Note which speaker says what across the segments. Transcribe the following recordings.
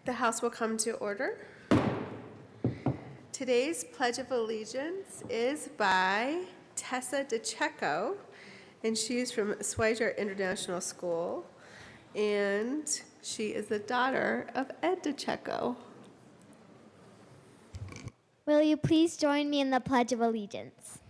Speaker 1: The House will come to order. Today's Pledge of Allegiance is by Tessa DeCecco, and she's from Schweiger International School, and she is the daughter of Ed DeCecco.
Speaker 2: Will you please join me in the Pledge of Allegiance?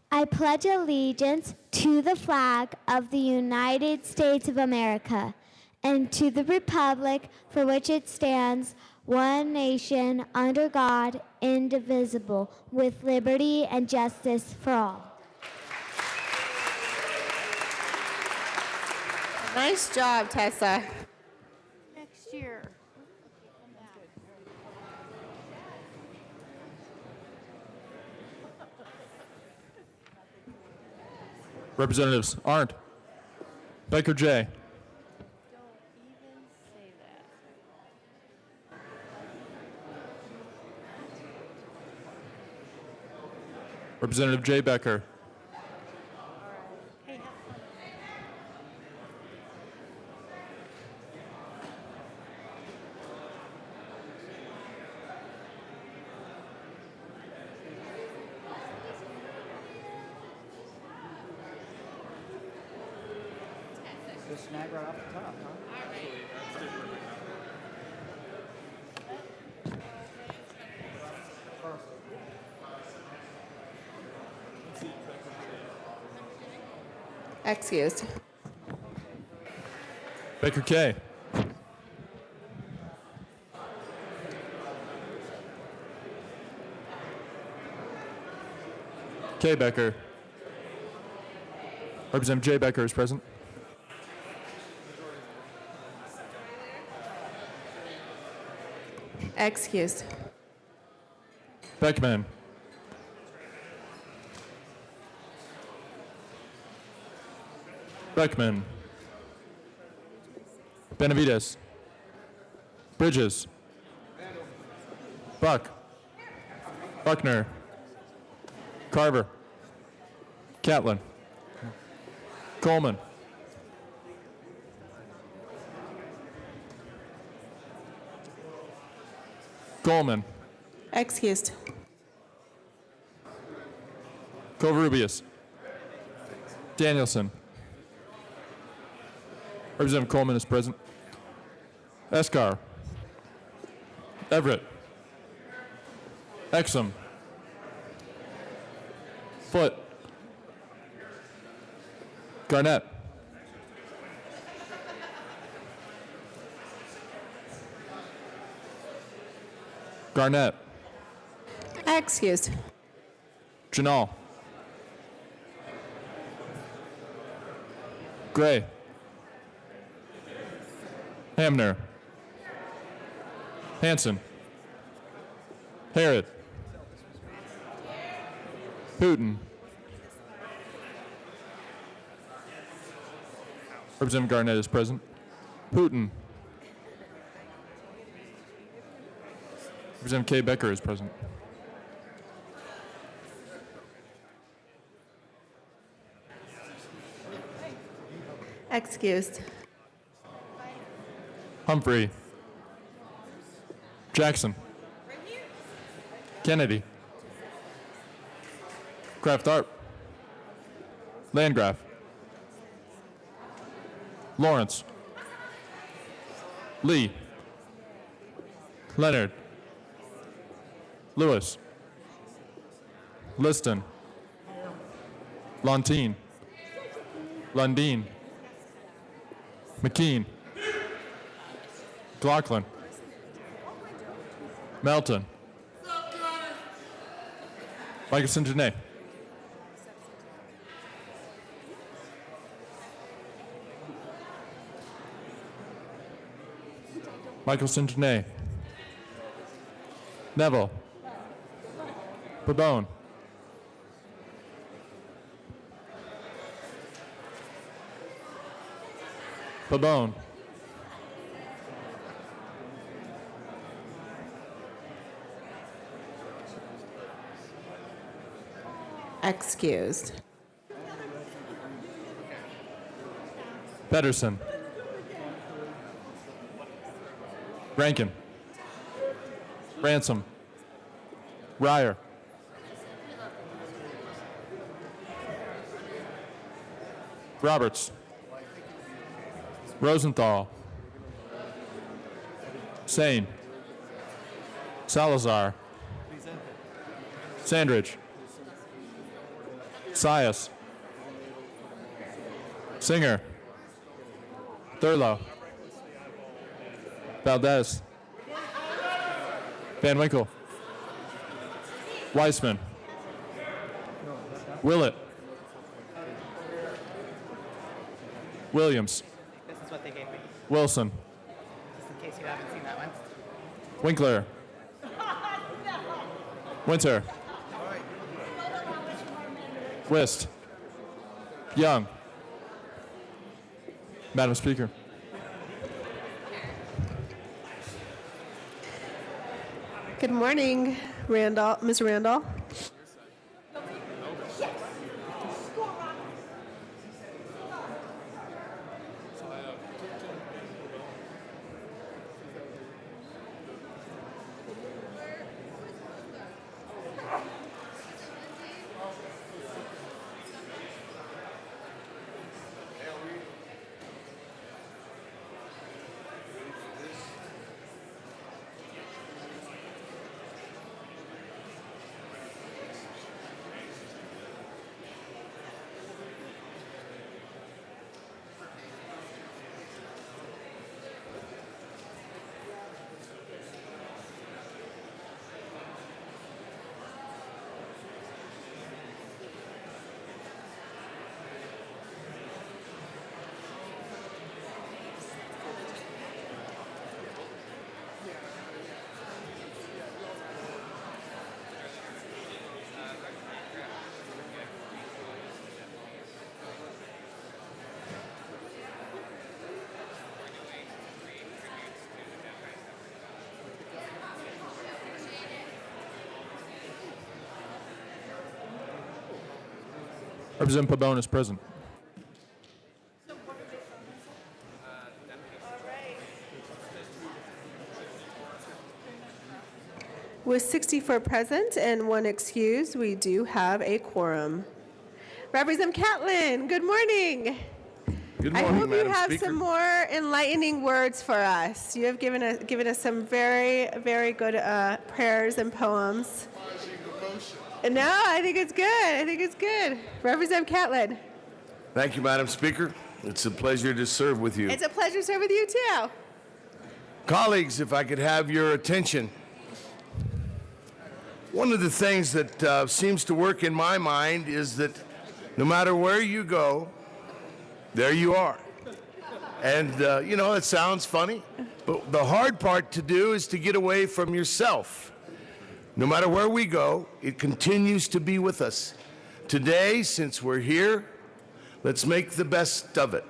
Speaker 2: I pledge allegiance to the flag of the United States of America and to the republic for which it stands, one nation, under God, indivisible, with liberty and justice for all.
Speaker 1: Nice job, Tessa.
Speaker 3: Next year.
Speaker 4: Representatives Arndt, Becker J.
Speaker 3: Don't even say that.
Speaker 4: Representative J. Becker,
Speaker 3: Hey, have fun.
Speaker 5: Just snag right off the top, huh?
Speaker 1: Excused.
Speaker 4: Becker K. K. Becker. Representative J. Becker is present.
Speaker 1: Excused.
Speaker 4: Beckman. Beckman. Benavides. Bridges. Buck. Buckner. Carver. Catlin. Coleman. Coleman.
Speaker 1: Excused.
Speaker 4: Covarrubias. Danielson. Representative Coleman is present. Escar. Everett. Exum. Foote. Garnett. Garnett.
Speaker 1: Excused.
Speaker 4: Janal. Gray. Hamner. Hanson. Harrod. Putin. Representative Garnett is present. Putin. Representative K. Becker is present.
Speaker 1: Excused.
Speaker 4: Humphrey. Jackson. Kennedy. Kraft Arp. Landgraf. Lawrence. Lee. Leonard. Lewis. Liston. Lontine. Lundeen. McKean. McLaughlin. Melton. Michelson Janae. Michelson Janae. Neville. Pabone. Pabone.
Speaker 1: Excused.
Speaker 4: Pedersen. Rankin. Ransom. Ryer. Roberts. Rosenthal. Sane. Salazar. Sandridge. Sias. Singer. Thurlow. Valdez. Van Winkle. Weissman. Willett. Williams.
Speaker 5: This is what they gave me,
Speaker 4: Wilson.
Speaker 5: just in case you haven't seen that one.
Speaker 4: Winkler. Winter. Wist. Young. Madam Speaker.
Speaker 1: Good morning, Randall, Ms. Randall.
Speaker 4: Representative Pabon is present.
Speaker 1: With 64 present and 1 excused, we do have a quorum. Representative Catlin, good morning.
Speaker 6: Good
Speaker 1: I
Speaker 6: morning,
Speaker 1: hope you
Speaker 6: Madam
Speaker 1: have
Speaker 6: Speaker.
Speaker 1: some more enlightening words for us. You have given us some very, very good prayers and poems. No, I think it's good. I think it's good. Representative Catlin,
Speaker 6: Thank you, Madam Speaker. It's a pleasure to serve with you.
Speaker 1: it's a pleasure to serve with you too.
Speaker 6: Colleagues, if I could have your attention. One of the things that seems to work in my mind is that no matter where you go, there you are. And, it sounds funny, but the hard part to do is to get away from yourself. No matter where we go, it continues to be with us. Today, since we're here, let's make the best of it.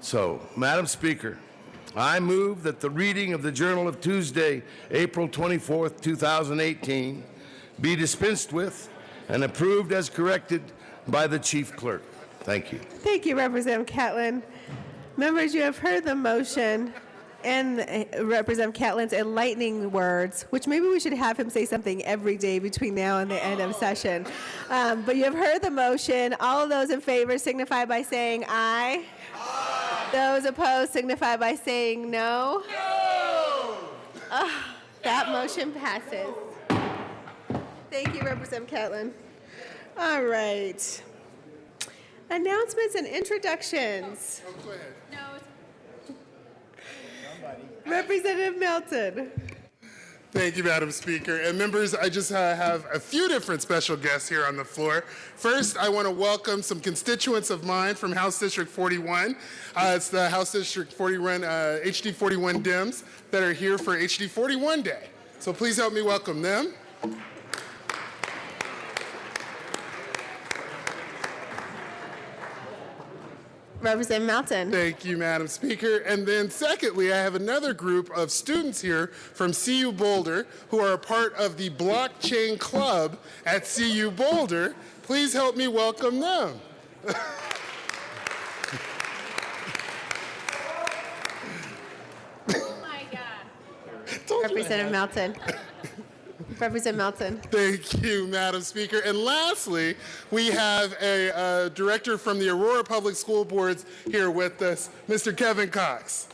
Speaker 6: So, Madam Speaker, I move that the reading of the Journal of Tuesday, April 24th, 2018, be dispensed with and approved as corrected by the Chief Clerk. Thank you.
Speaker 1: Thank you, Representative Catlin. Members, you have heard the motion and Representative Catlin's enlightening words, which maybe we should have him say something every day between now and the end of session. But you have heard the motion. All of those in favor signify by saying aye. Aye. Those opposed signify by saying no. No! That motion passes. Thank you, Representative Catlin. All right. Announcements and introductions.
Speaker 7: Go ahead.
Speaker 1: Representative Melton.
Speaker 7: Thank you, Madam Speaker. And members, I just have a few different special guests here on the floor. First, I want to welcome some constituents of mine from House District 41. It's the House District 41 HD 41 Dems that are here for HD 41 Day. So please help me welcome them.
Speaker 1: Representative Melton.
Speaker 7: Thank you, Madam Speaker. And then secondly, I have another group of students here from CU Boulder who are a part of the Blockchain Club at CU Boulder. Please help me welcome them.
Speaker 1: Representative Melton. Representative Melton.
Speaker 7: Thank you, Madam Speaker. And lastly, we have a director from the Aurora Public School Boards here with us, Mr. Kevin Cox.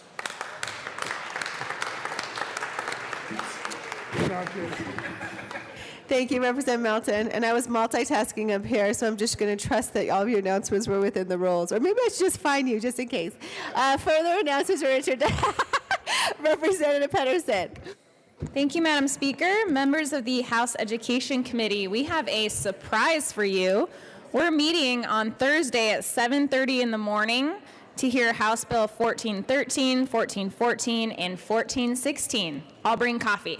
Speaker 1: Thank you, Representative Melton. And I was multitasking up here, so I'm just going to trust that all of your announcements were within the rules. Or maybe I should just fine you, just in case. Further announcements or introductions? Representative Pedersen.
Speaker 8: Thank you, Madam Speaker. Members of the House Education Committee, we have a surprise for you. We're meeting on Thursday at 7:30 in the morning to hear House Bill 1413, 1414, and 1416. I'll bring coffee.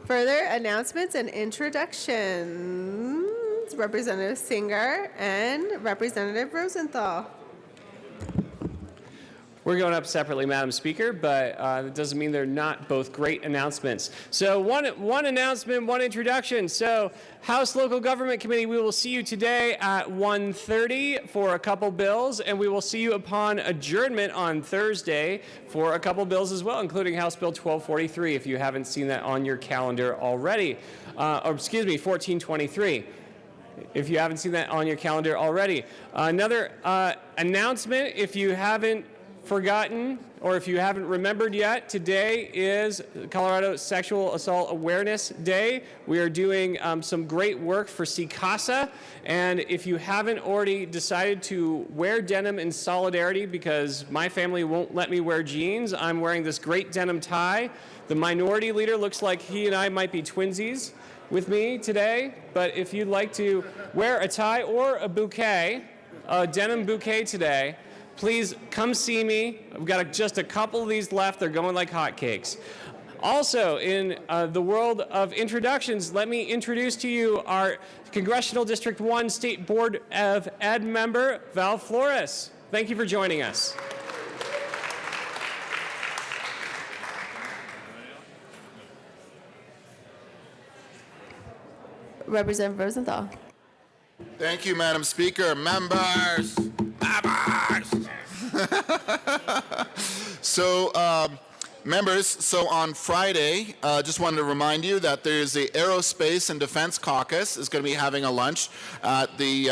Speaker 1: Further announcements and introductions. Representative Singer and Representative Rosenthal.
Speaker 5: We're going up separately, Madam Speaker, but it doesn't mean they're not both great announcements. So one announcement, one introduction. So House Local Government Committee, we will see you today at 1:30 for a couple bills, and we will see you upon adjournment on Thursday for a couple bills as well, including House Bill 1243, if you haven't seen that on your calendar already. 1423. If you haven't seen that on your calendar already. Another announcement, if you haven't forgotten or if you haven't remembered yet, today is Colorado Sexual Assault Awareness Day. We are doing some great work for CICASA, and if you haven't already decided to wear denim in solidarity, because my family won't let me wear jeans, I'm wearing this great denim tie. The minority leader looks like he and I might be twinsies with me today, but if you'd like to wear a tie or a bouquet, a denim bouquet today, please come see me. I've got just a couple of these left. They're going like hotcakes. Also, in the world of introductions, let me introduce to you our Congressional District 1 State Board of Ed member, Val Flores. Thank you for joining us.
Speaker 1: Representative Rosenthal.
Speaker 9: Thank you, Madam Speaker. Members! So on Friday, just wanted to remind you that there's the Aerospace and Defense Caucus is going to be having a lunch at the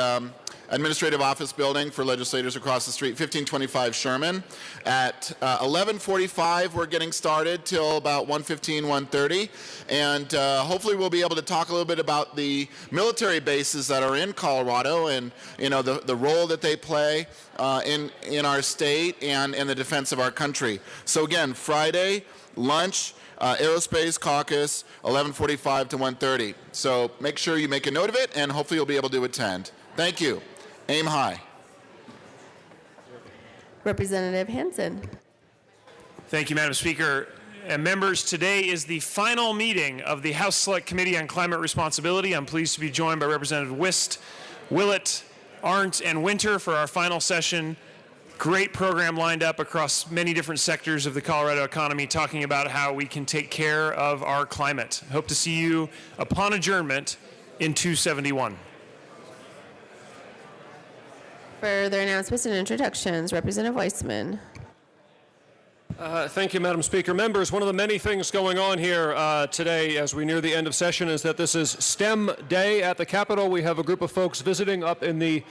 Speaker 9: Administrative Office Building for legislators across the street, 1525 Sherman. At 11:45, we're getting started till about 1:15, 1:30. And hopefully we'll be able to talk a little bit about the military bases that are in Colorado and, you know, the role that they play in our state and in the defense of our country. So again, Friday, lunch, Aerospace Caucus, 11:45 to 1:30. So make sure you make a note of it, and hopefully you'll be able to attend. Thank you. Aim high.
Speaker 1: Representative Hansen.
Speaker 10: Thank you, Madam Speaker. And members, today is the final meeting of the House Select Committee on Climate Responsibility. I'm pleased to be joined by Representative Wist, Willett, Arndt, and Winter for our final session. Great program lined up across many different sectors of the Colorado economy, talking about how we can take care of our climate. Hope to see you upon adjournment in 271.
Speaker 1: Further announcements and introductions. Representative Weissman.
Speaker 11: Thank you, Madam Speaker. Members, one of the many things going on here today as we near the end of session is that this is STEM Day at the Capitol. We have a group of folks visiting up in the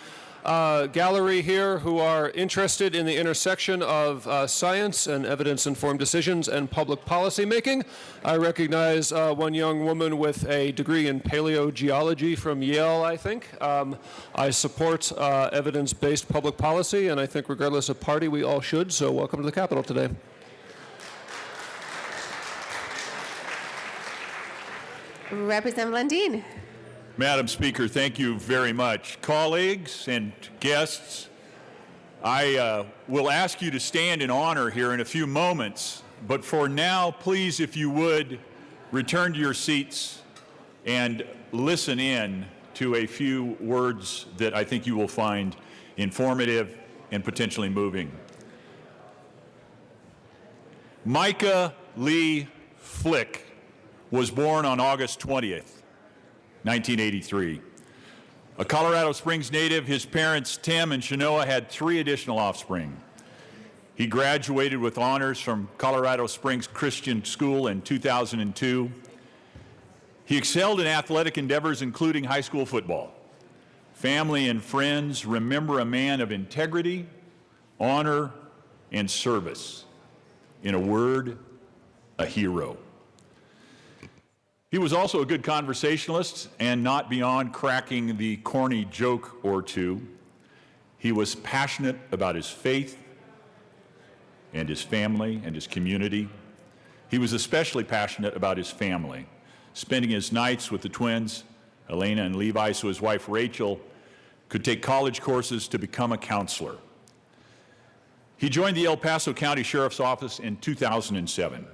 Speaker 11: gallery here who are interested in the intersection of science and evidence-informed decisions and public policy making. I recognize one young woman with a degree in paleogeology from Yale, I think. I support evidence-based public policy, and I think regardless of party, we all should. So welcome to the Capitol today.
Speaker 1: Representative Lundin.
Speaker 4: Madam Speaker, thank you very much. Colleagues and guests, I will ask you to stand in honor here in a few moments, but for now, please, if you would, return to your seats and listen in to a few words that I think you will find informative and potentially moving. Micah Lee Flick was born on August 20th, 1983. A Colorado Springs native, his parents, Tim and Shanoa, had 3 additional offspring. He graduated with honors from Colorado Springs Christian School in 2002. He excelled in athletic endeavors, including high school football. Family and friends remember a man of integrity, honor, and service. In a word, a hero. He was also a good conversationalist and not beyond cracking the corny joke or two. He was passionate about his faith and his family and his community. He was especially passionate about his family, spending his nights with the twins, Elena and Levi, so his wife Rachel could take college courses to become a counselor. He joined the El Paso County Sheriff's Office in 2007.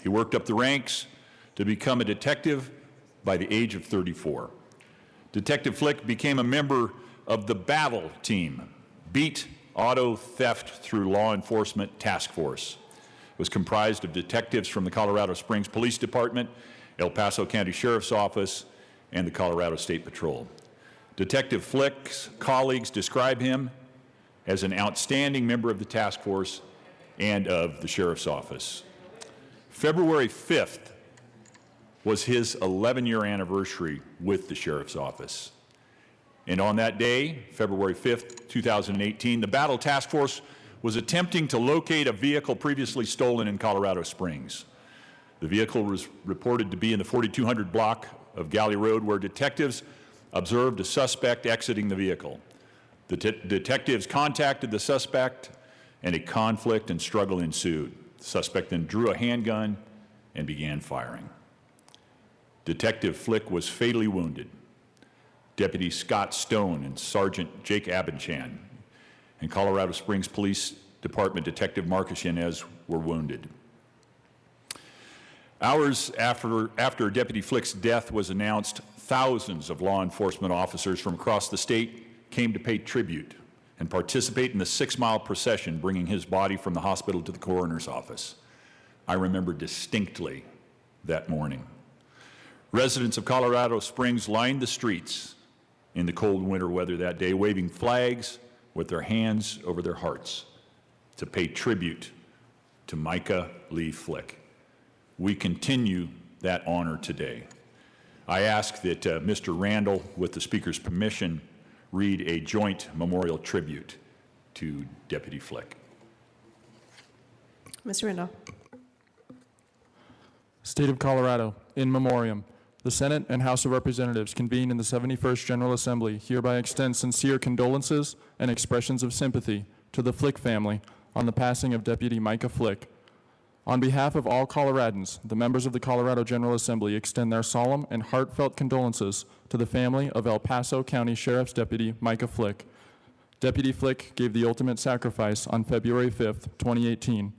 Speaker 4: He worked up the ranks to become a detective by the age of 34. Detective Flick became a member of the Battle Team, Beat Auto Theft Through Law Enforcement Task Force. It was comprised of detectives from the Colorado Springs Police Department, El Paso County Sheriff's Office, and the Colorado State Patrol. Detective Flick's colleagues describe him as an outstanding member of the task force and of the Sheriff's Office. February 5th was his 11-year anniversary with the Sheriff's Office. And on that day, February 5th, 2018, the Battle Task Force was attempting to locate a vehicle previously stolen in Colorado Springs. The vehicle was reported to be in the 4200 block of Galley Road, where detectives observed a suspect exiting the vehicle. The detectives contacted the suspect, and a conflict and struggle ensued. The suspect then drew a handgun and began firing. Detective Flick was fatally wounded. Deputy Scott Stone and Sergeant Jake Abenchan and Colorado Springs Police Department Detective Marcus Yanez were wounded. Hours after Deputy Flick's death was announced, thousands of law enforcement officers from across the state came to pay tribute and participate in the 6-mile procession bringing his body from the hospital to the coroner's office. I remember distinctly that morning. Residents of Colorado Springs lined the streets in the cold winter weather that day, waving flags with their hands over their hearts to pay tribute to Micah Lee Flick. We continue that honor today. I ask that Mr. Randall, with the Speaker's permission, read a joint memorial tribute to Deputy Flick.
Speaker 1: Mr. Randall.
Speaker 12: State of Colorado, in memoriam. The Senate and House of Representatives convened in the 71st General Assembly hereby extend sincere condolences and expressions of sympathy to the Flick family on the passing of Deputy Micah Flick. On behalf of all Coloradans, the members of the Colorado General Assembly extend their solemn and heartfelt condolences to the family of El Paso County Sheriff's Deputy Micah Flick. Deputy Flick gave the ultimate sacrifice on February 5th, 2018.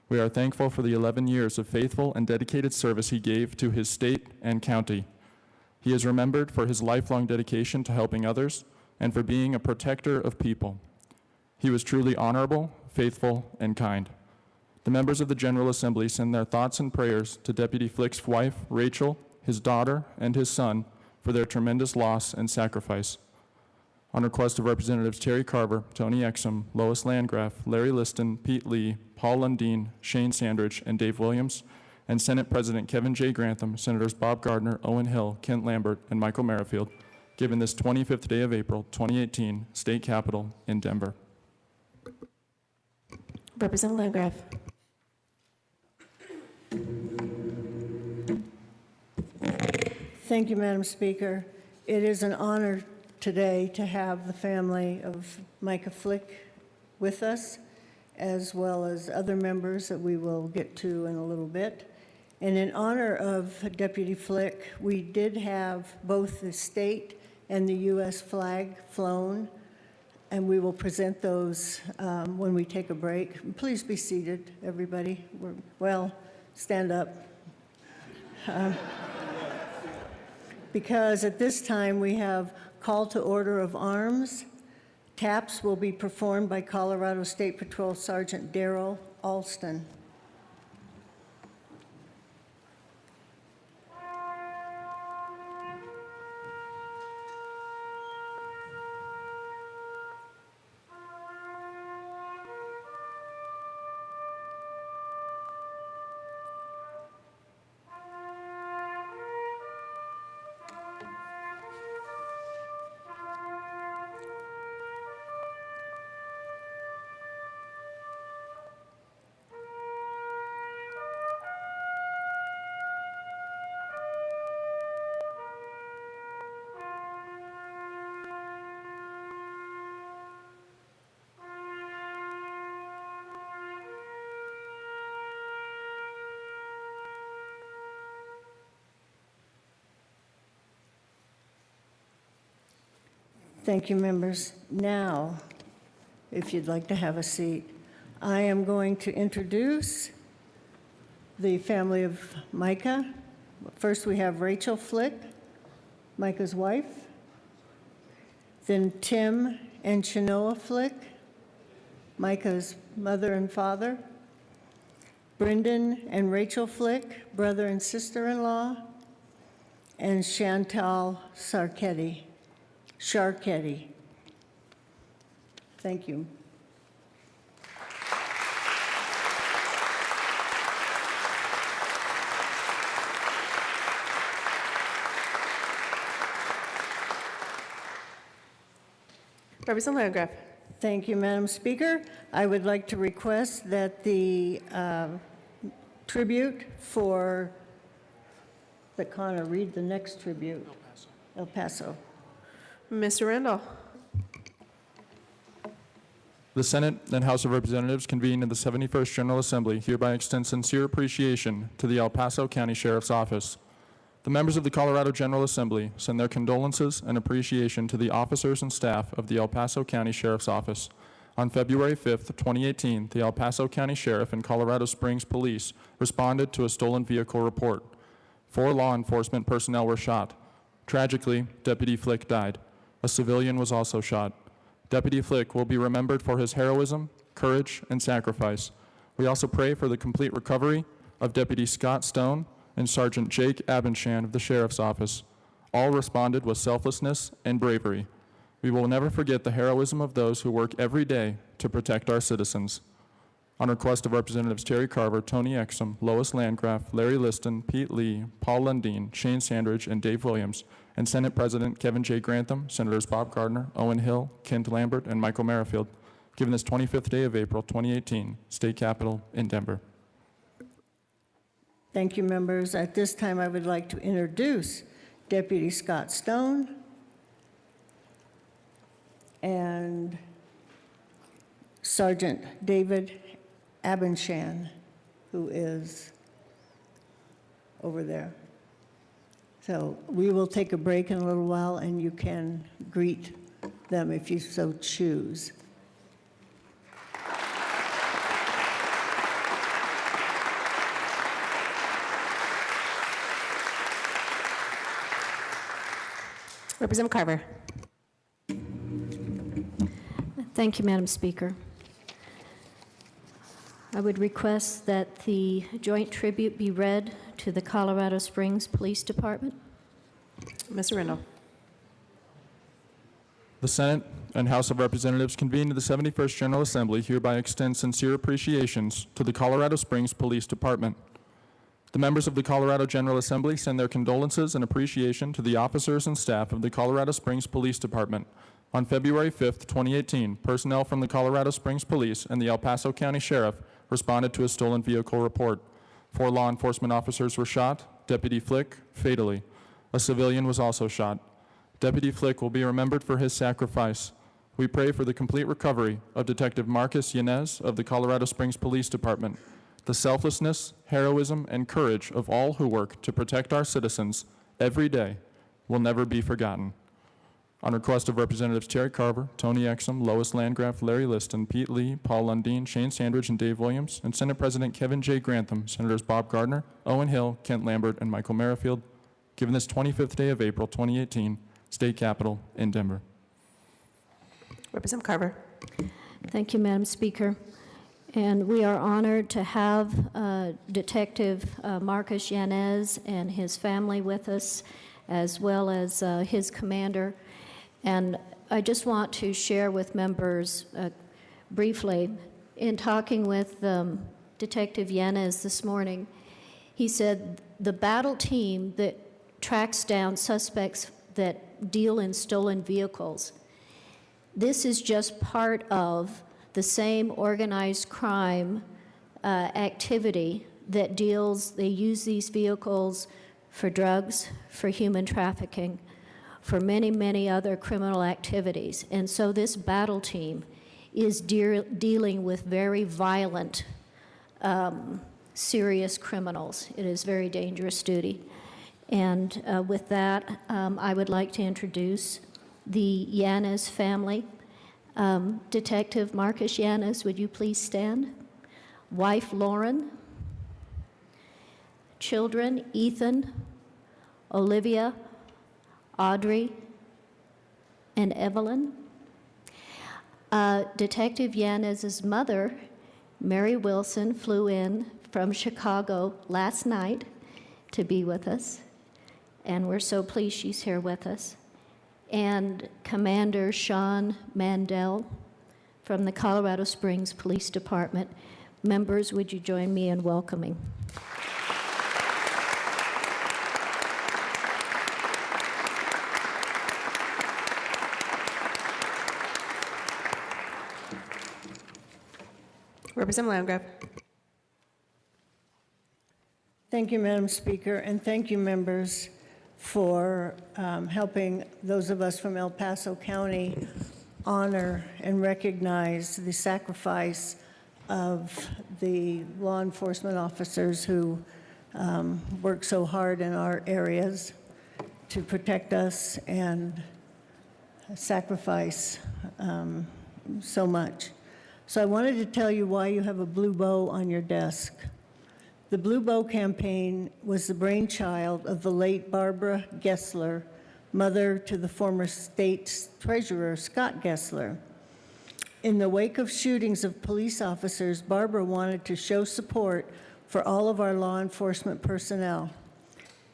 Speaker 12: We are thankful for the 11 years of faithful and dedicated service he gave to his state and county. He is remembered for his lifelong dedication to helping others and for being a protector of people. He was truly honorable, faithful, and kind. The members of the General Assembly send their thoughts and prayers to Deputy Flick's wife, Rachel, his daughter, and his son for their tremendous loss and sacrifice. On request of Representatives Terry Carver, Tony Exum, Lois Landgraf, Larry Liston, Pete Lee, Paul Lundeen, Shane Sandridge, and Dave Williams, and Senate President Kevin J. Grantham, Senators Bob Gardner, Owen Hill, Kent Lambert, and Michael Merrifield, given this 25th day of April, 2018, State Capitol in Denver.
Speaker 13: Representative Landgraf.
Speaker 14: Thank you, Madam Speaker. It is an honor today to have the family of Micah Flick with us, as well as other members that we will get to in a little bit. And in honor of Deputy Flick, we did have both the state and the U.S. flag flown, and we will present those when we take a break. Please be seated, everybody. Well, stand up. Because at this time we have call to order of arms. Taps will be performed by Colorado State Patrol Sergeant Daryl Alston. Thank you, members. Now, if you'd like to have a seat, I am going to introduce the family of Micah. First, we have Rachel Flick, Micah's wife. Then Tim and Chenoa Flick, Micah's mother and father. Brendan and Rachel Flick, brother and sister-in-law. And Chantal Sharketti. Thank you.
Speaker 1: Representative Landgraf.
Speaker 14: Thank you, Madam Speaker. I would like to request that the tribute for, let Connor read the next tribute. El Paso.
Speaker 1: Mr. Randall.
Speaker 12: The Senate and House of Representatives convene in the 71st General Assembly hereby extend sincere appreciation to the El Paso County Sheriff's Office. The members of the Colorado General Assembly send their condolences and appreciation to the officers and staff of the El Paso County Sheriff's Office. On February 5th, 2018, the El Paso County Sheriff and Colorado Springs Police responded to a stolen vehicle report. 4 law enforcement personnel were shot. Tragically, Deputy Flick died. A civilian was also shot. Deputy Flick will be remembered for his heroism, courage, and sacrifice. We also pray for the complete recovery of Deputy Scott Stone and Sergeant Jake Abenshan of the Sheriff's Office. All responded with selflessness and bravery. We will never forget the heroism of those who work every day to protect our citizens. On request of Representatives Terry Carver, Tony Exum, Lois Landgraf, Larry Liston, Pete Lee, Paul Lundeen, Shane Sandridge, and Dave Williams, and Senate President Kevin J. Grantham, Senators Bob Gardner, Owen Hill, Kent Lambert, and Michael Merrifield, given this 25th day of April 2018, State Capitol in Denver.
Speaker 14: Thank you, members. At this time, I would like to introduce Deputy Scott Stone and Sergeant David Abenshan, who is over there. So we will take a break in a little while, and you can greet them if you so choose.
Speaker 1: Representative Carver.
Speaker 13: Thank you, Madam Speaker. I would request that the joint tribute be read to the Colorado Springs Police Department.
Speaker 1: Mr. Randall.
Speaker 12: The Senate and House of Representatives convene to the 71st General Assembly hereby extend sincere appreciations to the Colorado Springs Police Department. The members of the Colorado General Assembly send their condolences and appreciation to the officers and staff of the Colorado Springs Police Department. On February 5th, 2018, personnel from the Colorado Springs Police and the El Paso County Sheriff responded to a stolen vehicle report. 4 law enforcement officers were shot, Deputy Flick fatally. A civilian was also shot. Deputy Flick will be remembered for his sacrifice. We pray for the complete recovery of Detective Marcus Yanez of the Colorado Springs Police Department. The selflessness, heroism, and courage of all who work to protect our citizens every day will never be forgotten. On request of Representatives Terry Carver, Tony Exum, Lois Landgraf, Larry Liston, Pete Lee, Paul Lundeen, Shane Sandridge, and Dave Williams, and Senate President Kevin J. Grantham, Senators Bob Gardner, Owen Hill, Kent Lambert, and Michael Merrifield, given this 25th day of April 2018, State Capitol in Denver.
Speaker 1: Representative Carver.
Speaker 13: Thank you, Madam Speaker. And we are honored to have Detective Marcus Yanez and his family with us, as well as his commander. And I just want to share with members briefly, in talking with Detective Yanez this morning, he said the battle team that tracks down suspects that deal in stolen vehicles, this is just part of the same organized crime activity that they use these vehicles for drugs, for human trafficking, for many, many other criminal activities. And so this battle team is dealing with very violent, serious criminals. It is very dangerous duty. And with that, I would like to introduce the Yanez family. Detective Marcus Yanez, would you please stand? Wife Lauren. Children Ethan, Olivia, Audrey, and Evelyn. Detective Yanez's mother, Mary Wilson, flew in from Chicago last night to be with us, and we're so pleased she's here with us. And Commander Sean Mandel from the Colorado Springs Police Department. Members, would you join me in welcoming?
Speaker 1: Representative Landgraf.
Speaker 14: Thank you, Madam Speaker, and thank you, members, for helping those of us from El Paso County honor and recognize the sacrifice of the law enforcement officers who work so hard in our areas to protect us and sacrifice so much. So I wanted to tell you why you have a blue bow on your desk. The Blue Bow campaign was the brainchild of the late Barbara Gessler, mother to the former state treasurer, Scott Gessler. In the wake of shootings of police officers, Barbara wanted to show support for all of our law enforcement personnel.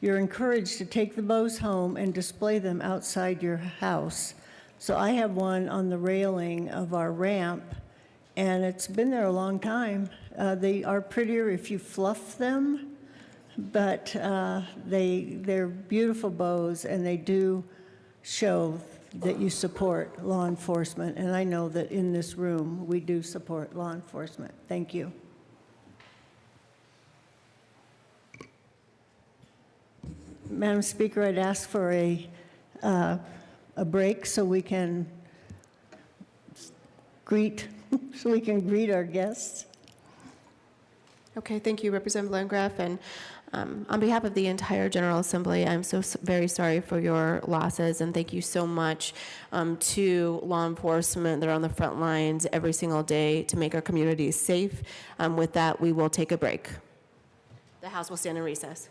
Speaker 14: You're encouraged to take the bows home and display them outside your house. So I have one on the railing of our ramp, and it's been there a long time. They are prettier if you fluff them, but they're beautiful bows, and they do show that you support law enforcement. And I know that in this room, we do support law enforcement. Thank you. Madam Speaker, I'd ask for a break so we can greet our guests.
Speaker 1: Okay, thank you, Representative Landgraf. And on behalf of the entire General Assembly, I'm so very sorry for your losses, and thank you so much to law enforcement that are on the front lines every single day to make our communities safe. With that, we will take a break. The House will stand in recess.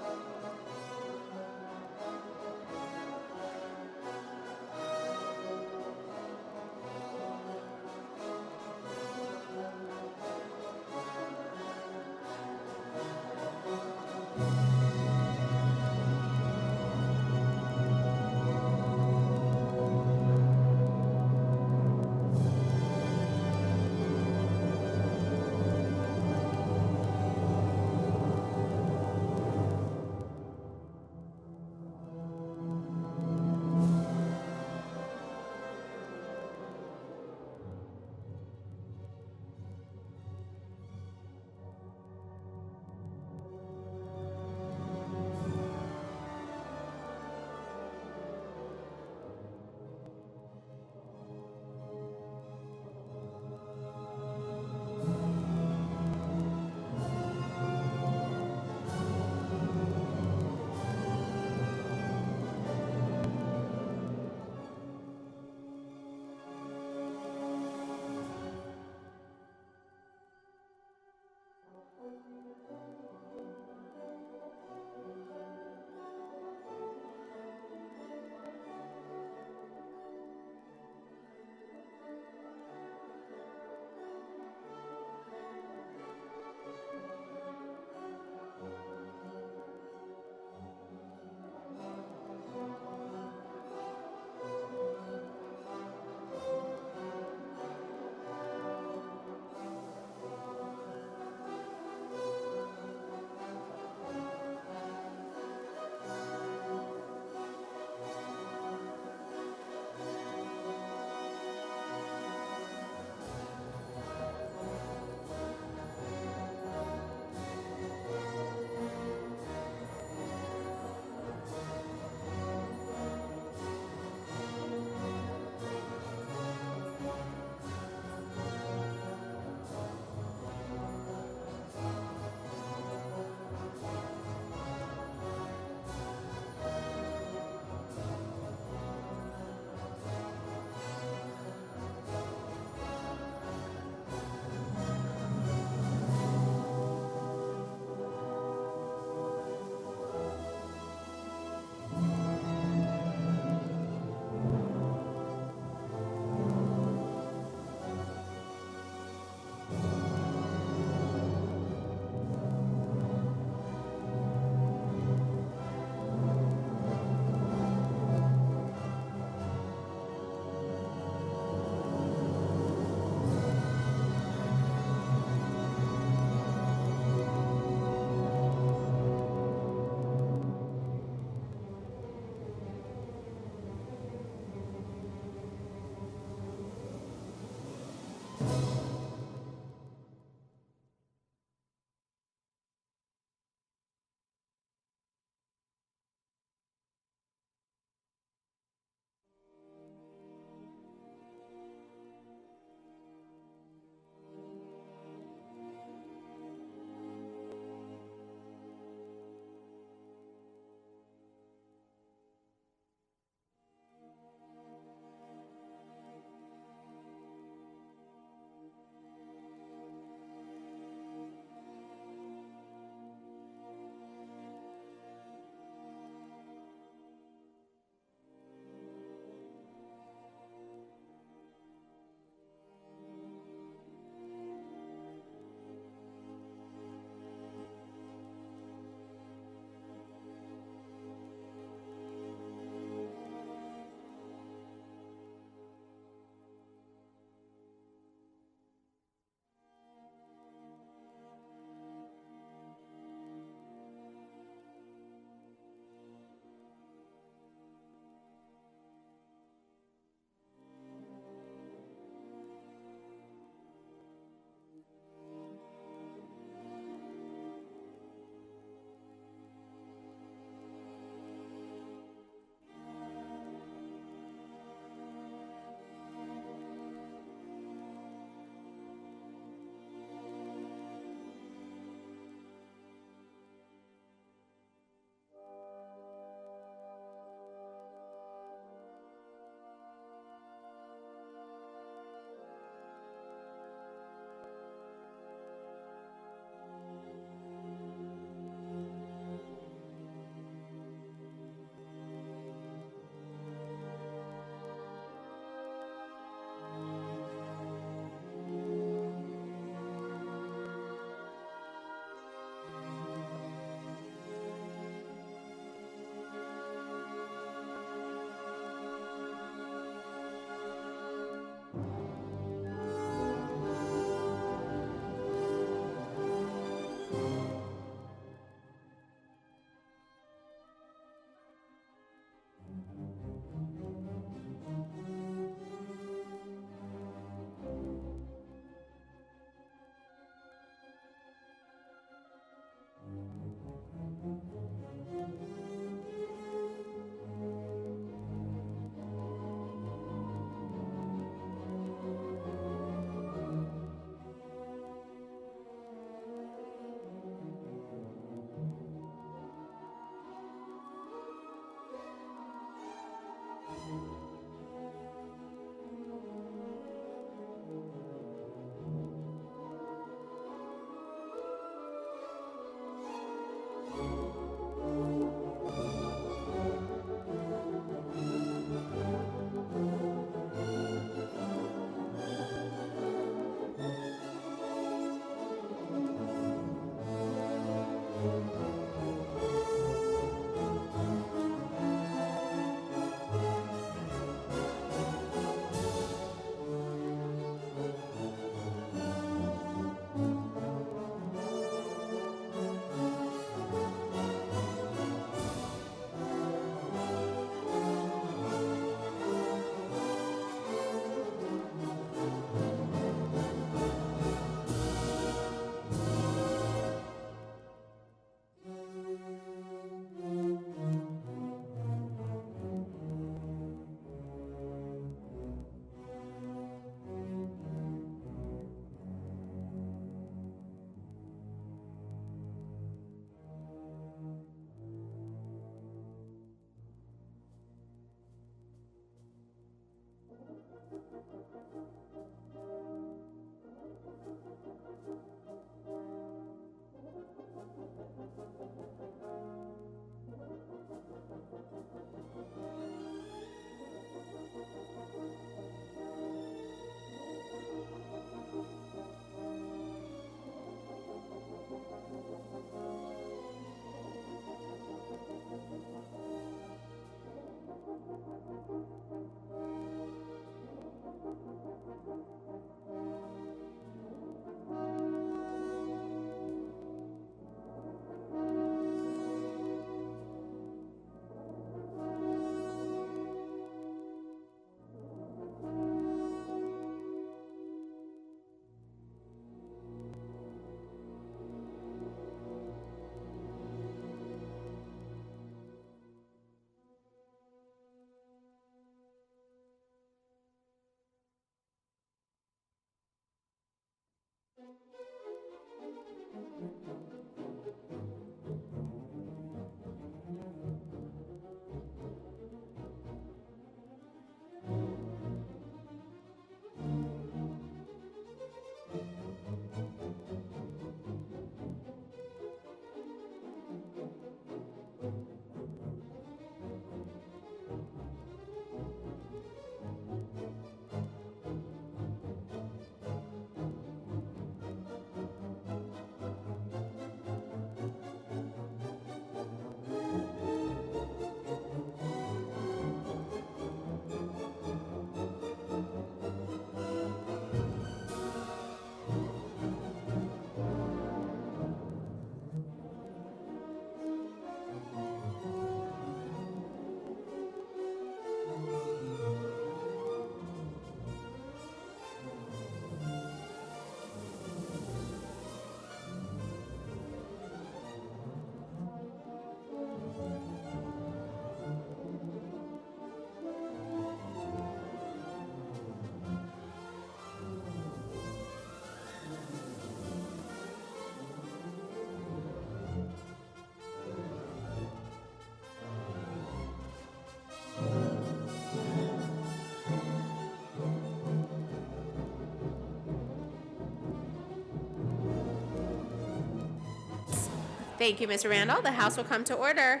Speaker 1: Thank you, Mr. Randall. The House will come to order.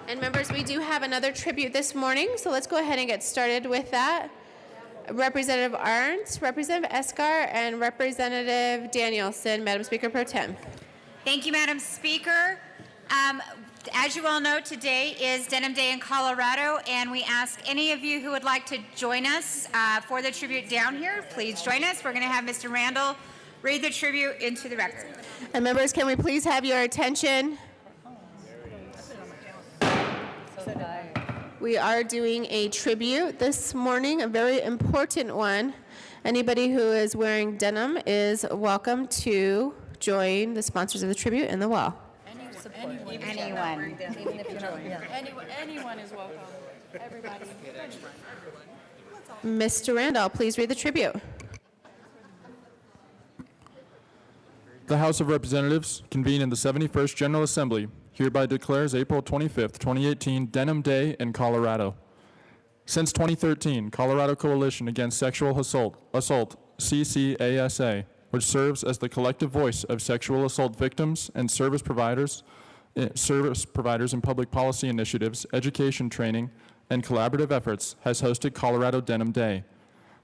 Speaker 1: And members, we do have another tribute this morning, so let's go ahead and get started with that. Representative Arndt, Representative Escar, and Representative Danielson, Madam Speaker Pro Tem.
Speaker 15: Thank you, Madam Speaker. As you all know, today is Denim Day in Colorado, and we ask any of you who would like to join us for the tribute down here, please join us. We're going to have Mr. Randall read the tribute into the record.
Speaker 1: And members, can we please have your attention? We are doing a tribute this morning, a very important one. Anybody who is wearing denim is welcome to join the sponsors of the tribute in the wall.
Speaker 15: Anyone.
Speaker 3: Anyone is welcome. Everybody.
Speaker 1: Mr. Randall, please read the tribute.
Speaker 12: The House of Representatives, convened in the 71st General Assembly, hereby declares April 25th, 2018 Denim Day in Colorado. Since 2013, Colorado Coalition Against Sexual Assault, CCASA, which serves as the collective voice of sexual assault victims and service providers in public policy initiatives, education training, and collaborative efforts, has hosted Colorado Denim Day.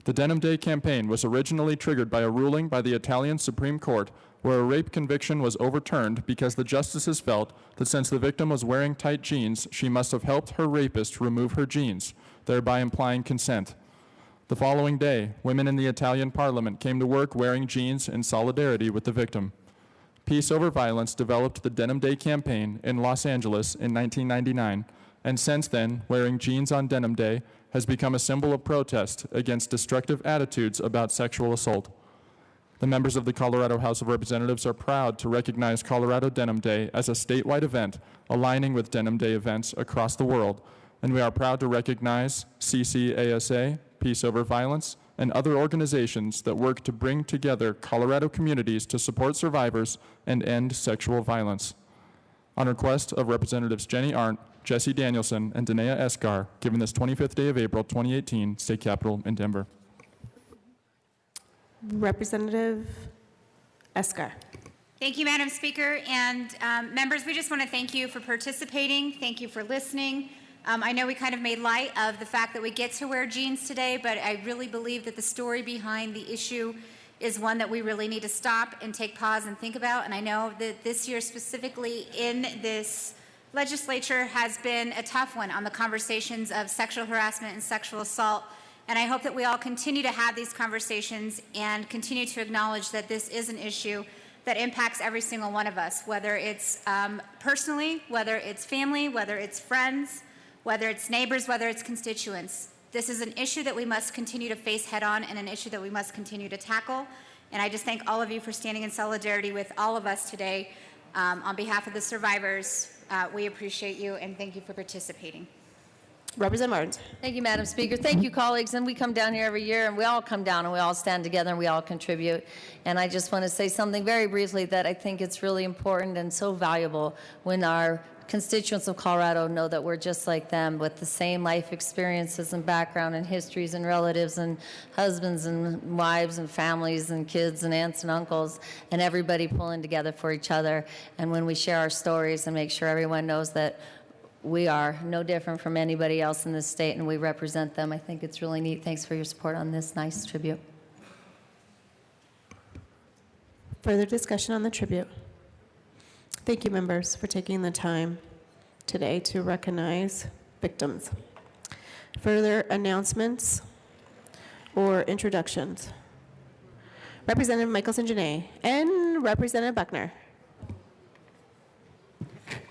Speaker 12: The Denim Day campaign was originally triggered by a ruling by the Italian Supreme Court where a rape conviction was overturned because the justices felt that since the victim was wearing tight jeans, she must have helped her rapist remove her jeans, thereby implying consent. The following day, women in the Italian parliament came to work wearing jeans in solidarity with the victim. Peace Over Violence developed the Denim Day campaign in Los Angeles in 1999, and since then, wearing jeans on Denim Day has become a symbol of protest against destructive attitudes about sexual assault. The members of the Colorado House of Representatives are proud to recognize Colorado Denim Day as a statewide event aligning with Denim Day events across the world, and we are proud to recognize CCASA, Peace Over Violence, and other organizations that work to bring together Colorado communities to support survivors and end sexual violence. On request of Representatives Jenny Arndt, Jesse Danielson, and Danae Escar, given this 25th day of April 2018, State Capitol in Denver.
Speaker 1: Representative Escar.
Speaker 15: Thank you, Madam Speaker. And members, we just want to thank you for participating. Thank you for listening. I know we kind of made light of the fact that we get to wear jeans today, but I really believe that the story behind the issue is one that we really need to stop and take pause and think about. And I know that this year specifically in this legislature has been a tough one on the conversations of sexual harassment and sexual assault. And I hope that we all continue to have these conversations and continue to acknowledge that this is an issue that impacts every single one of us, whether it's personally, whether it's family, whether it's friends, whether it's neighbors, whether it's constituents. This is an issue that we must continue to face head on and an issue that we must continue to tackle. And I just thank all of you for standing in solidarity with all of us today. On behalf of the survivors, we appreciate you and thank you for participating.
Speaker 1: Representative Martins.
Speaker 16: Thank you, Madam Speaker. Thank you, colleagues. And we come down here every year, and we all come down, and we all stand together, and we all contribute. And I just want to say something very briefly that I think it's really important and so valuable when our constituents of Colorado know that we're just like them with the same life experiences and background and histories and relatives and husbands and wives and families and kids and aunts and uncles and everybody pulling together for each other. And when we share our stories and make sure everyone knows that we are no different from anybody else in this state and we represent them, I think it's really neat. Thanks for your support on this nice tribute.
Speaker 1: Further discussion on the tribute. Thank you, members, for taking the time today to recognize victims. Further announcements or introductions? Representative Michelson-Janae and Representative Buckner.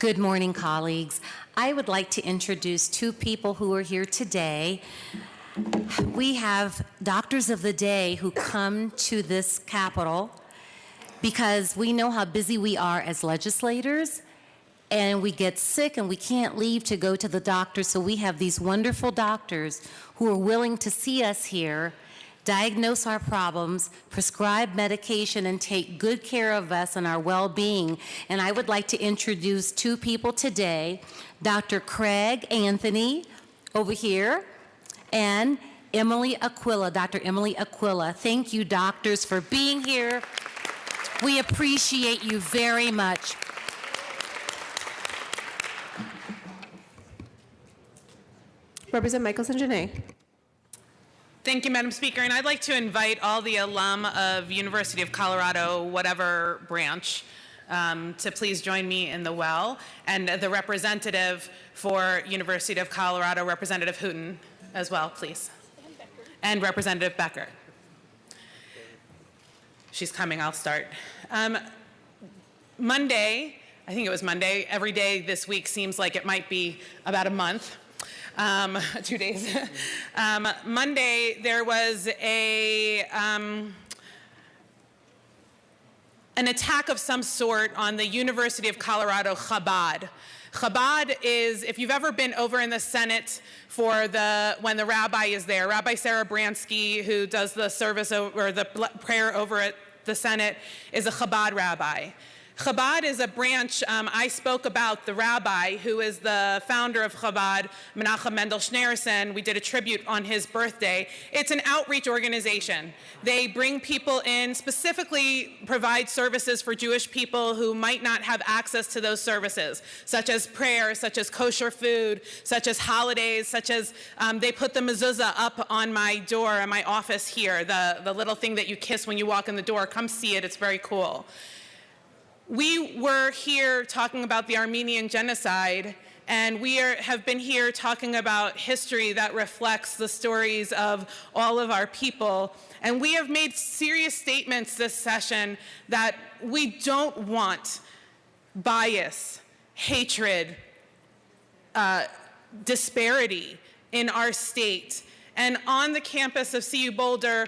Speaker 17: Good morning, colleagues. I would like to introduce two people who are here today. We have doctors of the day who come to this Capitol because we know how busy we are as legislators, and we get sick and we can't leave to go to the doctor, so we have these wonderful doctors who are willing to see us here, diagnose our problems, prescribe medication, and take good care of us and our well-being. And I would like to introduce two people today, Dr. Craig Anthony over here, and Emily Aquila, Dr. Emily Aquila. Thank you, doctors, for being here. We appreciate you very much.
Speaker 1: Representative Michelson-Janae.
Speaker 18: Thank you, Madam Speaker. And I'd like to invite all the alum of University of Colorado, whatever branch, to please join me in the well. And the representative for University of Colorado, Representative Hooten, as well, please. And Representative Becker. She's coming, I'll start. Monday, I think it was Monday, every day this week seems like it might be about a month. 2 days. Monday, there was an attack of some sort on the University of Colorado Chabad. Chabad is, if you've ever been over in the Senate for when the rabbi is there, Rabbi Sarah Bransky, who does the service or the prayer over at the Senate, is a Chabad rabbi. Chabad is a branch, I spoke about the rabbi who is the founder of Chabad, Menachem Mendel Schneerson. We did a tribute on his birthday. It's an outreach organization. They bring people in, specifically provide services for Jewish people who might not have access to those services, such as prayer, such as kosher food, such as holidays, such as they put the mezuzah up on my door in my office here, the little thing that you kiss when you walk in the door. Come see it, it's very cool. We were here talking about the Armenian genocide, and we have been here talking about history that reflects the stories of all of our people. And we have made serious statements this session that we don't want bias, hatred, disparity in our state. And on the campus of CU Boulder,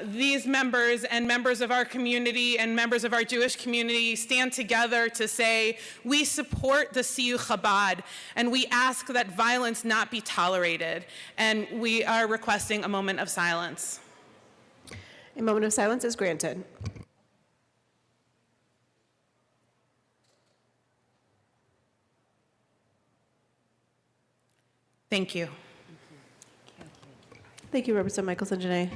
Speaker 18: these members and members of our community and members of our Jewish community stand together to say, we support the CU Chabad, and we ask that violence not be tolerated. And we are requesting a moment of silence.
Speaker 1: A moment of silence is granted.
Speaker 18: Thank you.
Speaker 1: Thank you, Representative Michelson-Janae.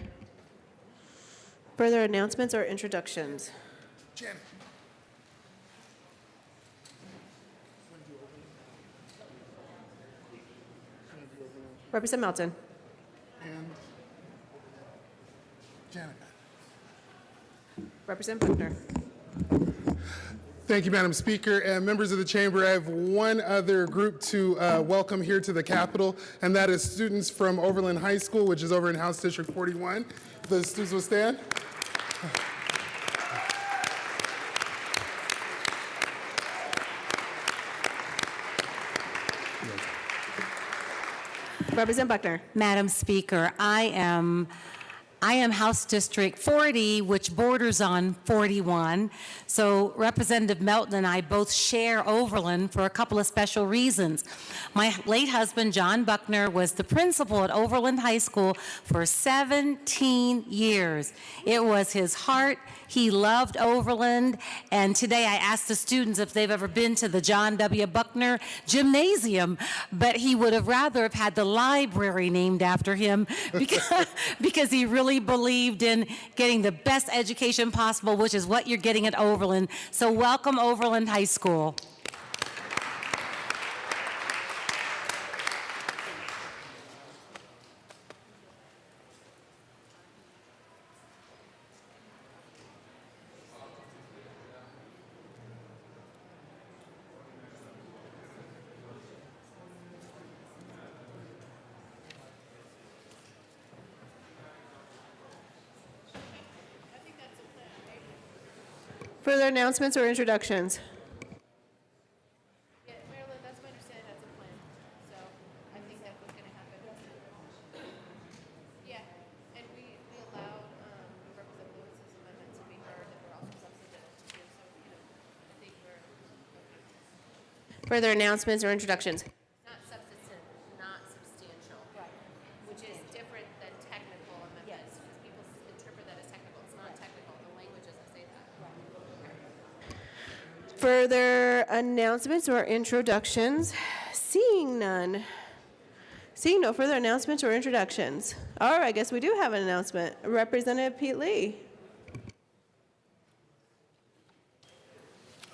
Speaker 1: Further announcements or introductions?
Speaker 7: Jen.
Speaker 1: Representative Melton.
Speaker 7: And Janica.
Speaker 1: Representative Buckner.
Speaker 7: Thank you, Madam Speaker. And members of the chamber, I have one other group to welcome here to the Capitol, and that is students from Overland High School, which is over in House District 41. The students will stand.
Speaker 1: Representative Buckner.
Speaker 17: Madam Speaker, I am House District 40, which borders on 41. So Representative Melton and I both share Overland for a couple of special reasons. My late husband, John Buckner, was the principal at Overland High School for 17 years. It was his heart. He loved Overland. And today I asked the students if they've ever been to the John W. Buckner Gymnasium, but he would have rather have had the library named after him because he really believed in getting the best education possible, which is what you're getting at Overland. So welcome, Overland High School.
Speaker 1: Further announcements or introductions?
Speaker 3: Yeah, Marilyn, that's my understanding, that's a plan. So I think that's what's going to happen. Yeah, and we allowed Representative Lewis's amendment to be heard, and we're also substantive too. So, I think we're okay.
Speaker 1: Further announcements or introductions?
Speaker 3: Not substantive, not substantial. Right. Which is different than technical amendments, because people interpret that as technical. It's not technical. The language doesn't say that.
Speaker 1: Further announcements or introductions? Seeing none. Seeing no further announcements or introductions. All right, I guess we do have an announcement. Representative Pete Lee.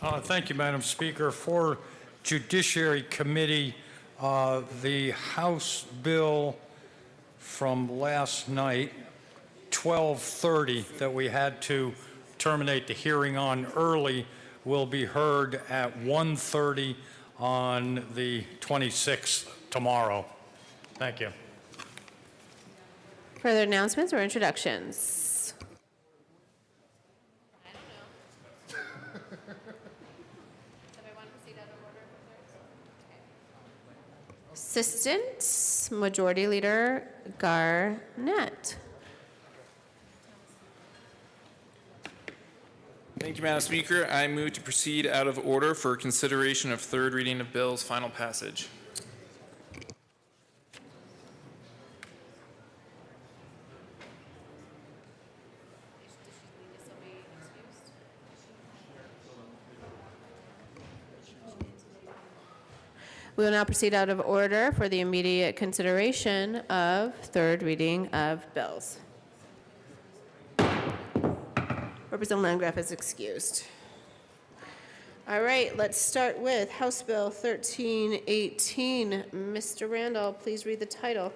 Speaker 19: Thank you, Madam Speaker. For Judiciary Committee, the House bill from last night, 12:30, that we had to terminate the hearing on early, will be heard at 1:30 on the 26th tomorrow. Thank you.
Speaker 1: Further announcements or introductions? Assistant Majority Leader Garnett.
Speaker 20: Thank you, Madam Speaker. I move to proceed out of order for consideration of third reading of bills, final passage.
Speaker 1: We will now proceed out of order for the immediate consideration of third reading of bills. Representative Landgraf is excused. All right, let's start with House Bill 1318. Mr. Randall, please read the title.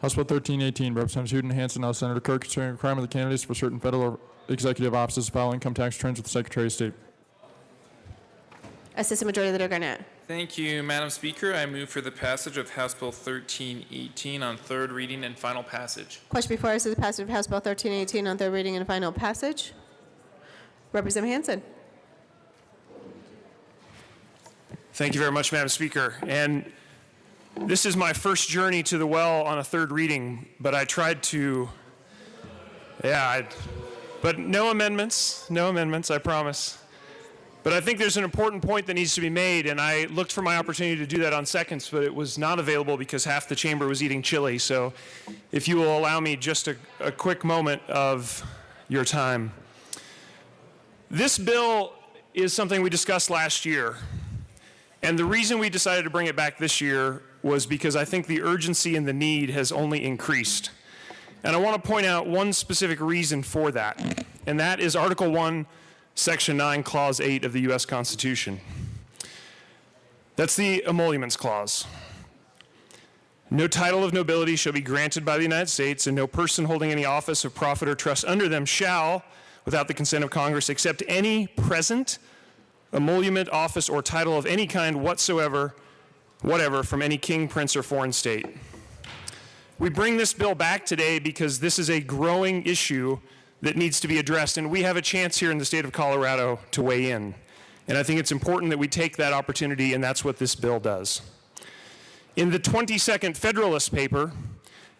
Speaker 12: House Bill 1318, Representatives Hooten, Hanson, House Senator Kirk, concerning requirement of the candidates for certain federal or executive offices to file income tax returns with the Secretary of State.
Speaker 1: Assistant Majority Leader Garnett.
Speaker 20: Thank you, Madam Speaker. I move for the passage of House Bill 1318 on third reading and final passage.
Speaker 1: Question before us is the passage of House Bill 1318 on third reading and final passage. Representative Hanson.
Speaker 10: Thank you very much, Madam Speaker. And this is my first journey to the well on a third reading, but I tried to, but no amendments, I promise. But I think there's an important point that needs to be made, and I looked for my opportunity to do that on seconds, but it was not available because half the chamber was eating chili. So if you will allow me just a quick moment of your time. This bill is something we discussed last year. And the reason we decided to bring it back this year was because I think the urgency and the need has only increased. And I want to point out one specific reason for that, and that is Article 1, Section 9, Clause 8 of the U.S. Constitution. That's the emoluments clause. No title of nobility shall be granted by the United States, and no person holding any office of profit or trust under them shall, without the consent of Congress, accept any present emolument, office, or title of any kind whatsoever, whatever, from any king, prince, or foreign state. We bring this bill back today because this is a growing issue that needs to be addressed, and we have a chance here in the state of Colorado to weigh in. And I think it's important that we take that opportunity, and that's what this bill does. In the 22nd Federalist paper,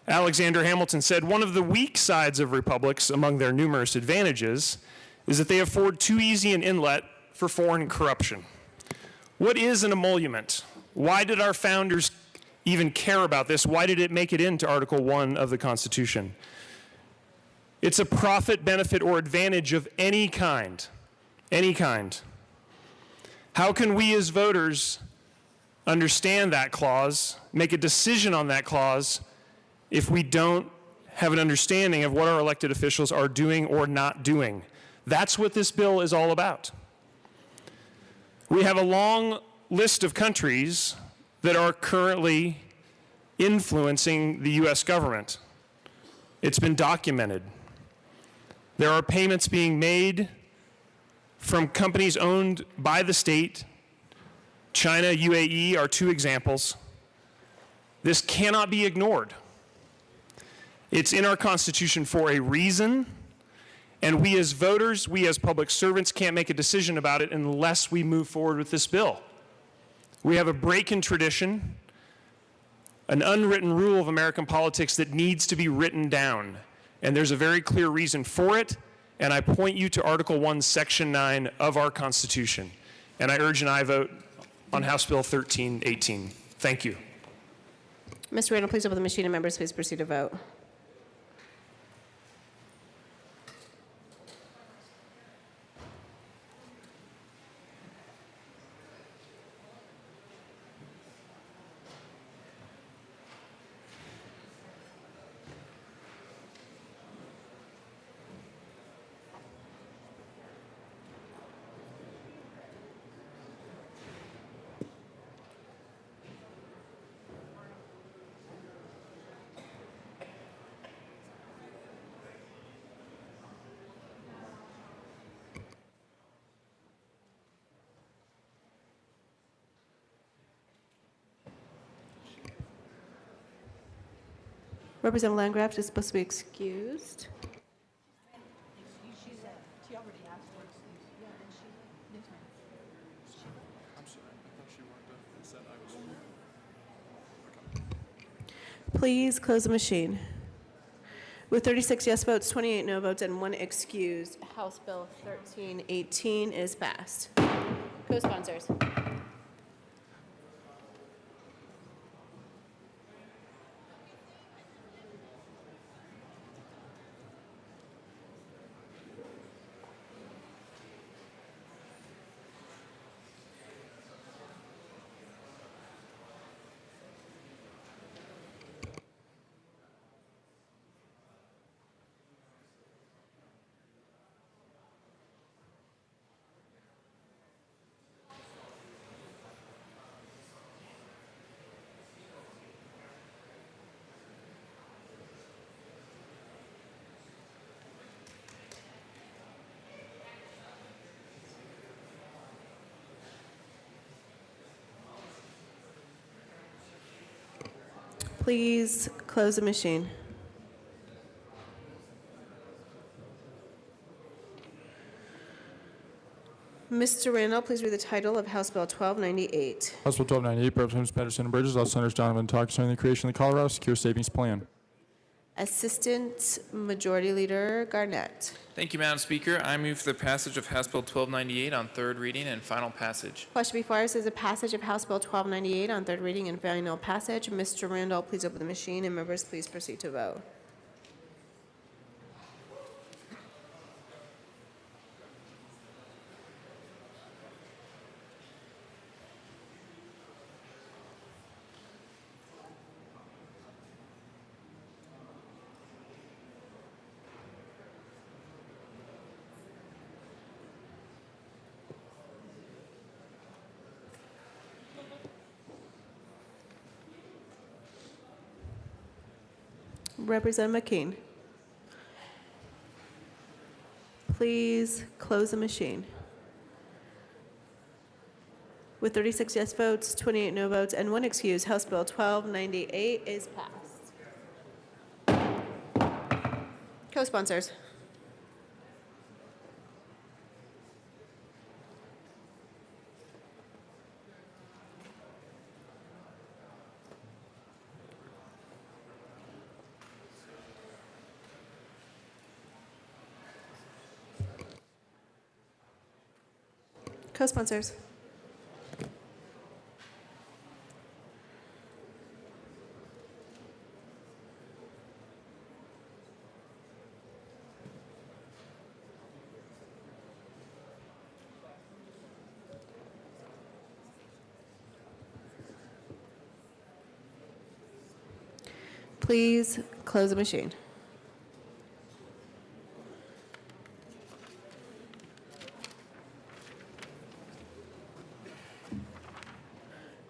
Speaker 10: Alexander Hamilton said, "One of the weak sides of republics, among their numerous advantages, is that they afford too easy an inlet for foreign corruption." What is an emolument? Why did our founders even care about this? Why did it make it into Article 1 of the Constitution? It's a profit, benefit, or advantage of any kind. Any kind. How can we as voters understand that clause, make a decision on that clause, if we don't have an understanding of what our elected officials are doing or not doing? That's what this bill is all about. We have a long list of countries that are currently influencing the U.S. government. It's been documented. There are payments being made from companies owned by the state. China, UAE are two examples. This cannot be ignored. It's in our Constitution for a reason, and we as voters, we as public servants can't make a decision about it unless we move forward with this bill. We have a break in tradition, an unwritten rule of American politics that needs to be written down, and there's a very clear reason for it, and I point you to Article 1, Section 9 of our Constitution, and I urge an aye vote on House Bill 1318. Thank you.
Speaker 1: Mr. Randall, please open the machine, and members, please proceed to vote. Representative Landgraf is supposed to be excused. Please close the machine. With 36 yes votes, 28 no votes, and 1 excused, House Bill 1318 is passed. Co-sponsors. Please close the machine. Mr. Randall, please read the title of House Bill 1298.
Speaker 12: House Bill 1298, Representatives Pedersen and Bridges, House Senators Donovan and Todd, concerning the creation of the Colorado Secure Savings Plan.
Speaker 1: Assistant Majority Leader Garnett.
Speaker 20: Thank you, Madam Speaker. I move for the passage of House Bill 1298 on third reading and final passage.
Speaker 1: Question before us is the passage of House Bill 1298 on third reading and final passage. Mr. Randall, please open the machine, and members, please proceed to vote. Representative McKean. Please close the machine. With 36 yes votes, 28 no votes, and 1 excuse, House Bill 1298 is passed. Co-sponsors. Co-sponsors. Please close the machine.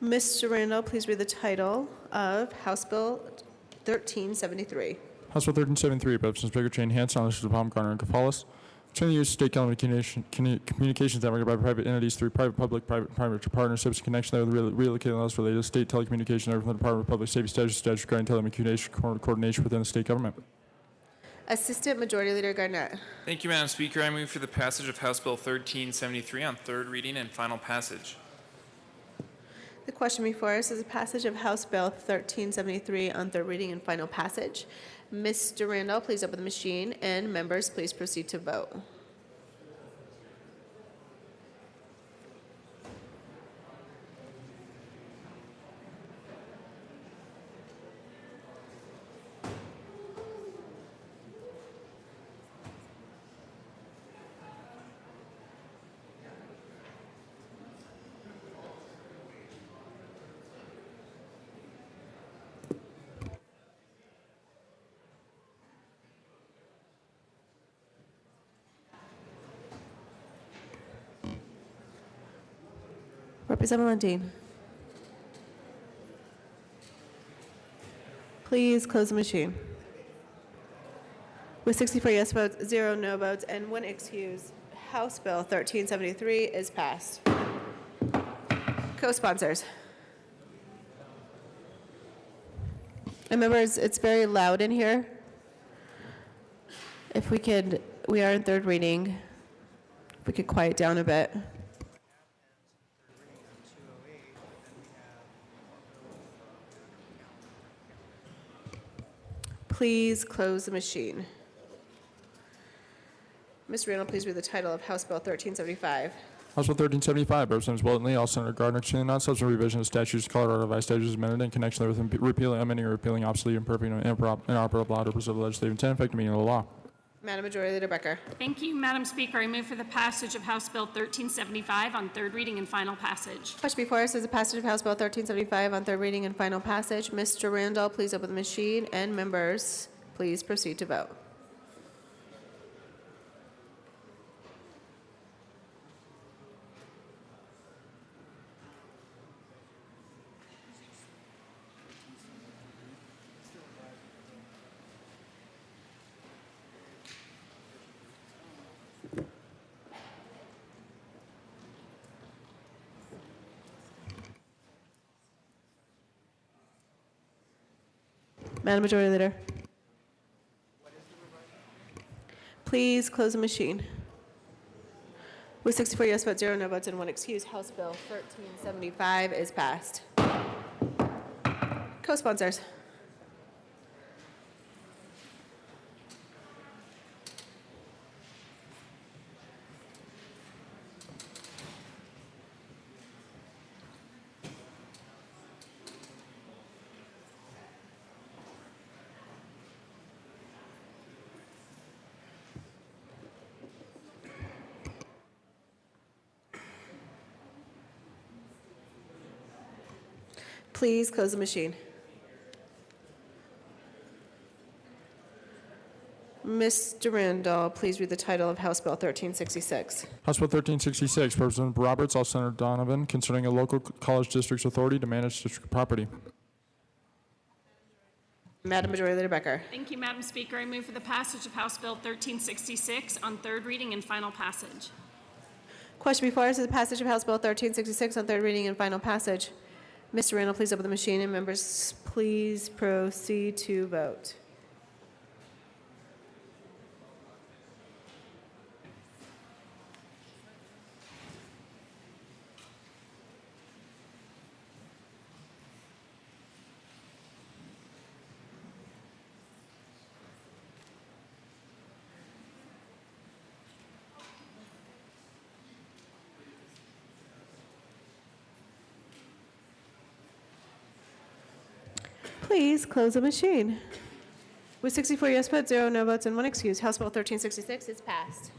Speaker 1: Mr. Randall, please read the title of House Bill 1373.
Speaker 12: House Bill 1373, Representative Speaker Jane Hanson, Honorables of Palm, Garner, and Capalas. Turning the use of state communications network by private entities through private-public, private-private partnerships in connection with relocating laws related to state telecommunication network from the Department of Public Safety statutes regarding telecommunication coordination within the state government.
Speaker 1: Assistant Majority Leader Garnett.
Speaker 20: Thank you, Madam Speaker. I move for the passage of House Bill 1373 on third reading and final passage.
Speaker 1: The question before us is a passage of House Bill 1373 on third reading and final passage. Mr. Randall, please open the machine, and members, please proceed to vote. Representative Lundin. Please close the machine. With 64 yes votes, 0 no votes, and 1 excuse, House Bill 1373 is passed. Co-sponsors. And members, it's very loud in here. If we could, we are in third reading. If we could quiet down a bit. Please close the machine. Ms. Randall, please read the title of House Bill 1375.
Speaker 12: House Bill 1375, Representatives Wilton Lee, all Senator Gardner, concerning the non-substantive revision of statutes, Colorado Revised Statutes amended in connection with repealing, amending, or repealing obsolete, imperfect, and inoperable law to preserve the legislative intent, effective meaning of the law.
Speaker 1: Madam Majority Leader Becker.
Speaker 21: Thank you, Madam Speaker. I move for the passage of House Bill 1375 on third reading and final passage.
Speaker 1: Question before us is a passage of House Bill 1375 on third reading and final passage. Mr. Randall, please open the machine, and members, please proceed to vote. Madam Majority Leader. Please close the machine. With 64 yes votes, 0 no votes, and 1 excuse, House Bill 1375 is passed. Co-sponsors. Please close the machine. Mr. Randall, please read the title of House Bill 1366.
Speaker 12: House Bill 1366, Representative Roberts, all Senator Donovan, concerning a local college district's authority to manage district property.
Speaker 1: Madam Majority Leader Becker.
Speaker 21: Thank you, Madam Speaker. I move for the passage of House Bill 1366 on third reading and final passage.
Speaker 1: Question before us is the passage of House Bill 1366 on third reading and final passage. Mr. Randall, please open the machine, and members, please proceed to vote. Please close the machine. With 64 yes votes, 0 no votes, and 1 excuse, House Bill 1366 is passed.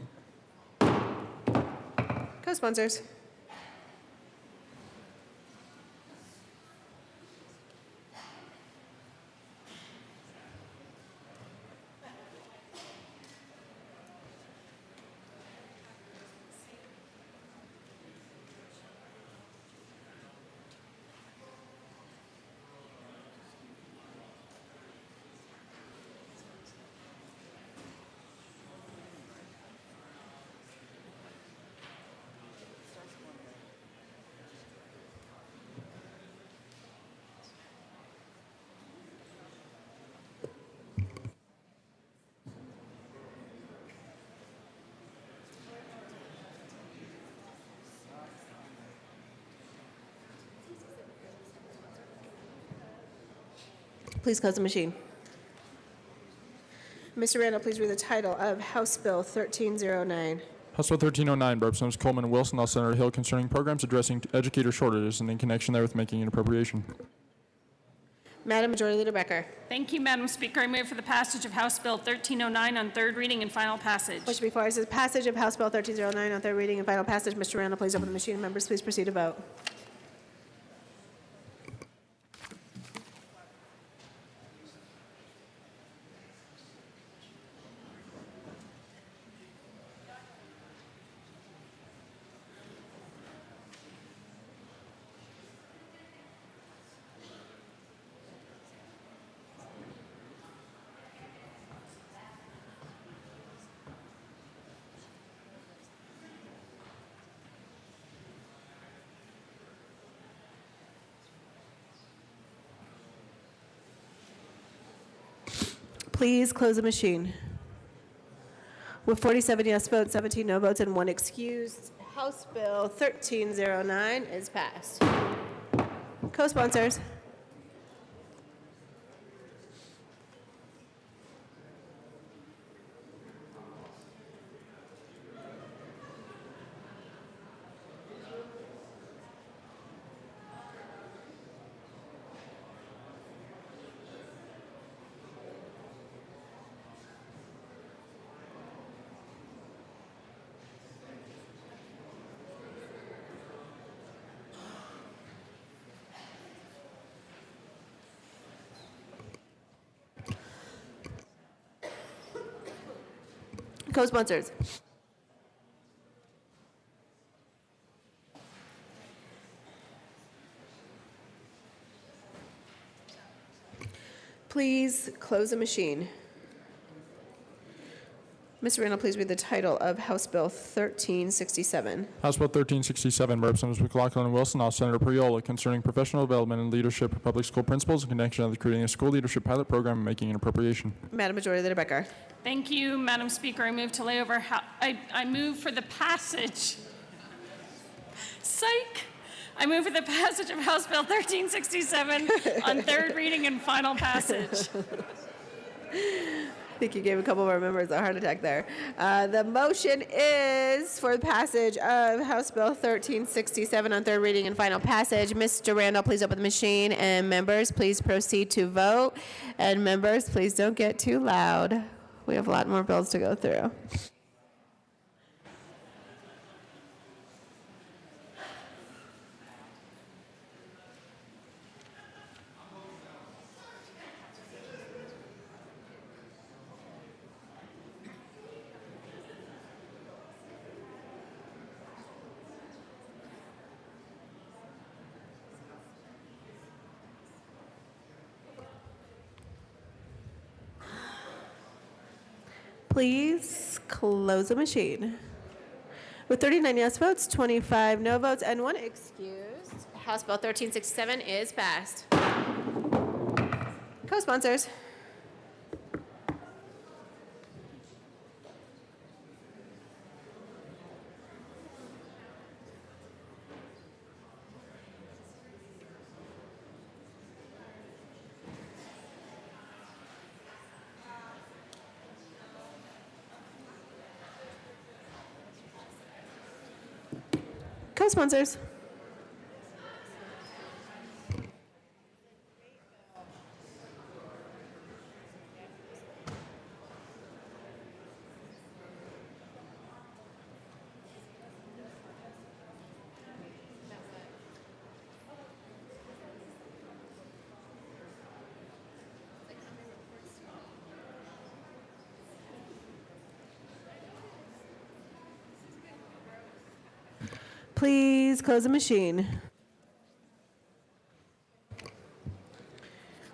Speaker 1: Co-sponsors. Please close the machine. Mr. Randall, please read the title of House Bill 1309.
Speaker 12: House Bill 1309 by Representatives Coleman and Wilson, all Senator Hill, concerning programs addressing educator shortages and in connection therewith making an appropriation.
Speaker 1: Madam Majority Leader Becker.
Speaker 21: Thank you, Madam Speaker. I move for the passage of House Bill 1309 on third reading and final passage.
Speaker 1: Question before us is passage of House Bill 1309 on third reading and final passage. Mr. Randall, please open the machine. Members, please proceed to vote. Please close the machine. With 47 yes votes, 17 no votes, and 1 excused, House Bill 1309 is passed. Co-sponsors. Co-sponsors. Please close the machine. Mr. Randall, please read the title of House Bill 1367.
Speaker 12: House Bill 1367 by Representatives McLaughlin and Wilson, all Senator Priola, concerning professional development and leadership of public school principals in connection with creating a school leadership pilot program and making an appropriation.
Speaker 1: Madam Majority Leader Becker.
Speaker 21: Thank you, Madam Speaker. I move to lay over. I move for the passage. Psych. I move for the passage of House Bill 1367 on third reading and final passage.
Speaker 1: I think you gave a couple of our members a heart attack there. The motion is for the passage of House Bill 1367 on third reading and final passage. Mr. Randall, please open the machine, and members, please proceed to vote. And members, please don't get too loud. We have a lot more bills to go through. Please close the machine. With 39 yes votes, 25 no votes, and 1 excused,
Speaker 3: House Bill 1367 is passed.
Speaker 1: co-sponsors. Co-sponsors. Please close the machine.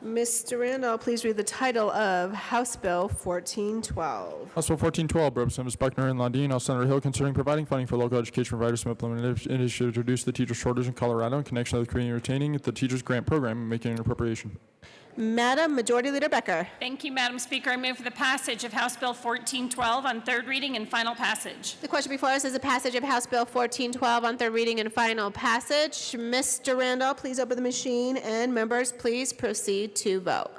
Speaker 1: Mr. Randall, please read the title of House Bill 1412.
Speaker 12: House Bill 1412, by Representatives Buckner and Lundin, House Senator Hill, concerning providing funding for local education providers to implement initiatives to reduce the teacher shortage in Colorado in connection with creating and retaining the Teachers Grant Program and making an appropriation.
Speaker 1: Madam Majority Leader Becker.
Speaker 21: Thank you, Madam Speaker. I move for the passage of House Bill 1412 on third reading and final passage.
Speaker 3: The question before us is the passage of House Bill 1412 on third reading and final passage. Mr.
Speaker 1: Randall, please open the machine, and members, please proceed to vote.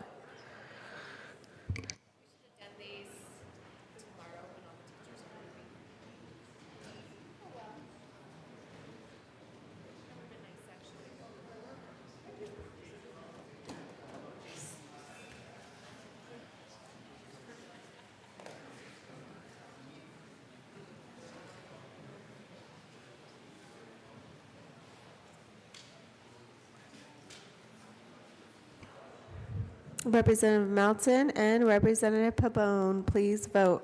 Speaker 1: Representative Melton and Representative Pabon, please vote.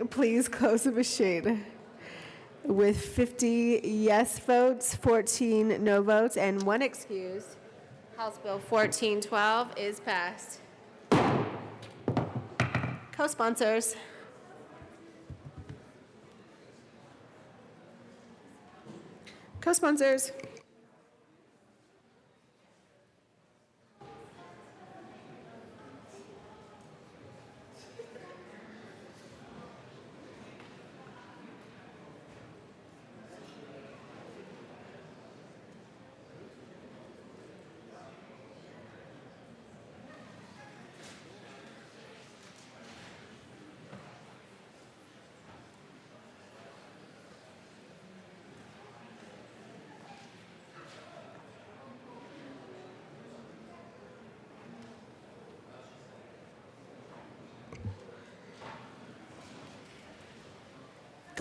Speaker 1: Please close the machine. With 50 yes votes, 14 no votes, and 1 excuse,
Speaker 3: House Bill 1412 is passed.
Speaker 1: co-sponsors. Co-sponsors.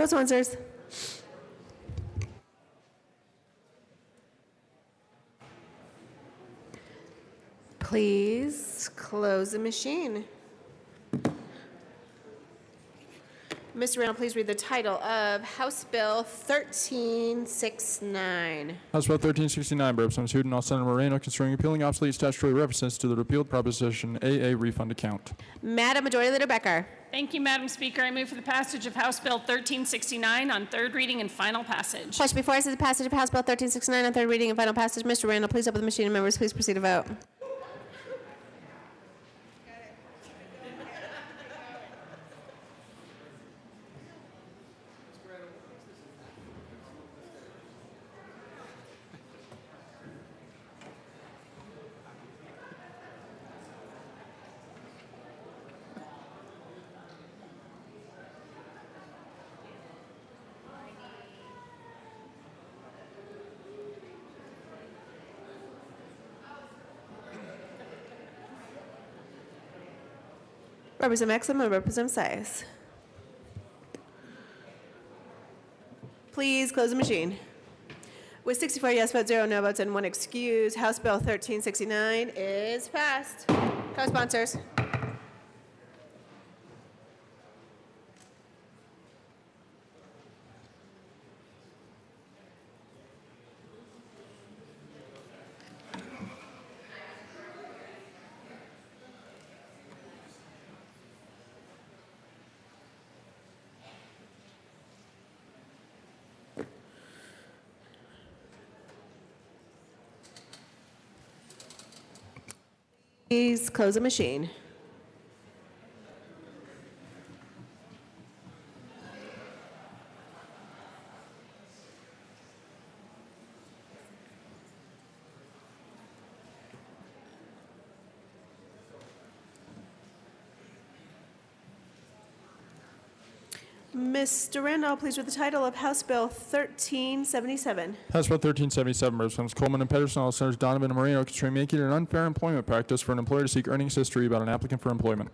Speaker 1: Co-sponsors. Please close the machine. Mr. Randall, please read the title of House Bill 1369.
Speaker 12: House Bill 1369, by Representatives Hooten, all Senator Moreno, concerning repealing obsolete statutory references to the repealed Proposition AA refund account.
Speaker 1: Madam Majority Leader Becker.
Speaker 21: Thank you, Madam Speaker. I move for the passage of House Bill 1369 on third reading and final passage.
Speaker 3: Question before us is the passage of House Bill 1369 on third reading and final passage. Mr. Randall, please open the machine, and members, please proceed to vote.
Speaker 1: Representative Maxim and Representative Sias. Please close the machine. With 64 yes votes, 0 no votes, and 1 excuse, House Bill 1369 is passed. Co-sponsors. Please close the machine. Mr. Randall, please read the title of House Bill 1377.
Speaker 12: House Bill 1377, Representatives Coleman and Pedersen, all Senators Donovan and Moreno, concerning making it an unfair employment practice for an employer to seek earnings history about an applicant for employment.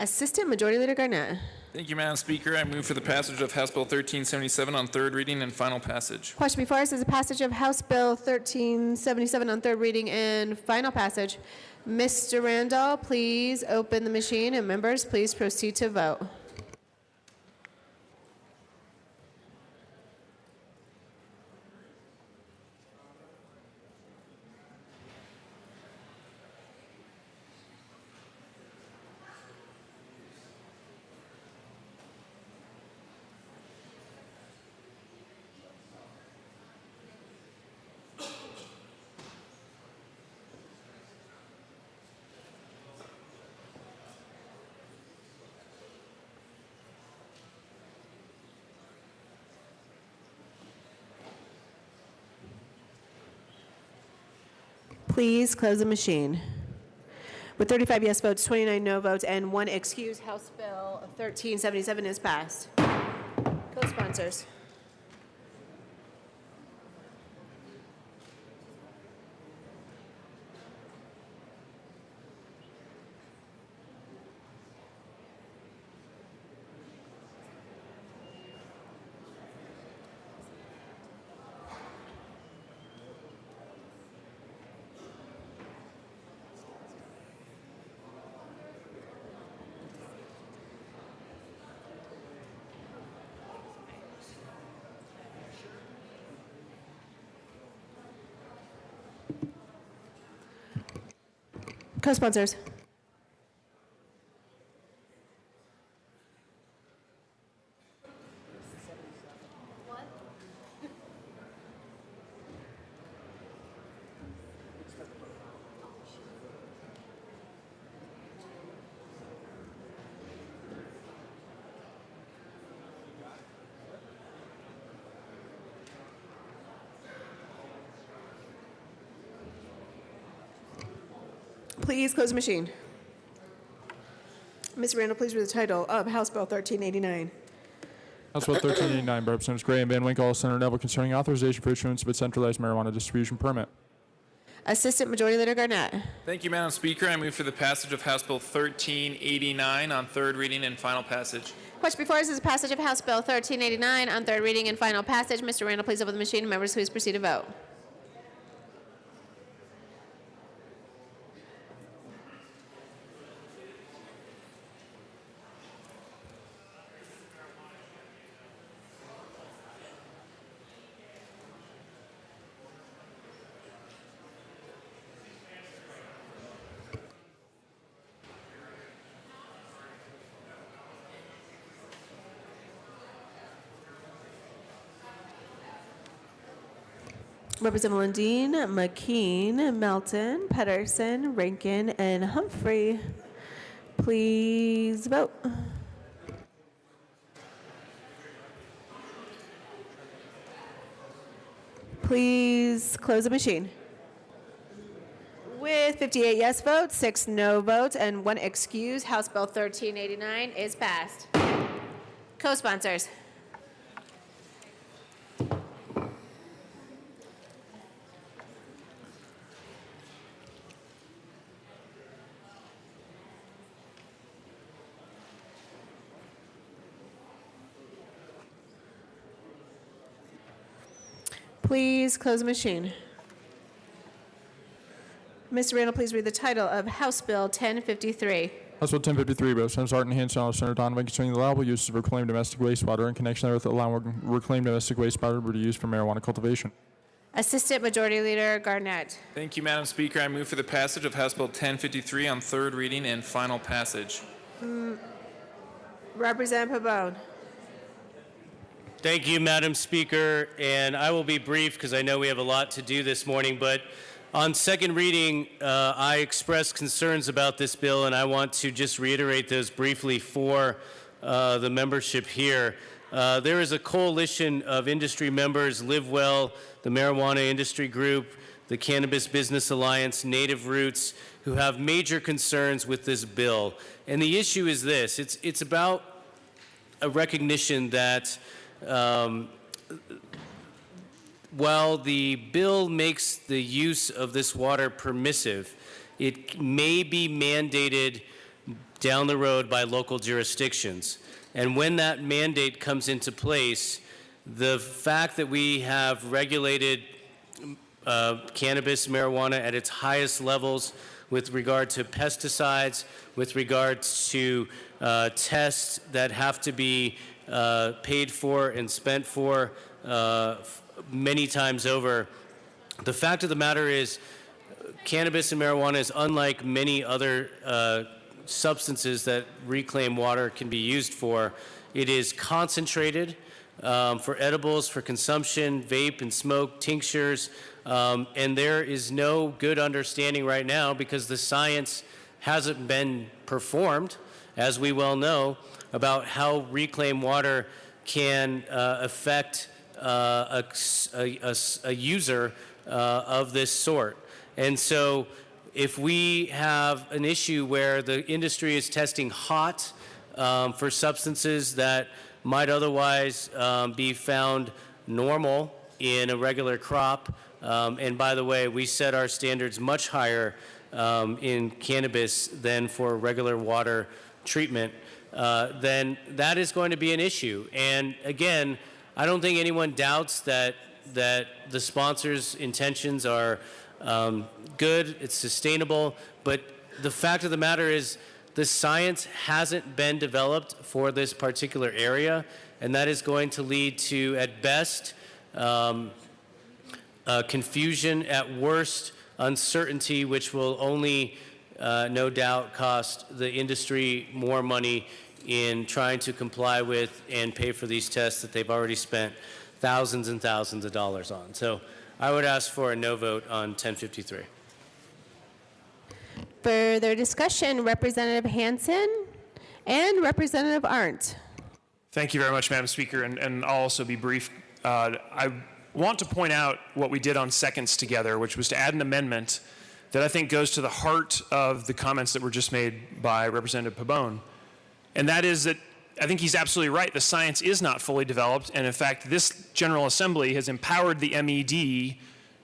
Speaker 1: Assistant Majority Leader Garnett.
Speaker 20: Thank you, Madam Speaker. I move for the passage of House Bill 1377 on third reading and final passage.
Speaker 1: Question before us is the passage of House Bill 1377 on third reading and final passage. Mr. Randall, please open the machine, and members, please proceed to vote. Please close the machine. With 35 yes votes, 29 no votes, and 1 excuse, House Bill 1377 is passed. Co-sponsors. Co-sponsors. Please close the machine. Ms. Randall, please read the title of House Bill 1389.
Speaker 12: House Bill 1389 by Representatives Gray and Van Winkle, Senator Neville, concerning authorization for issuance of a centralized marijuana distribution permit.
Speaker 1: Assistant Majority Leader Garnett.
Speaker 20: Thank you, Madam Speaker. I move for the passage of House Bill 1389 on third reading and final passage.
Speaker 1: Question before us is the passage of House Bill 1389 on third reading and final passage. Mr. Randall, please open the machine, and members, please proceed to vote. Representative Lundeen, McKean, Melton, Pedersen, Rankin, and Humphrey. Please vote. Please close the machine. With 58 yes votes, 6 no votes, and 1 excuse, House Bill 1389 is passed. Co-sponsors. Please close the machine. Mr. Randall, please read the title of House Bill 1053.
Speaker 12: House Bill 1053 by Representatives Hart and Hanson, all Senator Donovan, concerning the allowable uses of reclaimed domestic wastewater in connection with allowing reclaimed domestic wastewater to be used for marijuana cultivation.
Speaker 1: Assistant Majority Leader Garnett.
Speaker 20: Thank you, Madam Speaker. I move for the passage of House Bill 1053 on third reading and final passage.
Speaker 1: Representative Pabon.
Speaker 2: Thank you, Madam Speaker, and I will be brief because I know we have a lot to do this morning, but On second reading, I expressed concerns about this bill, and I want to just reiterate those briefly for the membership here. There is a coalition of industry members, Live Well, the Marijuana Industry Group, the Cannabis Business Alliance, Native Roots, who have major concerns with this bill. And the issue is this, it's about a recognition that while the bill makes the use of this water permissive, it may be mandated down the road by local jurisdictions. And when that mandate comes into place, the fact that we have regulated cannabis, marijuana at its highest levels with regard to pesticides, with regards to tests that have to be paid for and spent for many times over. The fact of the matter is, cannabis and marijuana is unlike many other substances that reclaimed water can be used for. It is concentrated for edibles, for consumption, vape and smoke, tinctures, and there is no good understanding right now because the science hasn't been performed, as we well know, about how reclaimed water can affect a user of this sort. And so if we have an issue where the industry is testing hot for substances that might otherwise be found normal in a regular crop, and by the way, we set our standards much higher in cannabis than for regular water treatment, then that is going to be an issue. And again, I don't think anyone doubts that the sponsors' intentions are good, it's sustainable, but the fact of the matter is the science hasn't been developed for this particular area, and that is going to lead to, at best, confusion, at worst, uncertainty, which will only, no doubt, cost the industry more money in trying to comply with and pay for these tests that they've already spent thousands and thousands of dollars on. So I would ask for a no vote on 1053.
Speaker 1: Further discussion, Representative Hansen and Representative Arndt.
Speaker 10: Thank you very much, Madam Speaker, and I'll also be brief. I want to point out what we did on seconds together, which was to add an amendment that I think goes to the heart of the comments that were just made by Representative Pabon. And that is that I think he's absolutely right. The science is not fully developed. And in fact, this General Assembly has empowered the MED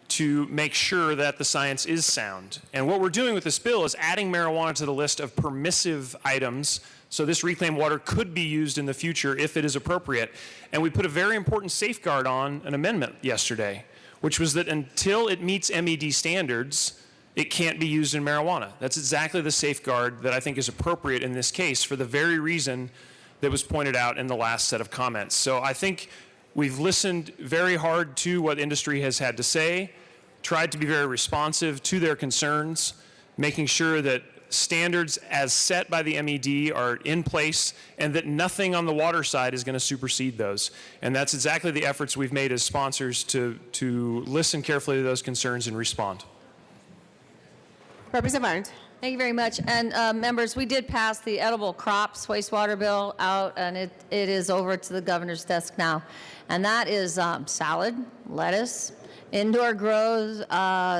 Speaker 10: to make sure that the science is sound. And what we're doing with this bill is adding marijuana to the list of permissive items. So this reclaimed water could be used in the future if it is appropriate. And we put a very important safeguard on an amendment yesterday, which was that until it meets MED standards, it can't be used in marijuana. That's exactly the safeguard that I think is appropriate in this case for the very reason that was pointed out in the last set of comments. So I think we've listened very hard to what industry has had to say, tried to be very responsive to their concerns, making sure that standards as set by the MED are in place and that nothing on the water side is going to supersede those. And that's exactly the efforts we've made as sponsors to listen carefully to those concerns and respond.
Speaker 1: Representative Arndt.
Speaker 16: Thank you very much. And members, we did pass the edible crops wastewater bill out, and it is over to the governor's desk now. And that is salad, lettuce, indoor grows,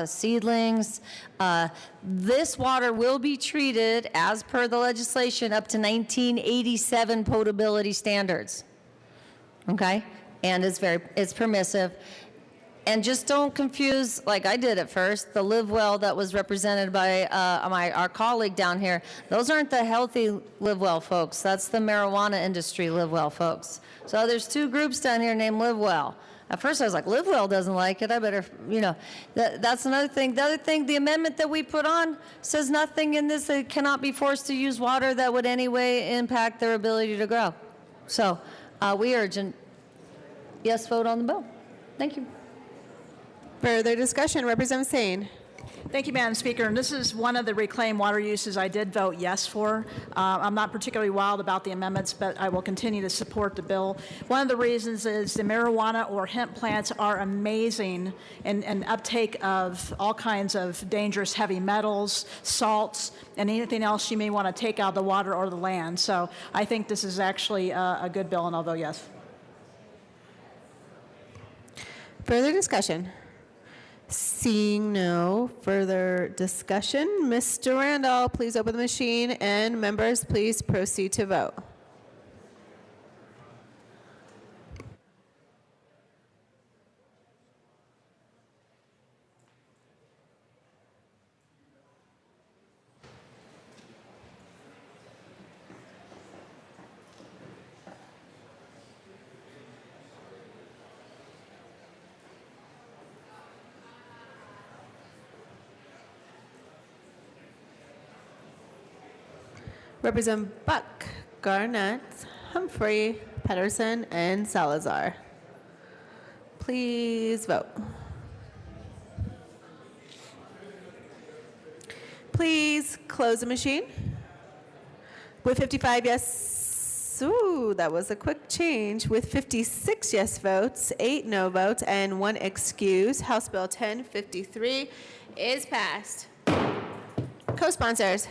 Speaker 16: seedlings. This water will be treated as per the legislation up to 1987 potability standards. Okay? And it's permissive. And just don't confuse, like I did at first, the Live Well that was represented by our colleague down here. Those aren't the healthy Live Well folks. That's the marijuana industry Live Well folks. So there's two groups down here named Live Well. At first I was like, Live Well doesn't like it. I better, that's another thing. The other thing, the amendment that we put on says nothing in this that cannot be forced to use water that would anyway impact their ability to grow. So we urge a yes vote on the bill. Thank you.
Speaker 1: Further discussion, Representative Sane.
Speaker 6: Thank you, Madam Speaker. And this is one of the reclaimed water uses I did vote yes for. I'm not particularly wild about the amendments, but I will continue to support the bill. One of the reasons is the marijuana or hemp plants are amazing in uptake of all kinds of dangerous heavy metals, salts, and anything else you may want to take out of the water or the land. So I think this is actually a good bill, and I'll vote yes.
Speaker 1: Further discussion? Seeing no further discussion, Mr. Randall, please open the machine, and members, please proceed to vote. Represent Buck, Garnett, Humphrey, Pedersen, and Salazar. Please vote. Please close the machine. With 55 yes, ooh, that was a quick change. With 56 yes votes, 8 no votes, and 1 excuse, House Bill 1053 is passed. Co-sponsors.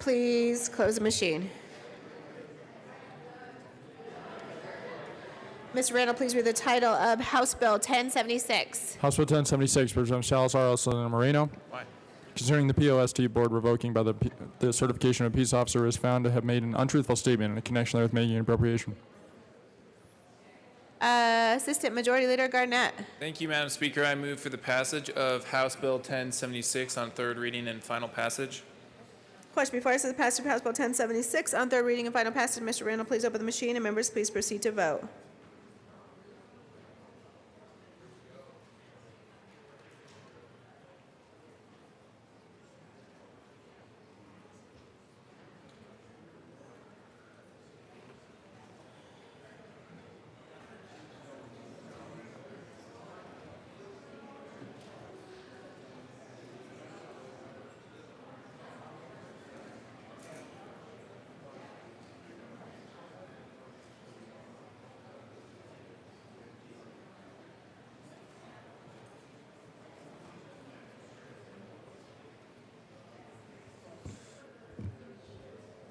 Speaker 1: Please close the machine. Mr. Randall, please read the title of House Bill 1076.
Speaker 12: House Bill 1076, Representative Salazar, Alcalde Moreno.
Speaker 20: Why?
Speaker 12: Concerning the POST Board revoking by the certification of a peace officer is found to have made an untruthful statement in connection with making an appropriation.
Speaker 1: Assistant Majority Leader Garnett.
Speaker 20: Thank you, Madam Speaker. I move for the passage of House Bill 1076 on third reading and final passage.
Speaker 1: Question before us is the passage of House Bill 1076 on third reading and final passage. Mr. Randall, please open the machine, and members, please proceed to vote.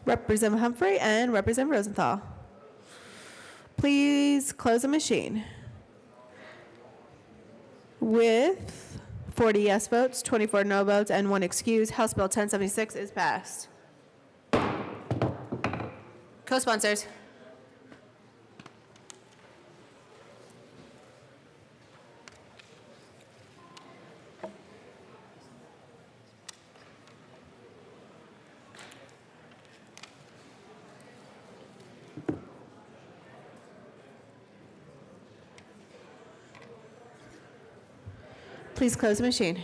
Speaker 1: Representative Humphrey and Representative Rosenthal. Please close the machine. With 40 yes votes, 24 no votes, and 1 excuse, House Bill 1076 is passed. Co-sponsors. Please close the machine.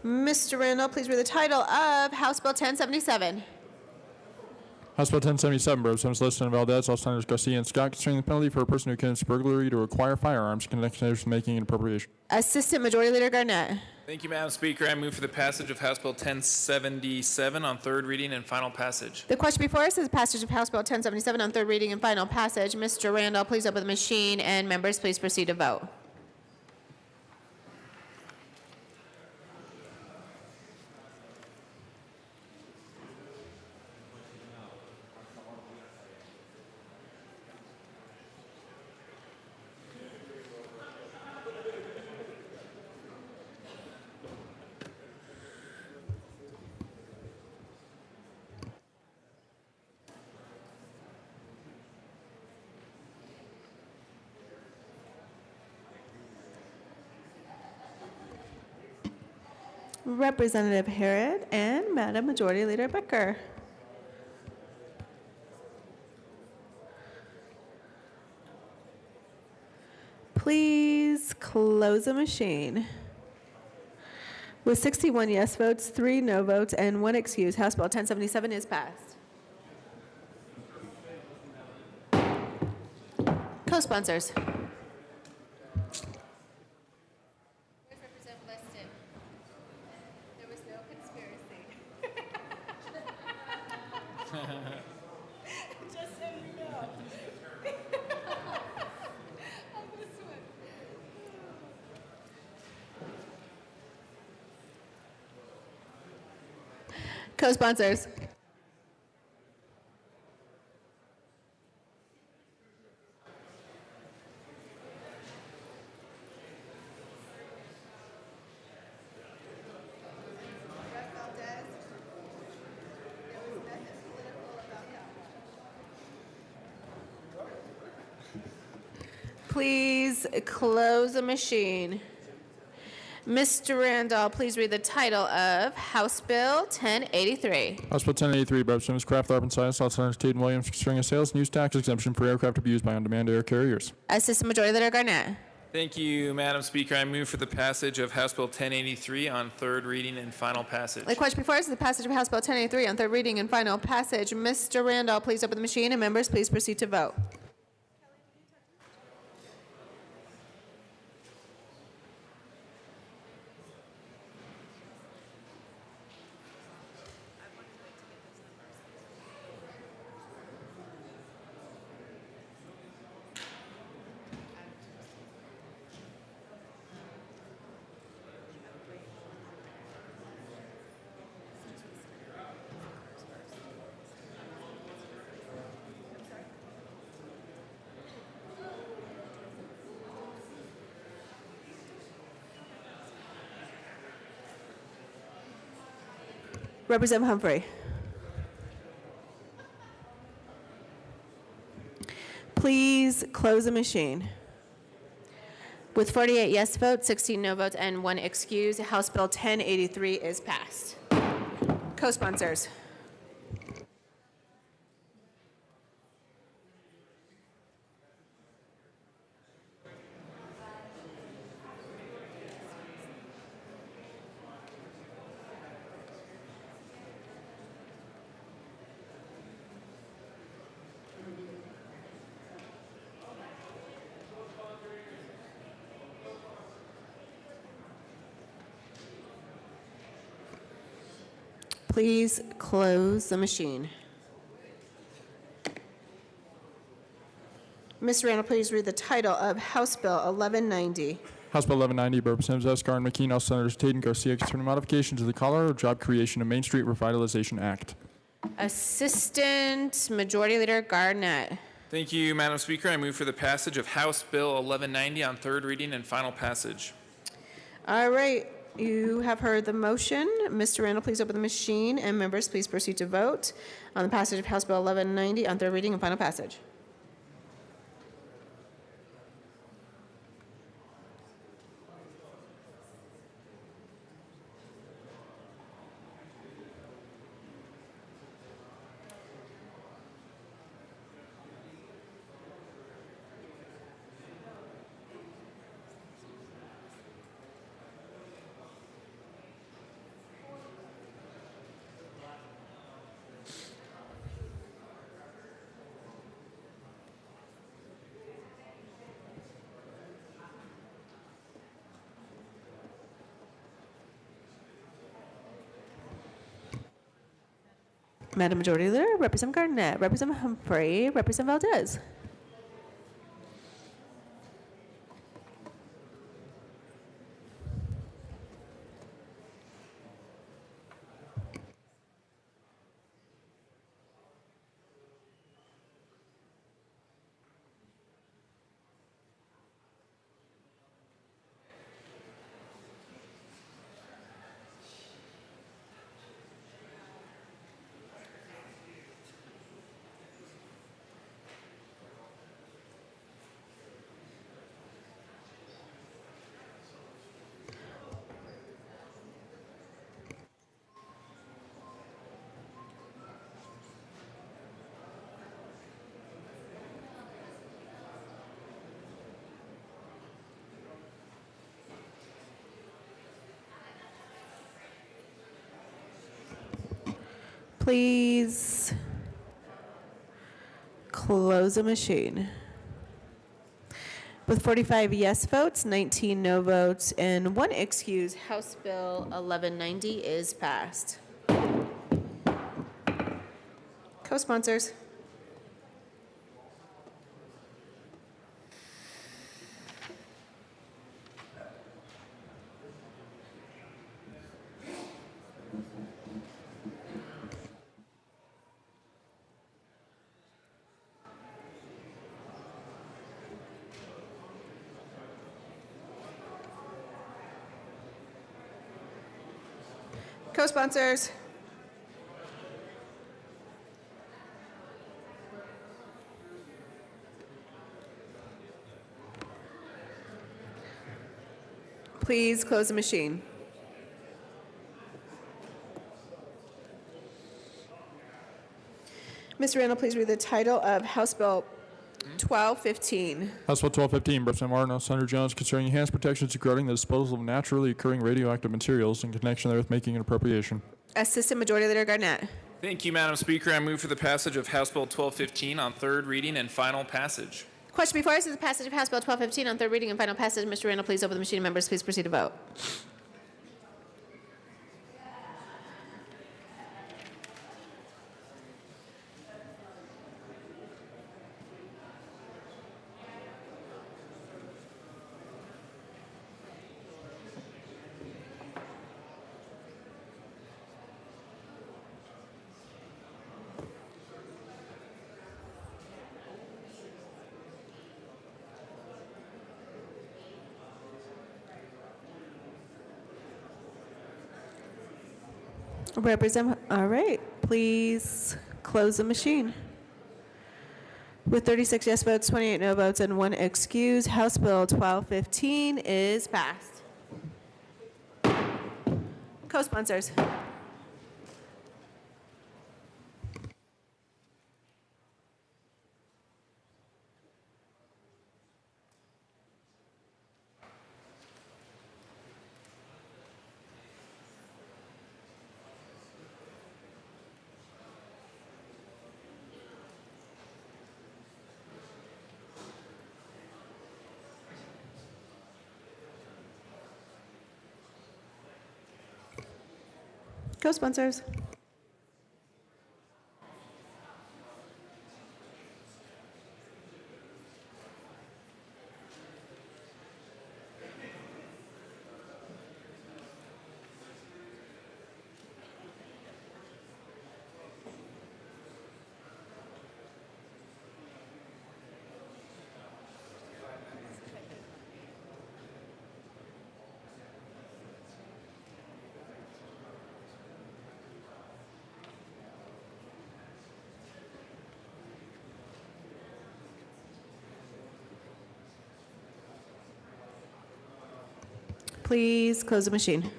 Speaker 1: Mr. Randall, please read the title of House Bill 1077.
Speaker 12: House Bill 1077, Representatives Liston, Valdez, Alcindez, Garcia, and Scott, concerning the penalty for a person who commits burglary to acquire firearms in connection with making an appropriation.
Speaker 1: Assistant Majority Leader Garnett.
Speaker 20: Thank you, Madam Speaker. I move for the passage of House Bill 1077 on third reading and final passage.
Speaker 1: The question before us is the passage of House Bill 1077 on third reading and final passage. Mr. Randall, please open the machine, and members, please proceed to vote. Representative Harrod and Madam Majority Leader Becker. Please close the machine. With 61 yes votes, 3 no votes, and 1 excuse, House Bill 1077 is passed. Co-sponsors.
Speaker 3: Where's Representative Liston? There was no conspiracy. Just so you know. I'm gonna swim.
Speaker 1: Co-sponsors. Please close the machine. Mr. Randall, please read the title of House Bill 1083.
Speaker 12: House Bill 1083, Representatives Kraft, Tharp, and Silas, Senators Tate and Williams, concerning a sales news tax exemption for aircraft abused by on-demand air carriers.
Speaker 1: Assistant Majority Leader Garnett.
Speaker 20: Thank you, Madam Speaker. I move for the passage of House Bill 1083 on third reading and final passage.
Speaker 1: The question before us is the passage of House Bill 1083 on third reading and final passage. Mr. Randall, please open the machine, and members, please proceed to vote. Representative Humphrey. Please close the machine. With 48 yes votes, 16 no votes, and 1 excuse, House Bill 1083 is passed. Co-sponsors. Please close the machine. Ms. Randall, please read the title of House Bill 1190.
Speaker 12: House Bill 1190, Representatives Escar and McKean, House Senators Tate and Garcia, concerning modification to the Colorado Job Creation and Main Street Revitalization Act.
Speaker 1: Assistant Majority Leader Garnett.
Speaker 20: Thank you, Madam Speaker. I move for the passage of House Bill 1190 on third reading and final passage.
Speaker 1: All right, you have heard the motion. Mr. Randall, please open the machine, and members, please proceed to vote on the passage of House Bill 1190 on third reading and final passage. Madam Majority Leader, Representative Garnett, Representative Humphrey, Representative Valdez. Please close the machine. With 45 yes votes, 19 no votes, and 1 excuse, House Bill 1190 is passed. Co-sponsors. Co-sponsors. Please close the machine. Mr. Randall, please read the title of House Bill 1215.
Speaker 12: House Bill 1215, Representative Martineau, Senator Jones, concerning enhanced protections regarding the disposal of naturally occurring radioactive materials in connection therewith making an appropriation.
Speaker 1: Assistant Majority Leader Garnett.
Speaker 20: Thank you, Madam Speaker. I move for the passage of House Bill 1215 on third reading and final passage.
Speaker 1: Question before us is the passage of House Bill 1215 on third reading and final passage. Mr. Randall, please open the machine. Members, please proceed to vote. All right, please close the machine. With 36 yes votes, 28 no votes, and 1 excuse, House Bill 1215 is passed. Co-sponsors. Co-sponsors. Please close the machine.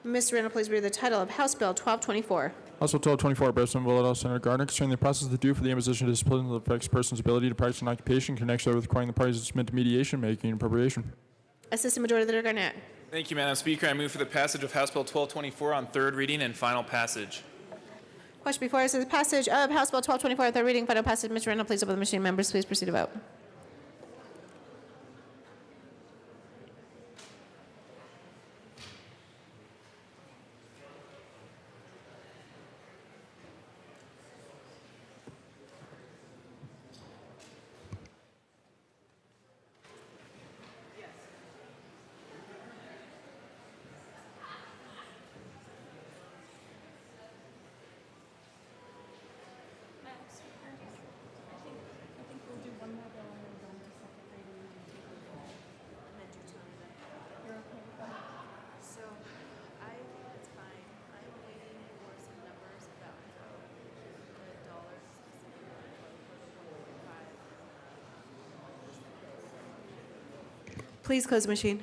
Speaker 1: Mr. Randall, please read the title of House Bill 1224.
Speaker 12: House Bill 1224, President Villado, Senator Gardner, concerning the process of due for the imposition of discipline that affects a person's ability to practice an occupation in connection with requiring the parties to submit to mediation, making an appropriation.
Speaker 1: Assistant Majority Leader Garnett.
Speaker 20: Thank you, Madam Speaker. I move for the passage of House Bill 1224 on third reading and final passage.
Speaker 1: Question before us is the passage of House Bill 1224, third reading, final passage. Mr. Randall, please open the machine. Members, please proceed to vote. Please close the machine.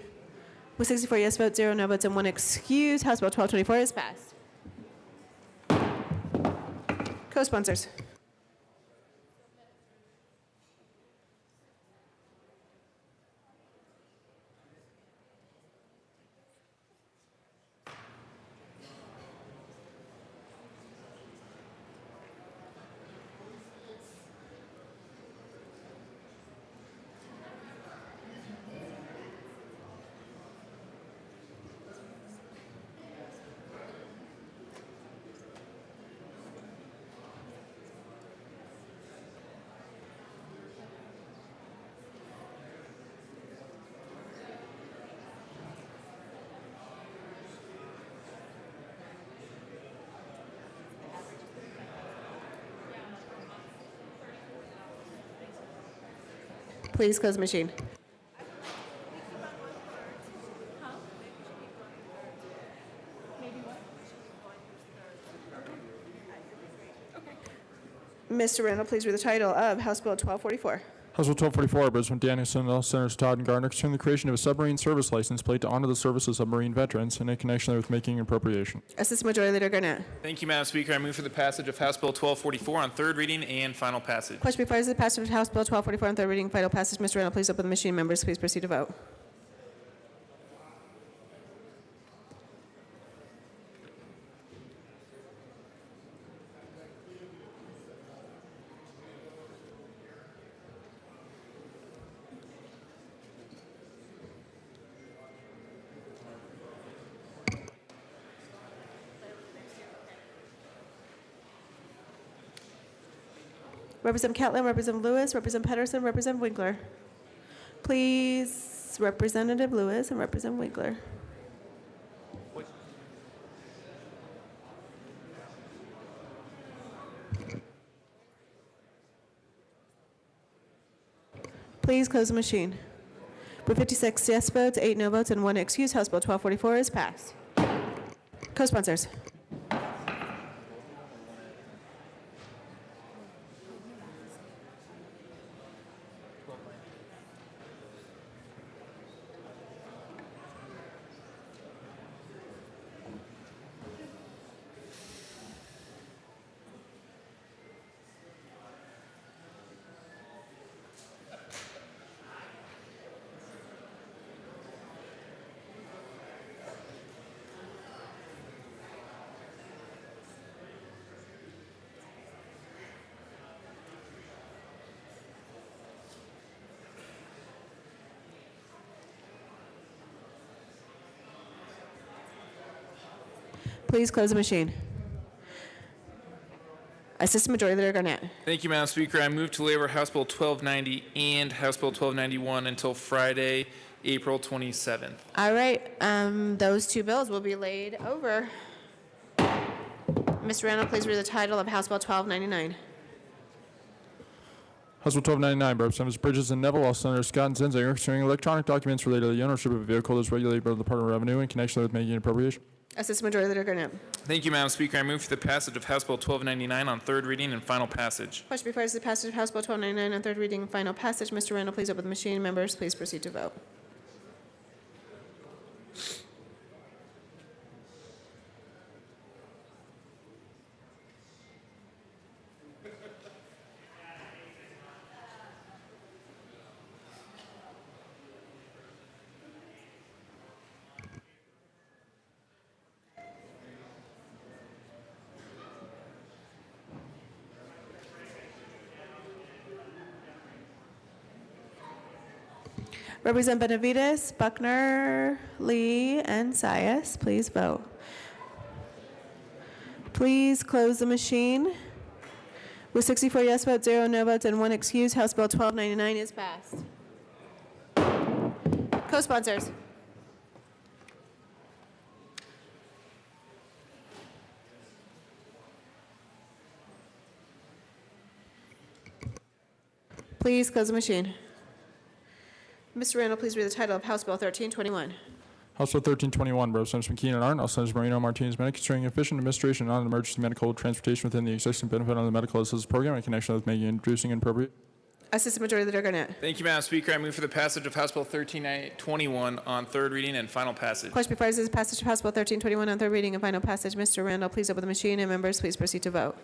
Speaker 1: With 64 yes votes, 0 no votes, and 1 excuse, House Bill 1224 is passed. Co-sponsors. Please close the machine. Mr. Randall, please read the title of House Bill 1244.
Speaker 12: House Bill 1244, President Danielson, all Senators Todd and Gardner, concerning the creation of a submarine service license plate to honor the service of submarine veterans and in connection with making an appropriation.
Speaker 1: Assistant Majority Leader Garnett.
Speaker 20: Thank you, Madam Speaker. I move for the passage of House Bill 1244 on third reading and final passage.
Speaker 1: Question before us is the passage of House Bill 1244 on third reading, final passage. Mr. Randall, please open the machine. Members, please proceed to vote. Representative Catlin, Representative Lewis, Representative Pedersen, Representative Winkler. Please, Representative Lewis and Representative Winkler. Please close the machine. With 56 yes votes, 8 no votes, and 1 excuse, House Bill 1244 is passed. Co-sponsors. Please close the machine. Assistant Majority Leader Garnett.
Speaker 20: Thank you, Madam Speaker. I move to labor House Bill 1290 and House Bill 1291 until Friday, April 27th.
Speaker 1: All right, those two bills will be laid over. Mr. Randall, please read the title of House Bill 1299.
Speaker 12: House Bill 1299, by Representatives Bridges and Neville, all Senators Scott and Zenzinger, concerning electronic documents related to the ownership of a vehicle that is regulated by the Department of Revenue in connection with making an appropriation.
Speaker 1: Assistant Majority Leader Garnett.
Speaker 20: Thank you, Madam Speaker. I move for the passage of House Bill 1299 on third reading and final passage.
Speaker 1: Question before us is the passage of House Bill 1299 on third reading and final passage. Mr. Randall, please open the machine. Members, please proceed to vote. Representative Benavides, Buckner, Lee, and Sias, please vote. Please close the machine. With 64 yes votes, 0 no votes, and 1 excuse, House Bill 1299 is passed. Co-sponsors. Please close the machine. Mr. Randall, please read the title of House Bill 1321.
Speaker 12: House Bill 1321, by Representatives McKean and Arndt, all Senators Moreno, Martinez, Bennett, concerning efficient administration of non-emergency medical transportation within the existing benefit on the medical assistance program in connection with making, introducing, and appropriate.
Speaker 1: Assistant Majority Leader Garnett.
Speaker 20: Thank you, Madam Speaker. I move for the passage of House Bill 1321 on third reading and final passage.
Speaker 1: Question before us is the passage of House Bill 1321 on third reading and final passage. Mr. Randall, please open the machine, and members, please proceed to vote.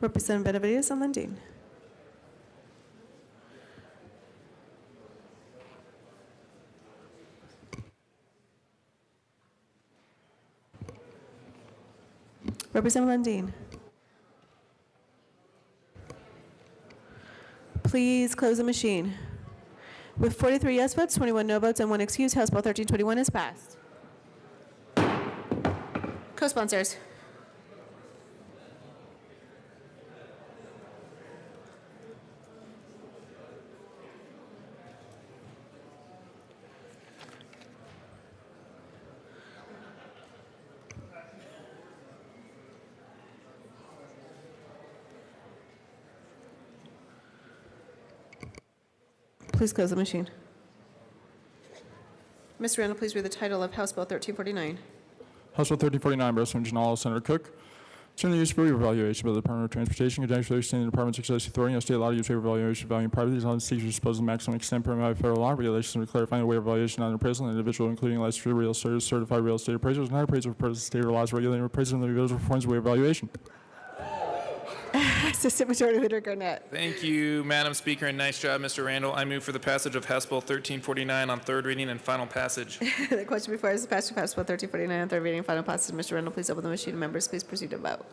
Speaker 1: Representative Benavides and Lundin. Representative Lundin. Please close the machine. With 43 yes votes, 21 no votes, and 1 excuse, House Bill 1321 is passed. Co-sponsors. Please close the machine. Mr. Randall, please read the title of House Bill 1349.
Speaker 12: House Bill 1349 by Representative Janala, Senator Cook. Concerning the use of reevaluation by the Department of Transportation, conjunction with extending the Department's excess authority on state law to use waiver evaluation of value and properties on seeks to dispose of the maximum extent permitted by federal law, regulations, and clarifying the waiver evaluation on an appraisal of an individual, including licensed real estate, certified real estate appraisers, and not appraisal for purposes of state or laws regulating appraisal of the individual performance of waiver evaluation.
Speaker 1: Assistant Majority Leader Garnett.
Speaker 20: Thank you, Madam Speaker, and nice job, Mr. Randall. I move for the passage of House Bill 1349 on third reading and final passage.
Speaker 1: The question before us is the passage of House Bill 1349 on third reading and final passage. Mr. Randall, please open the machine. Members, please proceed to vote.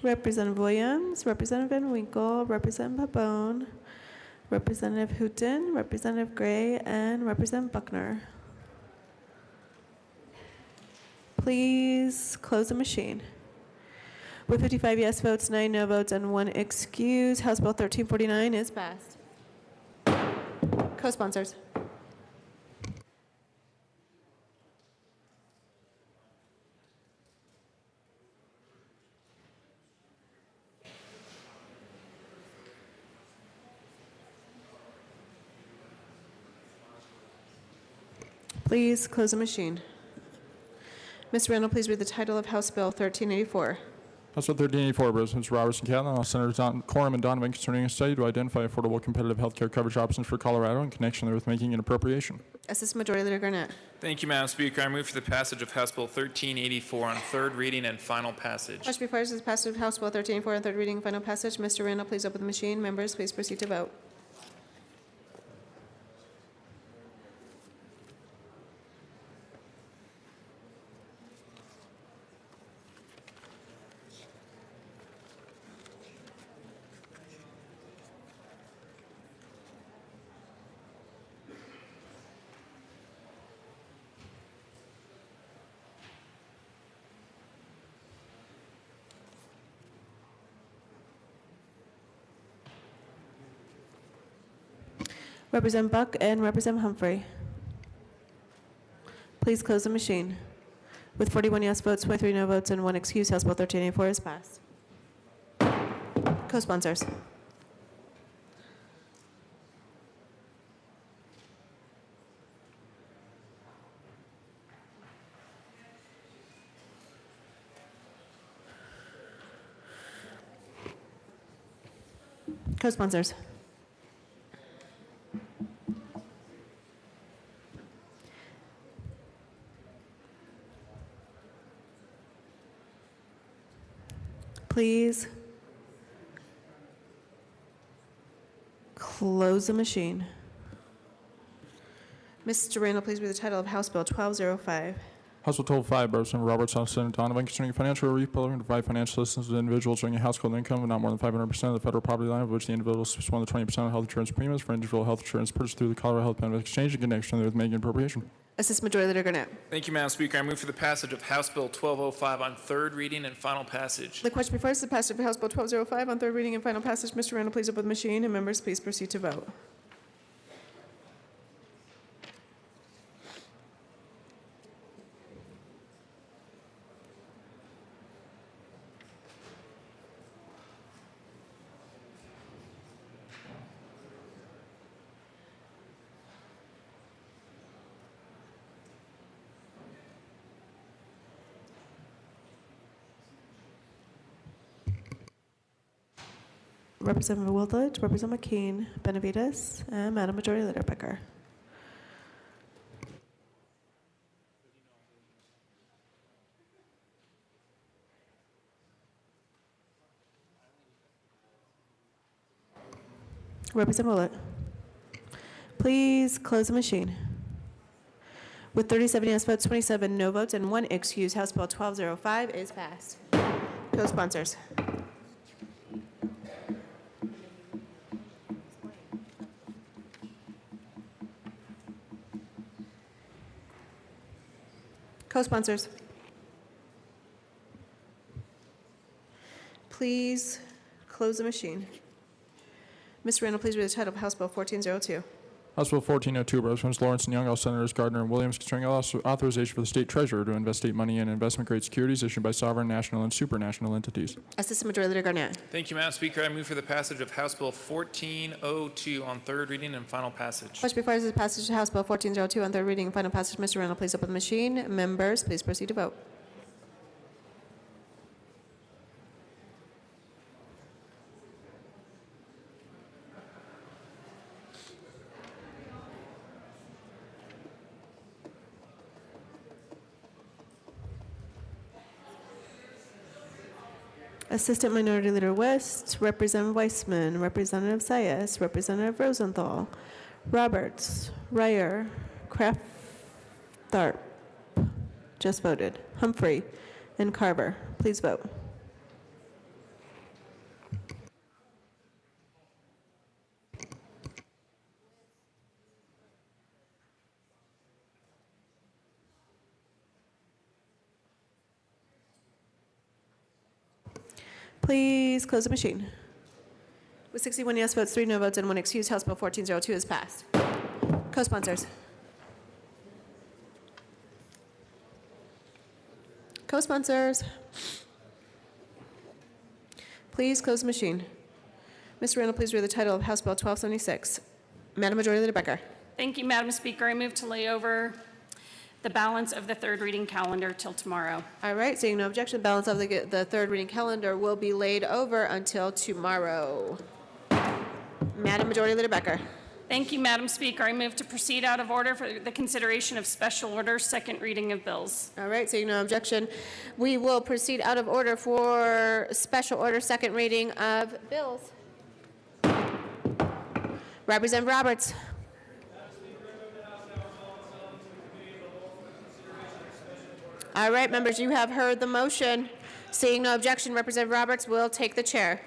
Speaker 1: Representative Williams, Representative Van Winkle, Representative Pabon, Representative Hooton, Representative Gray, and Representative Buckner. Please close the machine. With 55 yes votes, 9 no votes, and 1 excuse, House Bill 1349 is passed. Co-sponsors. Please close the machine. Mr. Randall, please read the title of House Bill 1384.
Speaker 12: House Bill 1384 by Representatives Robertson, Catlin, Senators Quorum and Donovan concerning a study to identify affordable competitive health care coverage options for Colorado in connection with making an appropriation.
Speaker 1: Assistant Majority Leader Garnett.
Speaker 20: Thank you, Madam Speaker. I move for the passage of House Bill 1384 on third reading and final passage.
Speaker 1: Question before us is the passage of House Bill 1384 on third reading and final passage. Mr. Randall, please open the machine. Members, please proceed to vote. Representative Buck and Representative Humphrey. Please close the machine. With 41 yes votes, 23 no votes, and 1 excuse, House Bill 1384 is passed. Co-sponsors. Co-sponsors. Please close the machine. Mr. Randall, please read the title of House Bill 1205.
Speaker 12: House Bill 1205 by Representative Roberts, Senator Donovan concerning financial relief program to provide financial assistance to individuals earning a household income of not more than 500% of the federal property line of which the individual is more than 20% of health insurance premiums for individual health insurance purchased through the Colorado Health Benefit Exchange in connection with making an appropriation.
Speaker 1: Assistant Majority Leader Garnett.
Speaker 20: Thank you, Madam Speaker. I move for the passage of House Bill 1205 on third reading and final passage.
Speaker 1: The question before us is the passage of House Bill 1205 on third reading and final passage. Mr. Randall, please open the machine, and members, please proceed to vote. Representative Willedge, Representative McKean, Benavides, and Madam Majority Leader Becker. Representative Willett, please close the machine. With 37 yes votes, 27 no votes, and 1 excuse, House Bill 1205 is passed. Co-sponsors. Co-sponsors. Please close the machine. Mr. Randall, please read the title of House Bill 1402.
Speaker 12: House Bill 1402, by Representatives Lawrence and Young, all Senators Gardner and Williams, concerning authorization for the State Treasurer to invest state money in investment-grade securities issued by sovereign, national, and supranational entities.
Speaker 1: Assistant Majority Leader Garnett.
Speaker 20: Thank you, Madam Speaker. I move for the passage of House Bill 1402 on third reading and final passage.
Speaker 1: Question before us is passage of House Bill 1402 on third reading and final passage. Mr. Randall, please open the machine. Members, please proceed to vote. Assistant Minority Leader West, Representative Weissman, Representative Zayas, Representative Rosenthal, Roberts, Ryer, Kraft-Tharp, just voted, Humphrey, and Carver. Please vote. Please close the machine. With 61 yes votes, 3 no votes, and 1 excuse, House Bill 1402 is passed. Co-sponsors. Co-sponsors. Please close the machine. Mr. Randall, please read the title of House Bill 1276. Madam Majority Leader Becker.
Speaker 21: Thank you, Madam Speaker. I move to lay over the balance of the third reading calendar till tomorrow.
Speaker 1: All right, seeing no objection, the balance of the third reading calendar will be laid over until tomorrow. Madam Majority Leader Becker.
Speaker 21: Thank you, Madam Speaker. I move to proceed out of order for the consideration of special order, second reading of bills.
Speaker 1: All right, seeing no objection, we will proceed out of order for special order, second reading of bills. Representative Roberts. All right, members, you have heard the motion. Seeing no objection, Representative Roberts will take the chair.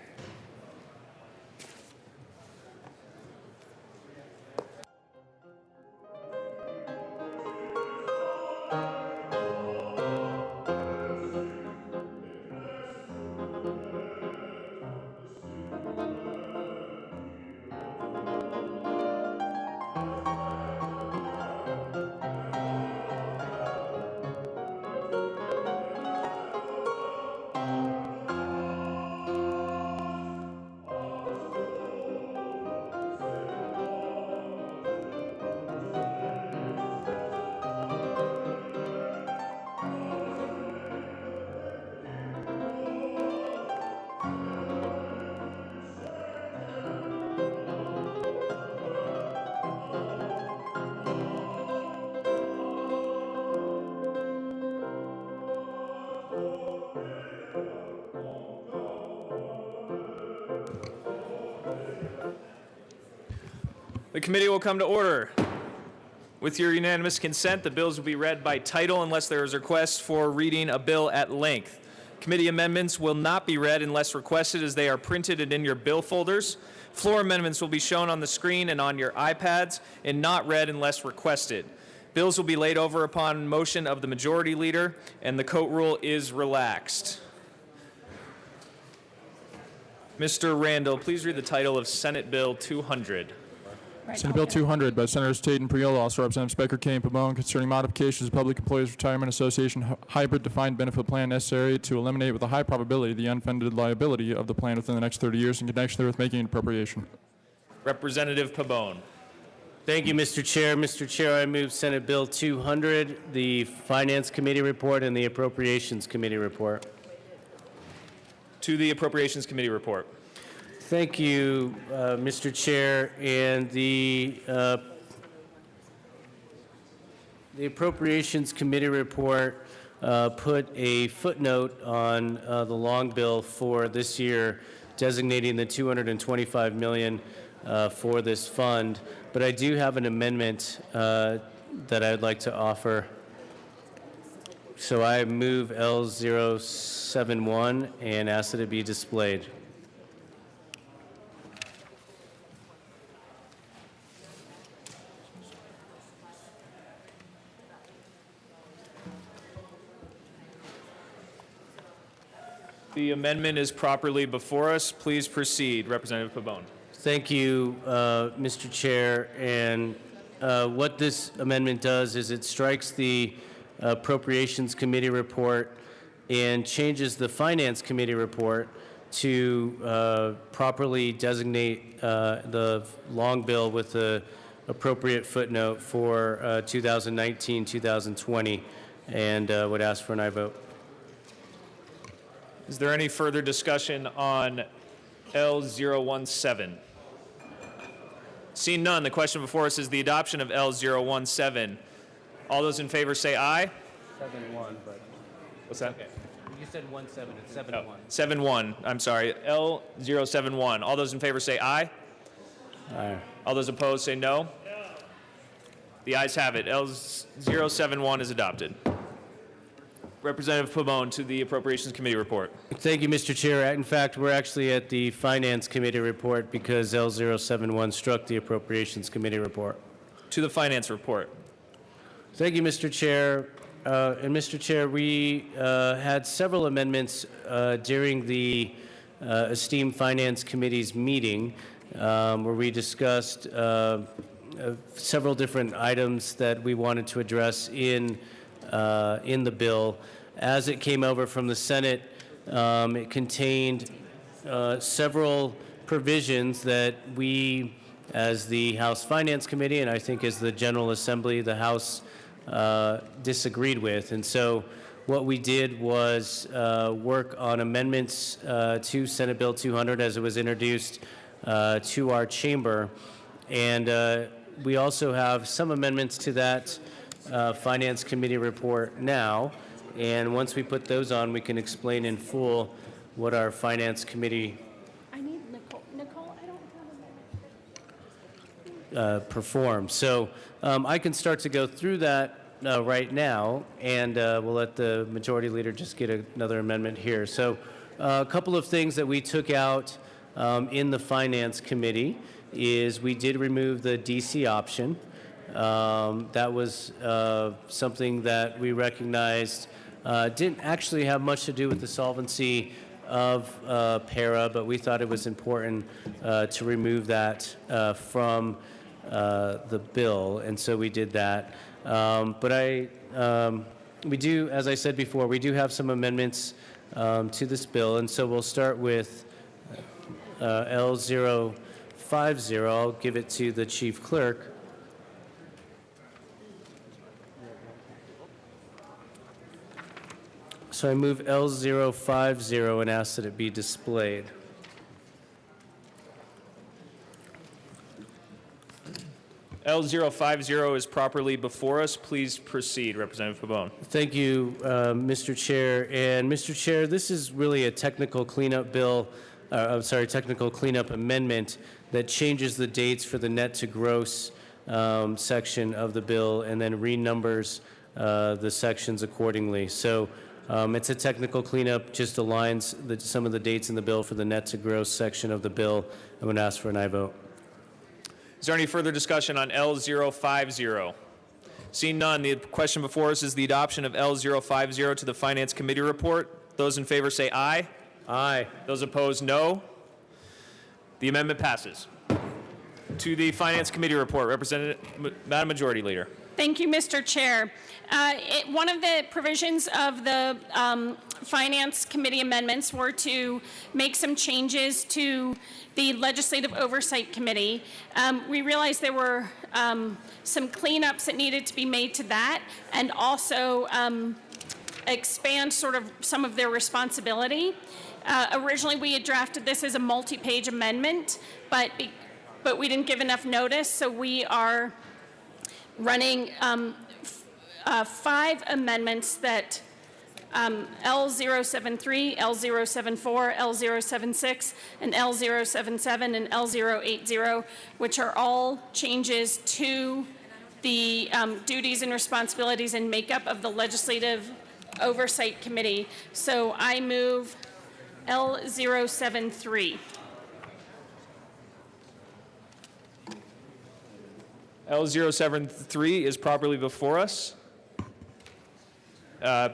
Speaker 10: The committee will come to order. With your unanimous consent, the bills will be read by title unless there is a request for reading a bill at length. Committee amendments will not be read unless requested, as they are printed and in your bill folders. Floor amendments will be shown on the screen and on your iPads and not read unless requested. Bills will be laid over upon motion of the majority leader, and the coat rule is relaxed. Mr. Randall, please read the title of Senate Bill 200.
Speaker 12: Senate Bill 200 by Senators Tate and Priola, also Representatives Becker, Kane, and Pabon, concerning modifications of Public Employees Retirement Association hybrid defined benefit plan necessary to eliminate with a high probability the unfunded liability of the plan within the next 30 years in connection therewith making an appropriation.
Speaker 10: Representative Pabon.
Speaker 2: Thank you, Mr. Chair. Mr. Chair, I move Senate Bill 200, the Finance Committee report, and the Appropriations Committee report.
Speaker 10: To the Appropriations Committee report.
Speaker 2: Thank you, Mr. Chair. And the Appropriations Committee report put a footnote on the long bill for this year, designating the $225 million for this fund. But I do have an amendment that I'd like to offer. So I move L071 and ask that it be displayed.
Speaker 10: The amendment is properly before us. Please proceed, Representative Pabon.
Speaker 2: Thank you, Mr. Chair. And what this amendment does is it strikes the Appropriations Committee report and changes the Finance Committee report to properly designate the long bill with the appropriate footnote for 2019-2020, and would ask for an aye vote.
Speaker 10: Is there any further discussion on L017? Seeing none, the question before us is the adoption of L017. All those in favor say aye.
Speaker 2: 7-1, but
Speaker 10: What's that?
Speaker 2: okay. You said 1-7, it's 7-1.
Speaker 10: 7-1, I'm sorry. L071. All those in favor say aye.
Speaker 2: Aye.
Speaker 10: All those opposed say no. The ayes have it. L071 is adopted. Representative Pabon to the Appropriations Committee report.
Speaker 2: Thank you, Mr. Chair. In fact, we're actually at the Finance Committee report because L071 struck the Appropriations Committee report.
Speaker 10: To the Finance report.
Speaker 2: Thank you, Mr. Chair. And Mr. Chair, we had several amendments during the esteemed Finance Committee's meeting where we discussed several different items that we wanted to address in the bill. As it came over from the Senate, it contained several provisions that we, as the House Finance Committee, and I think as the General Assembly, the House disagreed with. And so what we did was work on amendments to Senate Bill 200 as it was introduced to our chamber. And we also have some amendments to that Finance Committee report now. And once we put those on, we can explain in full what our Finance Committee
Speaker 21: I need Nicole. Nicole, I don't have a
Speaker 2: performed. So I can start to go through that right now, and we'll let the Majority Leader just get another amendment here. So a couple of things that we took out in the Finance Committee is we did remove the DC option. That was something that we recognized didn't actually have much to do with the solvency of PARA, but we thought it was important to remove that from the bill, and so we did that. But we do, as I said before, we do have some amendments to this bill, and so we'll start with L050. I'll give it to the Chief Clerk. So I move L050 and ask that it be displayed.
Speaker 10: L050 is properly before us. Please proceed, Representative Pabon.
Speaker 2: Thank you, Mr. Chair. And Mr. Chair, this is really a technical cleanup bill, technical cleanup amendment that changes the dates for the net to gross section of the bill and then renumbers the sections accordingly. So it's a technical cleanup, just aligns some of the dates in the bill for the net to gross section of the bill. I'm going to ask for an aye vote.
Speaker 10: Is there any further discussion on L050? Seeing none, the question before us is the adoption of L050 to the Finance Committee report. Those in favor say aye.
Speaker 2: Aye.
Speaker 10: Those opposed, no. The amendment passes. To the Finance Committee report, Madam Majority Leader.
Speaker 21: Thank you, Mr. Chair. One of the provisions of the Finance Committee amendments were to make some changes to the Legislative Oversight Committee. We realized there were some cleanups that needed to be made to that, and also expand sort of some of their responsibility. Originally, we had drafted this as a multi-page amendment, but we didn't give enough notice, so we are running 5 amendments that L073, L074, L076, and L077, and L080, which are all changes to the duties and responsibilities and makeup of the Legislative Oversight Committee. So I move L073.
Speaker 10: L073 is properly before us.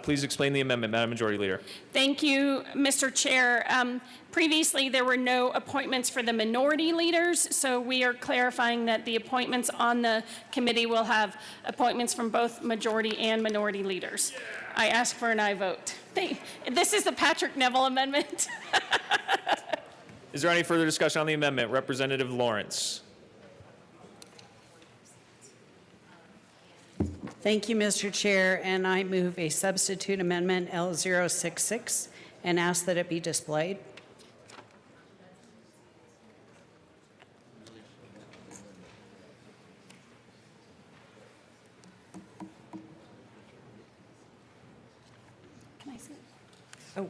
Speaker 10: Please explain the amendment, Madam Majority Leader.
Speaker 21: Thank you, Mr. Chair. Previously, there were no appointments for the minority leaders, so we are clarifying that the appointments on the committee will have appointments from both majority and minority leaders. I ask for an aye vote. This is the Patrick Neville amendment.
Speaker 10: Is there any further discussion on the amendment? Representative Lawrence.
Speaker 8: Thank you, Mr. Chair, and I move a substitute amendment L066 and ask that it be displayed.
Speaker 21: Can I see it?
Speaker 8: Oh,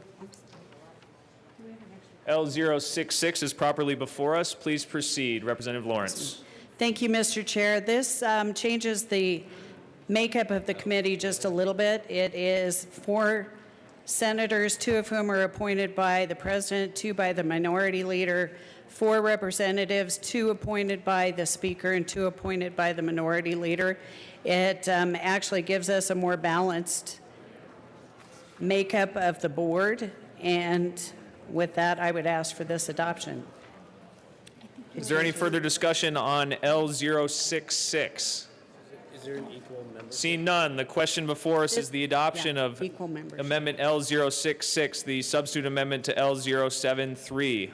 Speaker 10: L066 is properly before us. Please proceed, Representative Lawrence.
Speaker 8: thank you, Mr. Chair. This changes the makeup of the committee just a little bit. It is 4 senators, 2 of whom are appointed by the president, 2 by the minority leader, 4 representatives, 2 appointed by the speaker, and 2 appointed by the minority leader. It actually gives us a more balanced makeup of the board, and with that, I would ask for this adoption.
Speaker 10: Is there any further discussion on L066? Seeing none, the question before us is the adoption of Amendment L066, the substitute amendment to L073.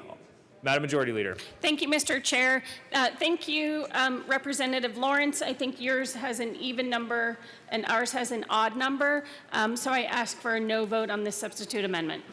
Speaker 10: Madam Majority Leader.
Speaker 21: Thank you, Mr. Chair. Thank you, Representative Lawrence. I think yours has an even number and ours has an odd number. So I ask for a no vote on this substitute amendment.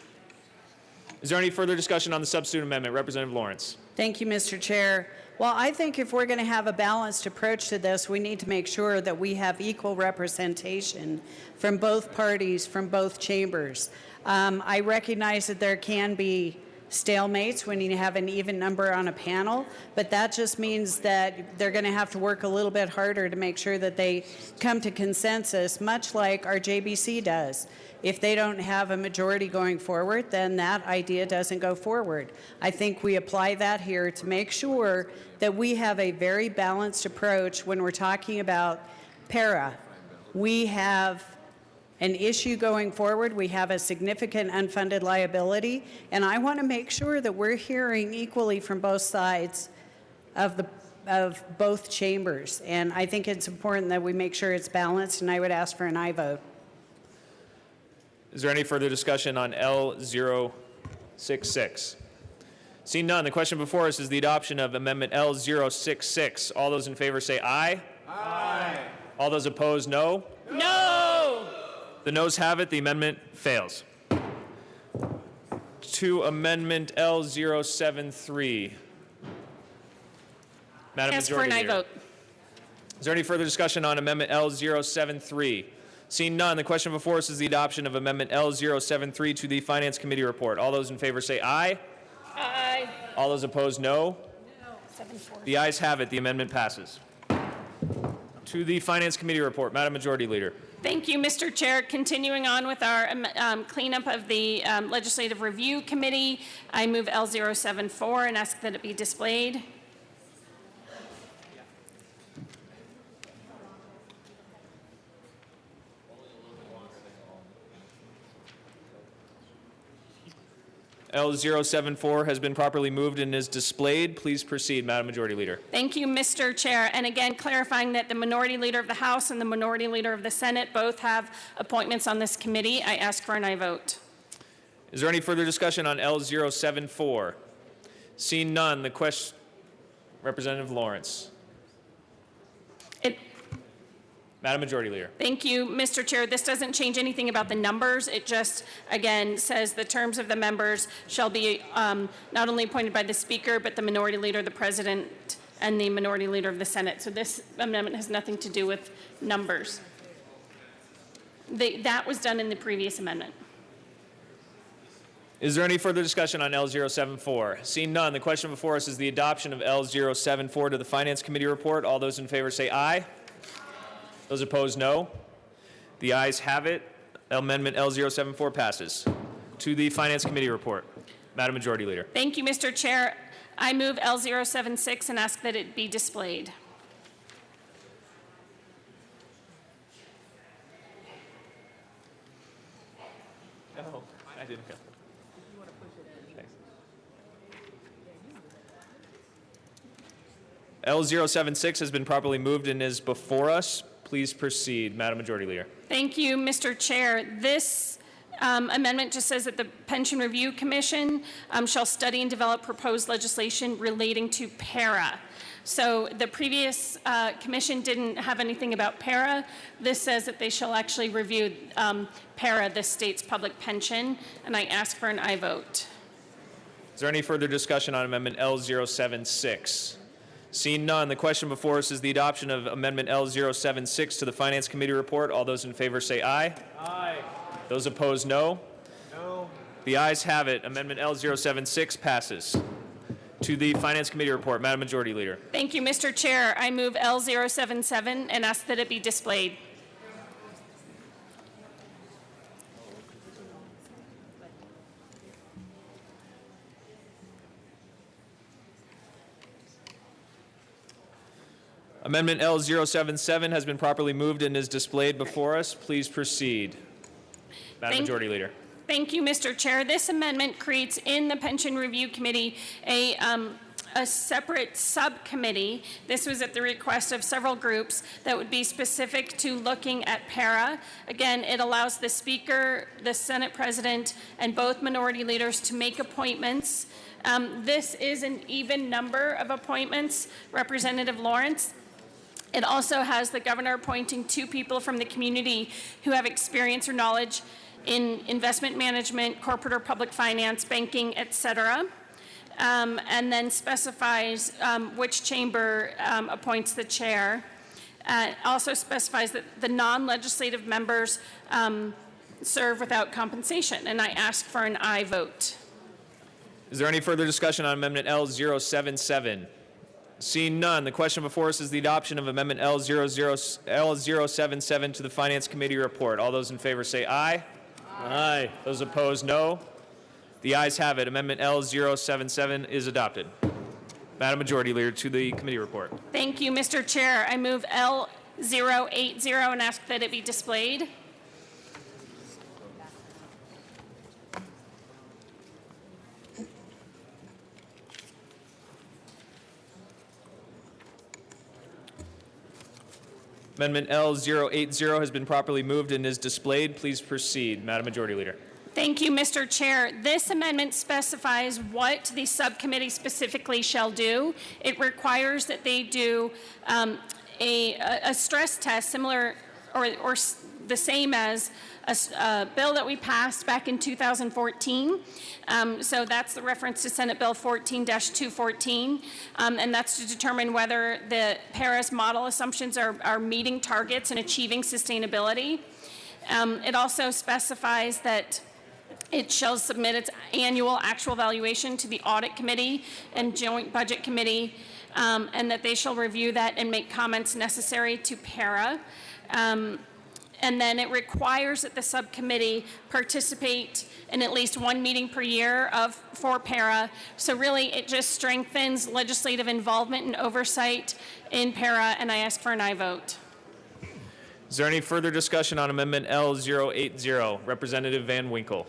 Speaker 10: Is there any further discussion on the substitute amendment? Representative Lawrence.
Speaker 8: Thank you, Mr. Chair. Well, I think if we're going to have a balanced approach to this, we need to make sure that we have equal representation from both parties, from both chambers. I recognize that there can be stalemates when you have an even number on a panel, but that just means that they're going to have to work a little bit harder to make sure that they come to consensus, much like our JBC does. If they don't have a majority going forward, then that idea doesn't go forward. I think we apply that here to make sure that we have a very balanced approach when we're talking about para. We have an issue going forward. We have a significant unfunded liability, and I want to make sure that we're hearing equally from both sides of both chambers. And I think it's important that we make sure it's balanced, and I would ask for an aye vote.
Speaker 10: Is there any further discussion on L066? Seeing none, the question before us is the adoption of Amendment L066. All those in favor say aye. Aye. All those opposed, no.
Speaker 21: No!
Speaker 10: The noes have it. The amendment fails. To Amendment L073. Madam
Speaker 21: Ask for an
Speaker 10: Majority
Speaker 21: aye
Speaker 10: Leader.
Speaker 21: vote.
Speaker 10: Is there any further discussion on Amendment L073? Seeing none, the question before us is the adoption of Amendment L073 to the Finance Committee report. All those in favor say aye.
Speaker 21: Aye.
Speaker 10: All those opposed, no.
Speaker 21: No. 7-4.
Speaker 10: The ayes have it. The amendment passes. To the Finance Committee report, Madam Majority Leader.
Speaker 21: Thank you, Mr. Chair. Continuing on with our cleanup of the Legislative Review Committee, I move L074 and ask that it be displayed.
Speaker 10: L074 has been properly moved and is displayed. Please proceed, Madam Majority Leader.
Speaker 21: Thank you, Mr. Chair. And again, clarifying that the Minority Leader of the House and the Minority Leader of the Senate both have appointments on this committee. I ask for an aye vote.
Speaker 10: Is there any further discussion on L074? Seeing none, the question, Representative Lawrence. Madam Majority Leader.
Speaker 21: Thank you, Mr. Chair. This doesn't change anything about the numbers. It just, again, says the terms of the members shall be not only appointed by the Speaker, but the Minority Leader, the President, and the Minority Leader of the Senate. So this amendment has nothing to do with numbers. That was done in the previous amendment.
Speaker 10: Is there any further discussion on L074? Seeing none, the question before us is the adoption of L074 to the Finance Committee report. All those in favor say aye. Those opposed, no. The ayes have it. Amendment L074 passes. To the Finance Committee report. Madam Majority Leader.
Speaker 21: Thank you, Mr. Chair. I move L076 and ask that it be displayed.
Speaker 10: No, I didn't go. L076 has been properly moved and is before us. Please proceed, Madam Majority Leader.
Speaker 21: Thank you, Mr. Chair. This amendment just says that the Pension Review Commission shall study and develop proposed legislation relating to para. So the previous commission didn't have anything about para. This says that they shall actually review para, the state's public pension, and I ask for an aye vote.
Speaker 10: Is there any further discussion on Amendment L076? Seeing none, the question before us is the adoption of Amendment L076 to the Finance Committee report. All those in favor say aye. Aye. Those opposed, no. No. The ayes have it. Amendment L076 passes. To the Finance Committee report, Madam Majority Leader.
Speaker 21: Thank you, Mr. Chair. I move L077 and ask that it be displayed.
Speaker 10: Amendment L077 has been properly moved and is displayed before us. Please proceed. Madam Majority Leader.
Speaker 21: Thank you, Mr. Chair. This amendment creates in the Pension Review Committee a separate subcommittee. This was at the request of several groups that would be specific to looking at para. Again, it allows the Speaker, the Senate President, and both minority leaders to make appointments. This is an even number of appointments, Representative Lawrence. It also has the governor appointing 2 people from the community who have experience or knowledge in investment management, corporate or public finance, banking, et cetera. And then specifies which chamber appoints the chair. Also specifies that the non-legislative members serve without compensation, and I ask for an aye vote.
Speaker 10: Is there any further discussion on Amendment L077? Seeing none, the question before us is the adoption of Amendment L077 to the Finance Committee report. All those in favor say aye. Aye. Those opposed, no. The ayes have it. Amendment L077 is adopted. Madam Majority Leader, to the committee report.
Speaker 21: Thank you, Mr. Chair. I move L080 and ask that it be displayed.
Speaker 10: Amendment L080 has been properly moved and is displayed. Please proceed, Madam Majority Leader.
Speaker 21: Thank you, Mr. Chair. This amendment specifies what the subcommittee specifically shall do. It requires that they do a stress test similar or the same as a bill that we passed back in 2014. So that's the reference to Senate Bill 14-214, and that's to determine whether the Paris model assumptions are meeting targets and achieving sustainability. It also specifies that it shall submit its annual actual valuation to the Audit Committee and Joint Budget Committee, and that they shall review that and make comments necessary to para. And then it requires that the subcommittee participate in at least one meeting per year for para. So really, it just strengthens legislative involvement and oversight in para, and I ask for an aye vote.
Speaker 10: Is there any further discussion on Amendment L080? Representative Van Winkle.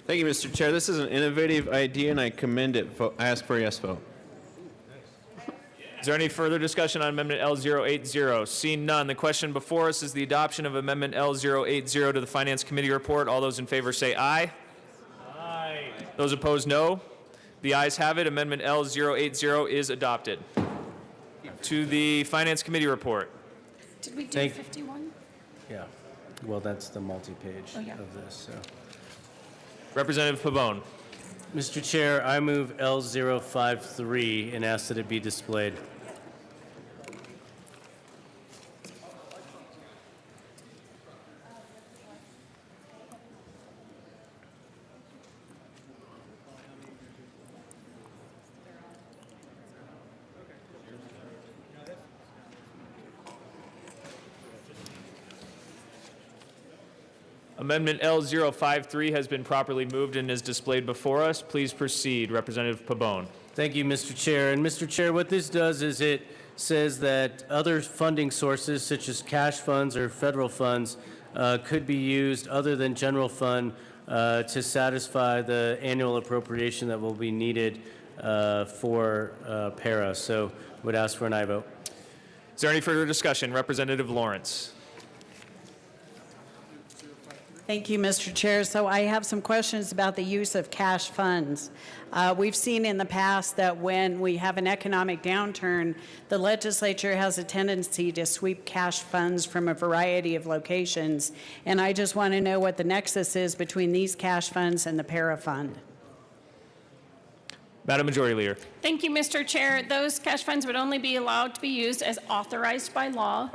Speaker 5: Thank you, Mr. Chair. This is an innovative idea, and I commend it. I ask for a yes vote.
Speaker 10: Is there any further discussion on Amendment L080? Seeing none, the question before us is the adoption of Amendment L080 to the Finance Committee report. All those in favor say aye. Aye. Those opposed, no. The ayes have it. Amendment L080 is adopted. To the Finance Committee report.
Speaker 21: Did we do
Speaker 2: Thank-
Speaker 21: 51?
Speaker 2: Yeah. Well, that's the multi-page
Speaker 21: Oh, yeah.
Speaker 2: of this, so.
Speaker 10: Representative Pabon.
Speaker 2: Mr. Chair, I move L053 and ask that it be displayed.
Speaker 10: Amendment L053 has been properly moved and is displayed before us. Please proceed, Representative Pabon.
Speaker 2: Thank you, Mr. Chair. And Mr. Chair, what this does is it says that other funding sources, such as cash funds or federal funds, could be used other than general fund to satisfy the annual appropriation that will be needed for para. So would ask for an aye vote.
Speaker 10: Is there any further discussion? Representative Lawrence.
Speaker 8: Thank you, Mr. Chair. So I have some questions about the use of cash funds. We've seen in the past that when we have an economic downturn, the legislature has a tendency to sweep cash funds from a variety of locations. And I just want to know what the nexus is between these cash funds and the para fund.
Speaker 10: Madam Majority Leader.
Speaker 21: Thank you, Mr. Chair. Those cash funds would only be allowed to be used as authorized by law.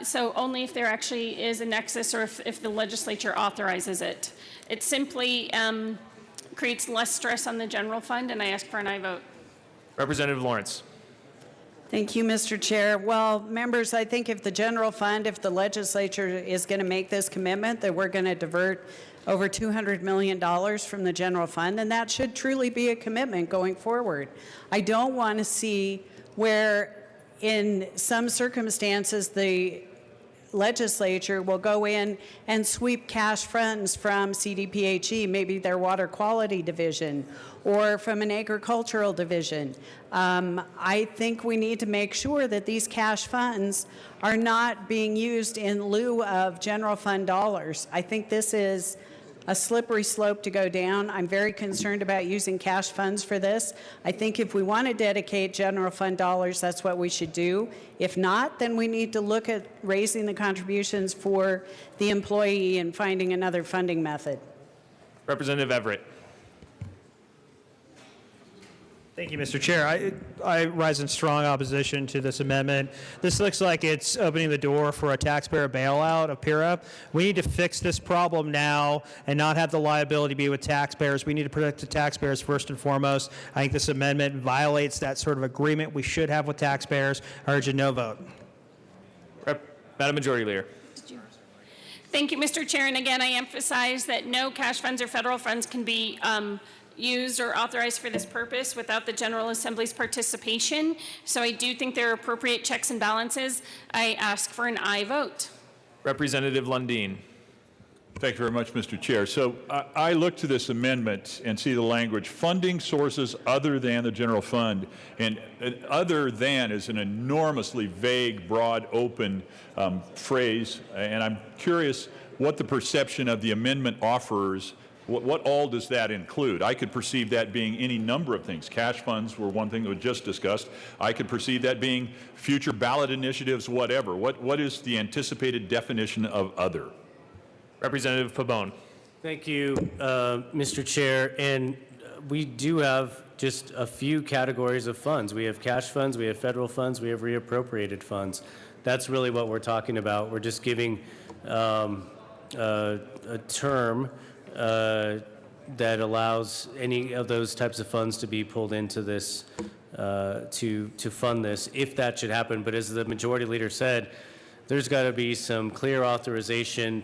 Speaker 21: So only if there actually is a nexus or if the legislature authorizes it. It simply creates less stress on the general fund, and I ask for an aye vote.
Speaker 10: Representative Lawrence.
Speaker 8: Thank you, Mr. Chair. Well, members, I think if the general fund, if the legislature is going to make this commitment that we're going to divert over $200 million from the general fund, then that should truly be a commitment going forward. I don't want to see where in some circumstances the legislature will go in and sweep cash funds from CDPHE, maybe their water quality division, or from an agricultural division. I think we need to make sure that these cash funds are not being used in lieu of general fund dollars. I think this is a slippery slope to go down. I'm very concerned about using cash funds for this. I think if we want to dedicate general fund dollars, that's what we should do. If not, then we need to look at raising the contributions for the employee and finding another funding method.
Speaker 10: Representative Everett.
Speaker 9: Thank you, Mr. Chair. I rise in strong opposition to this amendment. This looks like it's opening the door for a taxpayer bailout of PIRA. We need to fix this problem now and not have the liability be with taxpayers. We need to protect the taxpayers first and foremost. I think this amendment violates that sort of agreement we should have with taxpayers. I urge a no vote.
Speaker 10: Madam Majority Leader.
Speaker 21: Thank you, Mr. Chair. And again, I emphasize that no cash funds or federal funds can be used or authorized for this purpose without the General Assembly's participation. So I do think there are appropriate checks and balances. I ask for an aye vote.
Speaker 10: Representative Lundin.
Speaker 4: Thank you very much, Mr. Chair. So I look to this amendment and see the language, funding sources other than the general fund. And other than is an enormously vague, broad, open phrase. And I'm curious what the perception of the amendment offers. What all does that include? I could perceive that being any number of things. Cash funds were one thing that was just discussed. I could perceive that being future ballot initiatives, whatever. What is the anticipated definition of other?
Speaker 10: Representative Pabon.
Speaker 2: Thank you, Mr. Chair. And we do have just a few categories of funds. We have cash funds, we have federal funds, we have reappropriated funds. That's really what we're talking about. We're just giving a term that allows any of those types of funds to be pulled into this to fund this, if that should happen. But as the Majority Leader said, there's got to be some clear authorization,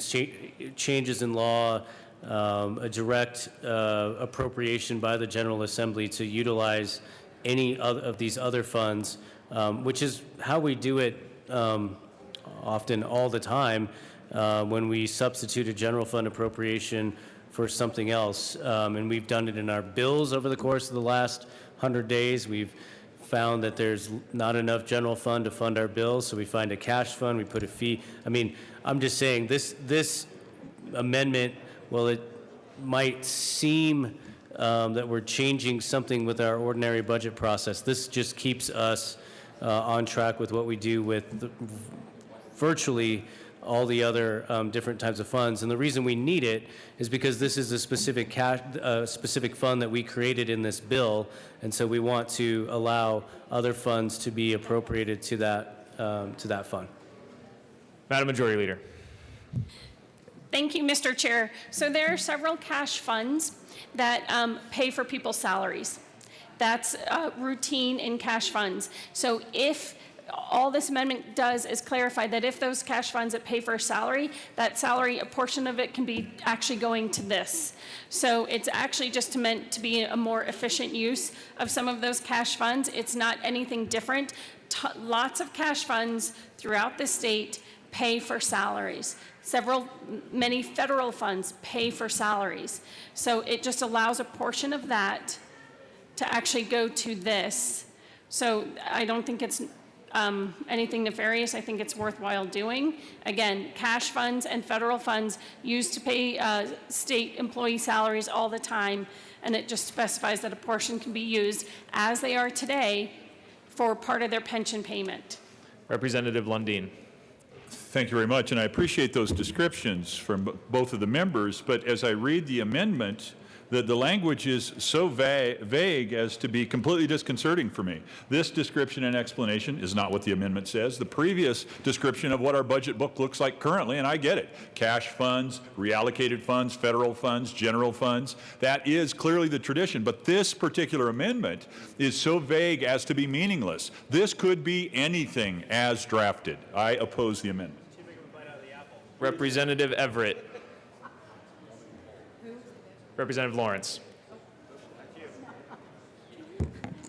Speaker 2: changes in law, a direct appropriation by the General Assembly to utilize any of these other funds, which is how we do it often all the time when we substitute a general fund appropriation for something else. And we've done it in our bills over the course of the last 100 days. We've found that there's not enough general fund to fund our bills, so we find a cash fund, we put a fee. I mean, I'm just saying this amendment, well, it might seem that we're changing something with our ordinary budget process. This just keeps us on track with what we do with virtually all the other different types of funds. And the reason we need it is because this is a specific specific fund that we created in this bill, and so we want to allow other funds to be appropriated to that fund.
Speaker 10: Madam Majority Leader.
Speaker 21: Thank you, Mr. Chair. So there are several cash funds that pay for people's salaries. That's routine in cash funds. So if all this amendment does is clarify that if those cash funds that pay for a salary, that salary, a portion of it can be actually going to this. So it's actually just meant to be a more efficient use of some of those cash funds. It's not anything different. Lots of cash funds throughout the state pay for salaries. Many federal funds pay for salaries. So it just allows a portion of that to actually go to this. So I don't think it's anything nefarious. I think it's worthwhile doing. Again, cash funds and federal funds used to pay state employee salaries all the time, and it just specifies that a portion can be used, as they are today, for part of their pension payment.
Speaker 10: Representative Lundin.
Speaker 4: Thank you very much, and I appreciate those descriptions from both of the members, but as I read the amendment, the language is so vague as to be completely disconcerting for me. This description and explanation is not what the amendment says. The previous description of what our budget book looks like currently, and I get it, cash funds, reallocated funds, federal funds, general funds, that is clearly the tradition, but this particular amendment is so vague as to be meaningless. This could be anything as drafted. I oppose the amendment.
Speaker 10: Representative Everett. Representative Lawrence.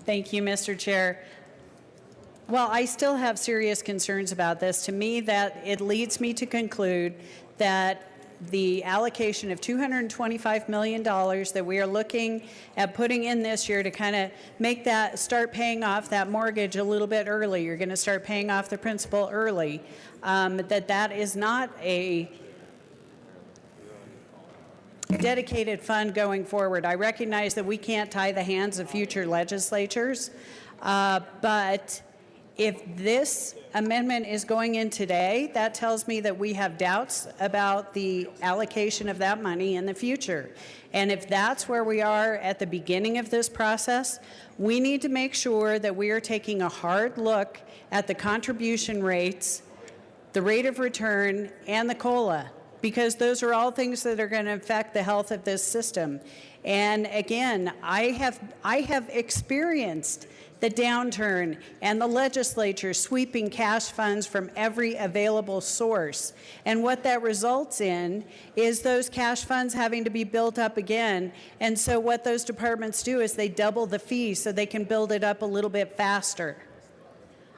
Speaker 8: Thank you, Mr. Chair. Well, I still have serious concerns about this. To me, that it leads me to conclude that the allocation of $225 million that we are looking at putting in this year to kind of make that, start paying off that mortgage a little bit early, you're going to start paying off the principal early, that is not a dedicated fund going forward. I recognize that we can't tie the hands of future legislatures, but if this amendment is going in today, that tells me that we have doubts about the allocation of that money in the future. And if that's where we are at the beginning of this process, we need to make sure that we are taking a hard look at the contribution rates, the rate of return, and the COLA, because those are all things that are going to affect the health of this system. And again, I have experienced the downturn and the legislature sweeping cash funds from every available source. And what that results in is those cash funds having to be built up again. And so what those departments do is they double the fee so they can build it up a little bit faster.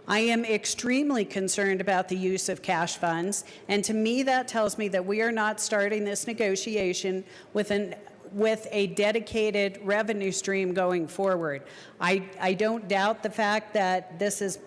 Speaker 8: I am extremely concerned about the use of cash funds, and to me that tells me that we are not starting this negotiation with a dedicated revenue stream going forward. I don't doubt the fact that this is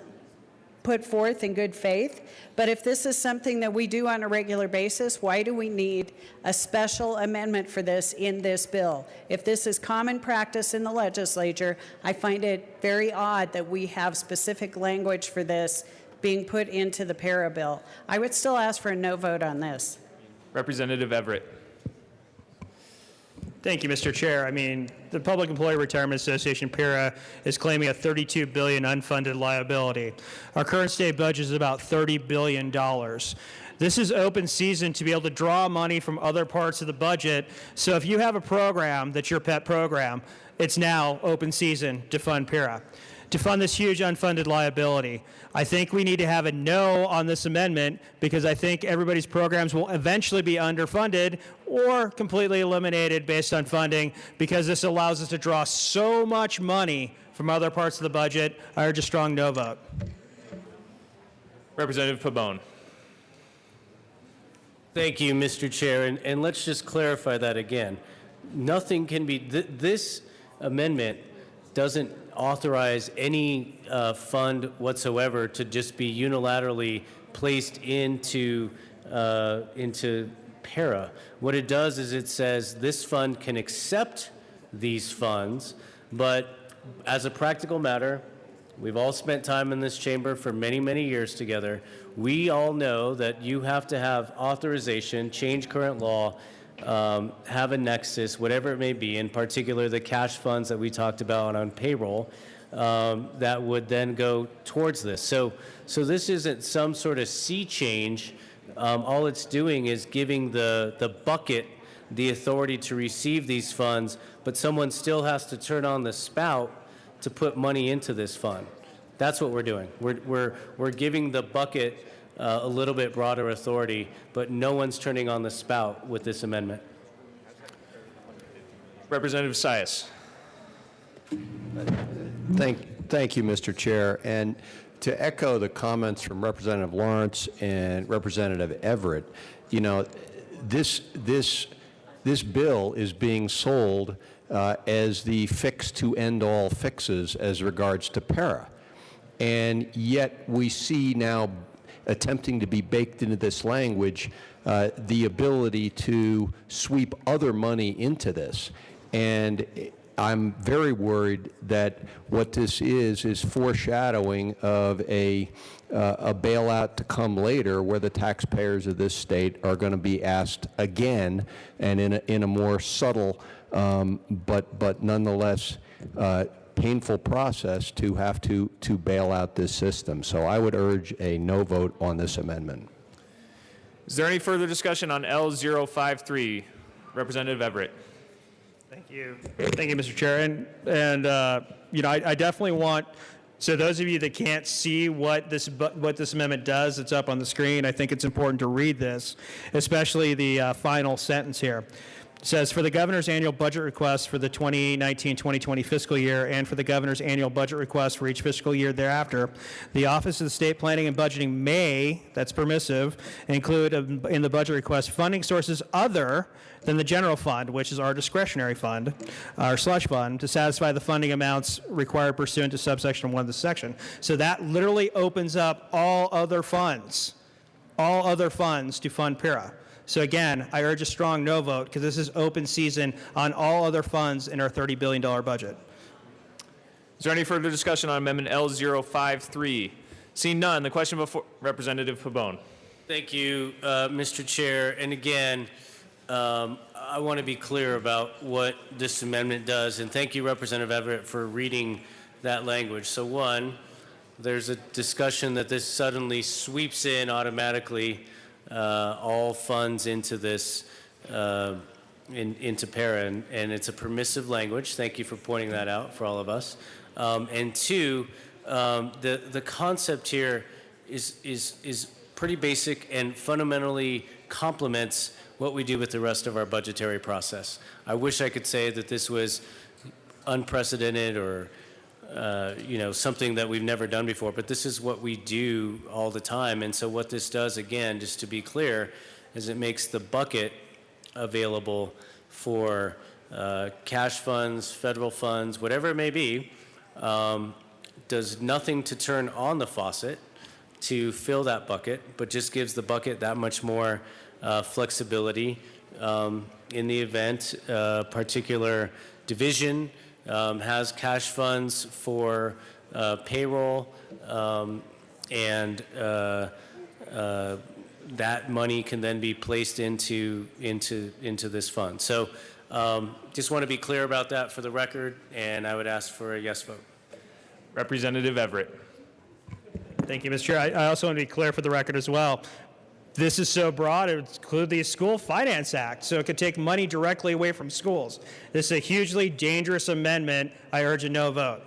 Speaker 8: put forth in good faith, but if this is something that we do on a regular basis, why do we need a special amendment for this in this bill? If this is common practice in the legislature, I find it very odd that we have specific language for this being put into the para bill. I would still ask for a no vote on this.
Speaker 10: Representative Everett.
Speaker 9: Thank you, Mr. Chair. I mean, the Public Employee Retirement Association, PERA, is claiming a $32 billion unfunded liability. Our current state budget is about $30 billion. This is open season to be able to draw money from other parts of the budget. So if you have a program that's your pet program, it's now open season to fund PERA, to fund this huge unfunded liability. I think we need to have a no on this amendment because I think everybody's programs will eventually be underfunded or completely eliminated based on funding because this allows us to draw so much money from other parts of the budget. I urge a strong no vote.
Speaker 10: Representative Pabon.
Speaker 2: Thank you, Mr. Chair, and let's just clarify that again. Nothing can be, this amendment doesn't authorize any fund whatsoever to just be unilaterally placed into PERA. What it does is it says this fund can accept these funds, but as a practical matter, We've all spent time in this chamber for many, many years together. We all know that you have to have authorization, change current law, have a nexus, whatever it may be, in particular the cash funds that we talked about on payroll, that would then go towards this. So this isn't some sort of sea change. All it's doing is giving the bucket the authority to receive these funds, but someone still has to turn on the spout to put money into this fund. That's what we're doing. We're giving the bucket a little bit broader authority, but no one's turning on the spout with this amendment.
Speaker 5: Representative Sias.
Speaker 11: Thank you, Mr. Chair. And to echo the comments from Representative Lawrence and Representative Everett, you know, this bill is being sold as the fix to end all fixes as regards to para. And yet we see now attempting to be baked into this language the ability to sweep other money into this. And I'm very worried that what this is foreshadowing of a bailout to come later, where the taxpayers of this state are going to be asked again, and in a more subtle but nonetheless painful process, to have to bail out this system. So I would urge a no vote on this amendment.
Speaker 10: Is there any further discussion on L053? Representative Everett.
Speaker 9: Thank you, Mr. Chair. And you know, I definitely want. So those of you that can't see what this amendment does, it's up on the screen. I think it's important to read this, especially the final sentence here. It says, for the governor's annual budget request for the 2019-2020 fiscal year and for the governor's annual budget request for each fiscal year thereafter, the Office of the State Planning and Budgeting may, that's permissive, include in the budget request funding sources other than the general fund, which is our discretionary fund, our slush fund, to satisfy the funding amounts required pursuant to subsection 1 of the section. So that literally opens up all other funds to fund PIRA. So again, I urge a strong no vote, because this is open season on all other funds in our $30 billion budget.
Speaker 10: Is there any further discussion on Amendment L053? Seeing none, the question before Representative Pabon.
Speaker 2: Thank you, Mr. Chair. And again, I want to be clear about what this amendment does. And thank you, Representative Everett, for reading that language. So one, there's a discussion that this suddenly sweeps in automatically all funds into this, into para, and it's a permissive language. Thank you for pointing that out for all of us. And two, the concept here is pretty basic and fundamentally complements what we do with the rest of our budgetary process. I wish I could say that this was unprecedented or you know, something that we've never done before, but this is what we do all the time. And so what this does, again, just to be clear, is it makes the bucket available for cash funds, federal funds, whatever it may be, does nothing to turn on the faucet to fill that bucket, but just gives the bucket that much more flexibility in the event a particular division has cash funds for payroll, and that money can then be placed into this fund. So just want to be clear about that for the record, and I would ask for a yes vote.
Speaker 10: Representative Everett.
Speaker 9: Thank you, Mr. Chair. I also want to be clear for the record as well. This is so broad, it would include the School Finance Act, so it could take money directly away from schools. This is a hugely dangerous amendment. I urge a no vote.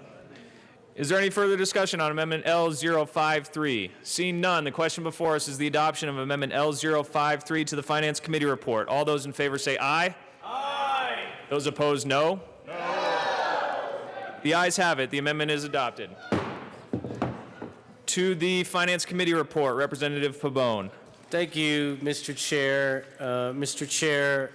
Speaker 10: Is there any further discussion on Amendment L053? Seeing none, the question before us is the adoption of Amendment L053 to the Finance Committee report. All those in favor say aye. Aye. Those opposed, no. No. The ayes have it. The amendment is adopted. To the Finance Committee report, Representative Pabon.
Speaker 2: Thank you, Mr. Chair. Mr. Chair,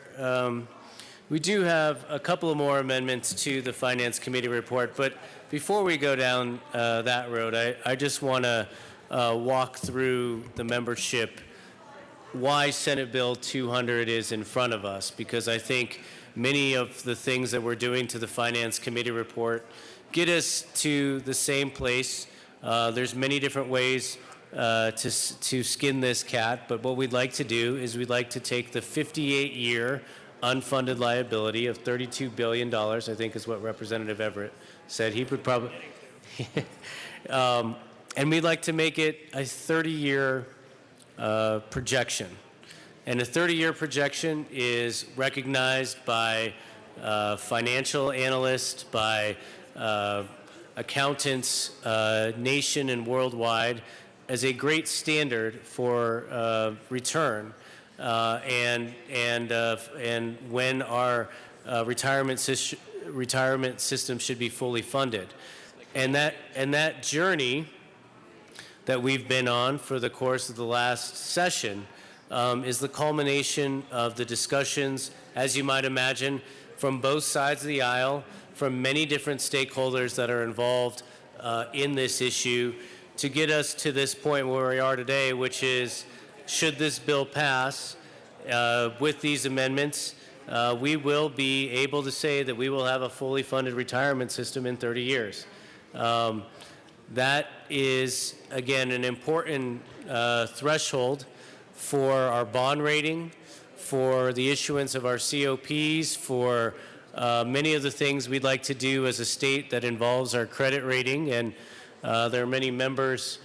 Speaker 2: we do have a couple of more amendments to the Finance Committee report, but before we go down that road, I just want to walk through the membership why Senate Bill 200 is in front of us, because I think many of the things that we're doing to the Finance Committee report get us to the same place. There's many different ways to skin this cat, but what we'd like to do is we'd like to take the 58-year unfunded liability of $32 billion, I think is what Representative Everett said. He would probably, and we'd like to make it a 30-year projection. And a 30-year projection is recognized by financial analysts, by accountants, nation and worldwide, as a great standard for return and when our retirement system should be fully funded. And that journey that we've been on for the course of the last session is the culmination of the discussions, as you might imagine, from both sides of the aisle, from many different stakeholders that are involved in this issue, to get us to this point where we are today, which is, should this bill pass with these amendments, we will be able to say that we will have a fully funded retirement system in 30 years. That is, again, an important threshold for our bond rating, for the issuance of our COPs, for many of the things we'd like to do as a state that involves our credit rating. And there are many members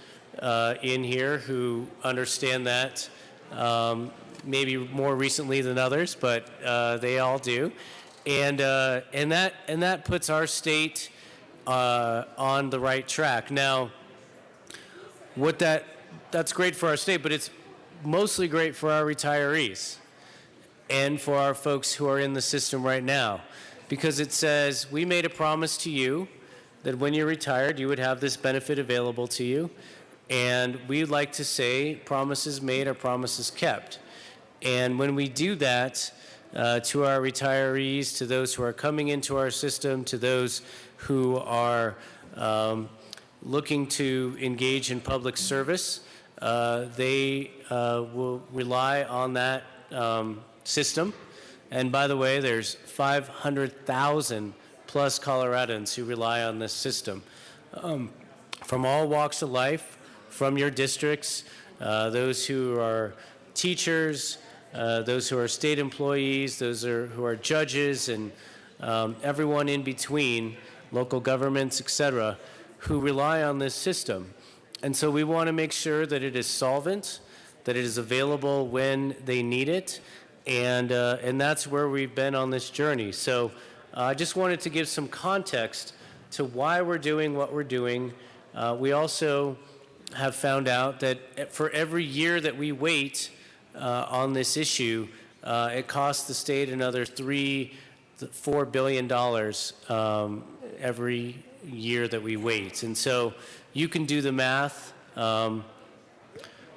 Speaker 2: in here who understand that, maybe more recently than others, but they all do. And that puts our state on the right track. Now, that's great for our state, but it's mostly great for our retirees and for our folks who are in the system right now, because it says, we made a promise to you that when you're retired, you would have this benefit available to you. And we'd like to say promises made are promises kept. And when we do that to our retirees, to those who are coming into our system, to those who are looking to engage in public service, they will rely on that system. And by the way, there's 500,000 plus Coloradans who rely on this system from all walks of life, from your districts, those who are teachers, those who are state employees, those who are judges, and everyone in between, local governments, etc., who rely on this system. And so we want to make sure that it is solvent, that it is available when they need it, and that's where we've been on this journey. So I just wanted to give some context to why we're doing what we're doing. We also have found out that for every year that we wait on this issue, it costs the state another $4 billion every year that we wait. And so you can do the math.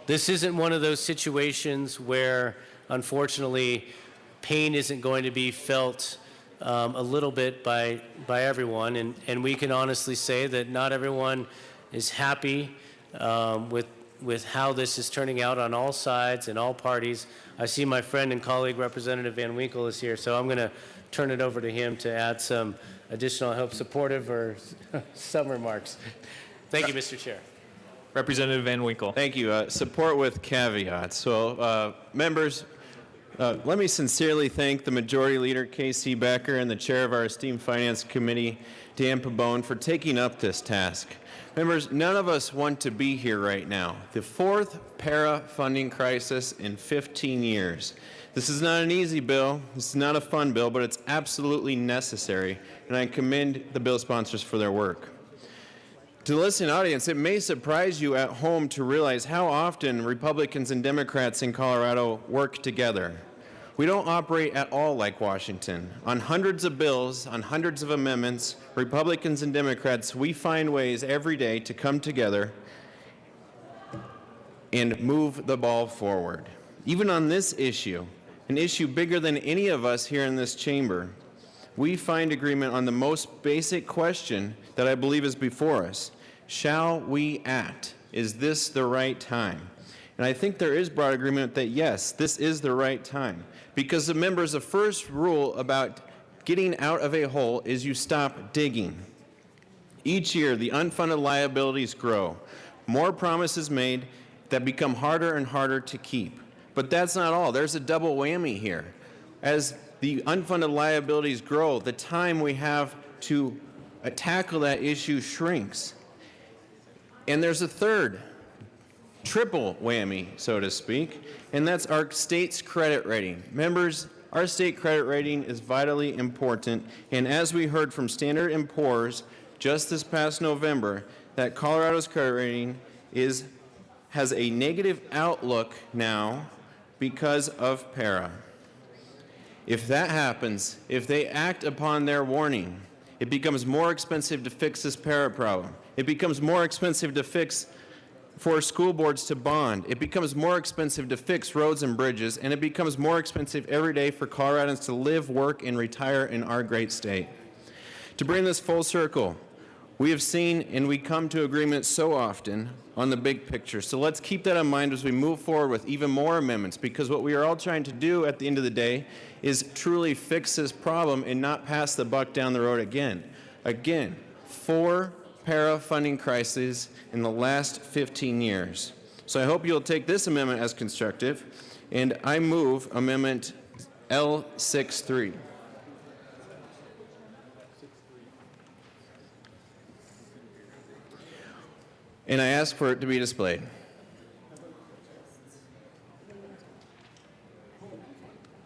Speaker 2: This isn't one of those situations where, unfortunately, pain isn't going to be felt a little bit by everyone. And we can honestly say that not everyone is happy with how this is turning out on all sides and all parties. I see my friend and colleague, Representative Van Winkle, is here, so I'm going to turn it over to him to add some additional, I hope, supportive or some remarks. Thank you, Mr. Chair.
Speaker 5: Representative Van Winkle. Thank you. Support with caveats. So, members, let me sincerely thank the Majority Leader, K.C. Becker, and the Chair of our esteemed Finance Committee, Dan Pabon, for taking up this task. Members, none of us want to be here right now. The fourth para funding crisis in 15 years. This is not an easy bill. This is not a fun bill, but it's absolutely necessary, and I commend the bill sponsors for their work. To the listening audience, it may surprise you at home to realize how often Republicans and Democrats in Colorado work together. We don't operate at all like Washington. On hundreds of bills, on hundreds of amendments, Republicans and Democrats, we find ways every day to come together and move the ball forward. Even on this issue, an issue bigger than any of us here in this chamber, we find agreement on the most basic question that I believe is before us. Shall we act? Is this the right time? And I think there is broad agreement that yes, this is the right time. Because the members, the first rule about getting out of a hole is you stop digging. Each year, the unfunded liabilities grow. More promises made that become harder and harder to keep. But that's not all. There's a double whammy here. As the unfunded liabilities grow, the time we have to tackle that issue shrinks. And there's a third, triple whammy, so to speak, and that's our state's credit rating. Members, our state credit rating is vitally important, and as we heard from Standard & Poor's just this past November, that Colorado's credit rating has a negative outlook now because of para. If that happens, if they act upon their warning, it becomes more expensive to fix this para problem. It becomes more expensive to fix for school boards to bond. It becomes more expensive to fix roads and bridges, and it becomes more expensive every day for Coloradans to live, work, and retire in our great state. To bring this full circle, we have seen and we come to agreement so often on the big picture. So let's keep that in mind as we move forward with even more amendments, because what we are all trying to do at the end of the day is truly fix this problem and not pass the buck down the road again. Again, 4 para funding crises in the last 15 years. So I hope you'll take this amendment as constructive, and I move Amendment L63. And I ask for it to be displayed.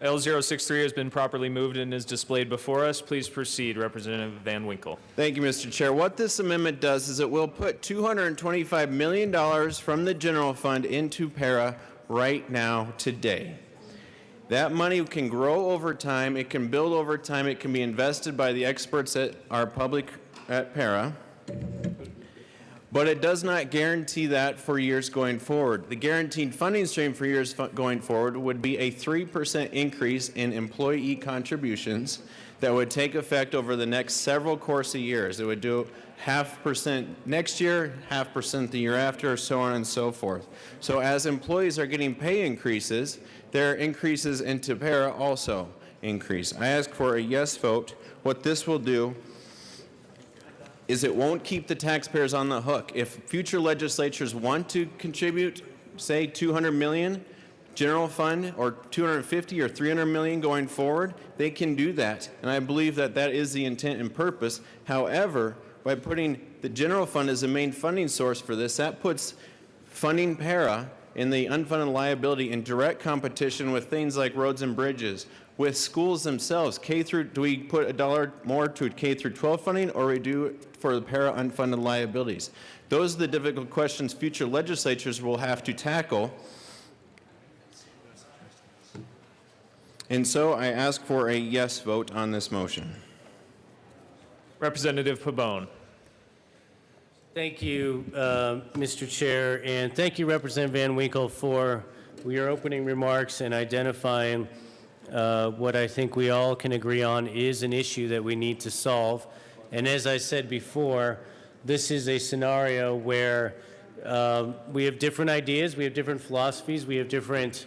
Speaker 13: L063 has been properly moved and is displayed before us. Please proceed, Representative Van Winkle.
Speaker 5: Thank you, Mr. Chair. What this amendment does is it will put $225 million from the general fund into para right now, today. That money can grow over time, it can build over time, it can be invested by the experts at our public at para. But it does not guarantee that for years going forward. The guaranteed funding stream for years going forward would be a 3% increase in employee contributions that would take effect over the next several course of years. It would do 0.5% next year, 0.5% the year after, so on and so forth. So as employees are getting pay increases, their increases into para also increase. I ask for a yes vote. What this will do is it won't keep the taxpayers on the hook. If future legislatures want to contribute, say, $200 million general fund, or $250 or $300 million going forward, they can do that. And I believe that that is the intent and purpose. However, by putting the general fund as the main funding source for this, that puts funding para in the unfunded liability in direct competition with things like roads and bridges, with schools themselves. Do we put $1 more to K through 12 funding, or we do it for the para unfunded liabilities? Those are the difficult questions future legislatures will have to tackle. And so I ask for a yes vote on this motion.
Speaker 13: Representative Pabon.
Speaker 2: Thank you, Mr. Chair, and thank you, Representative Van Winkle, for your opening remarks and identifying what I think we all can agree on is an issue that we need to solve. And as I said before, this is a scenario where we have different ideas, we have different philosophies, we have different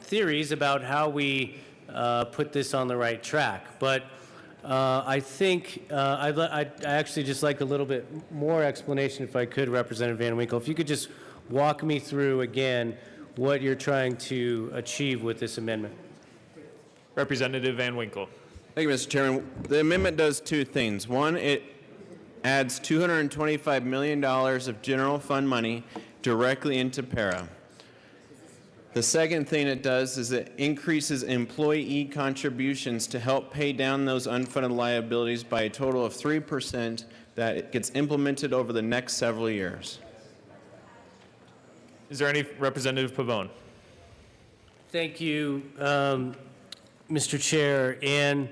Speaker 2: theories about how we put this on the right track. But I think I'd actually just like a little bit more explanation, if I could, Representative Van Winkle. If you could just walk me through again what you're trying to achieve with this amendment.
Speaker 13: Representative Van Winkle.
Speaker 5: Thank you, Mr. Chairman. The amendment does two things. One, it adds $225 million of general fund money directly into para. The second thing it does is it increases employee contributions to help pay down those unfunded liabilities by a total of 3% that it gets implemented over the next several years.
Speaker 13: Is there any Representative Pabon?
Speaker 2: Thank you, Mr. Chair. And,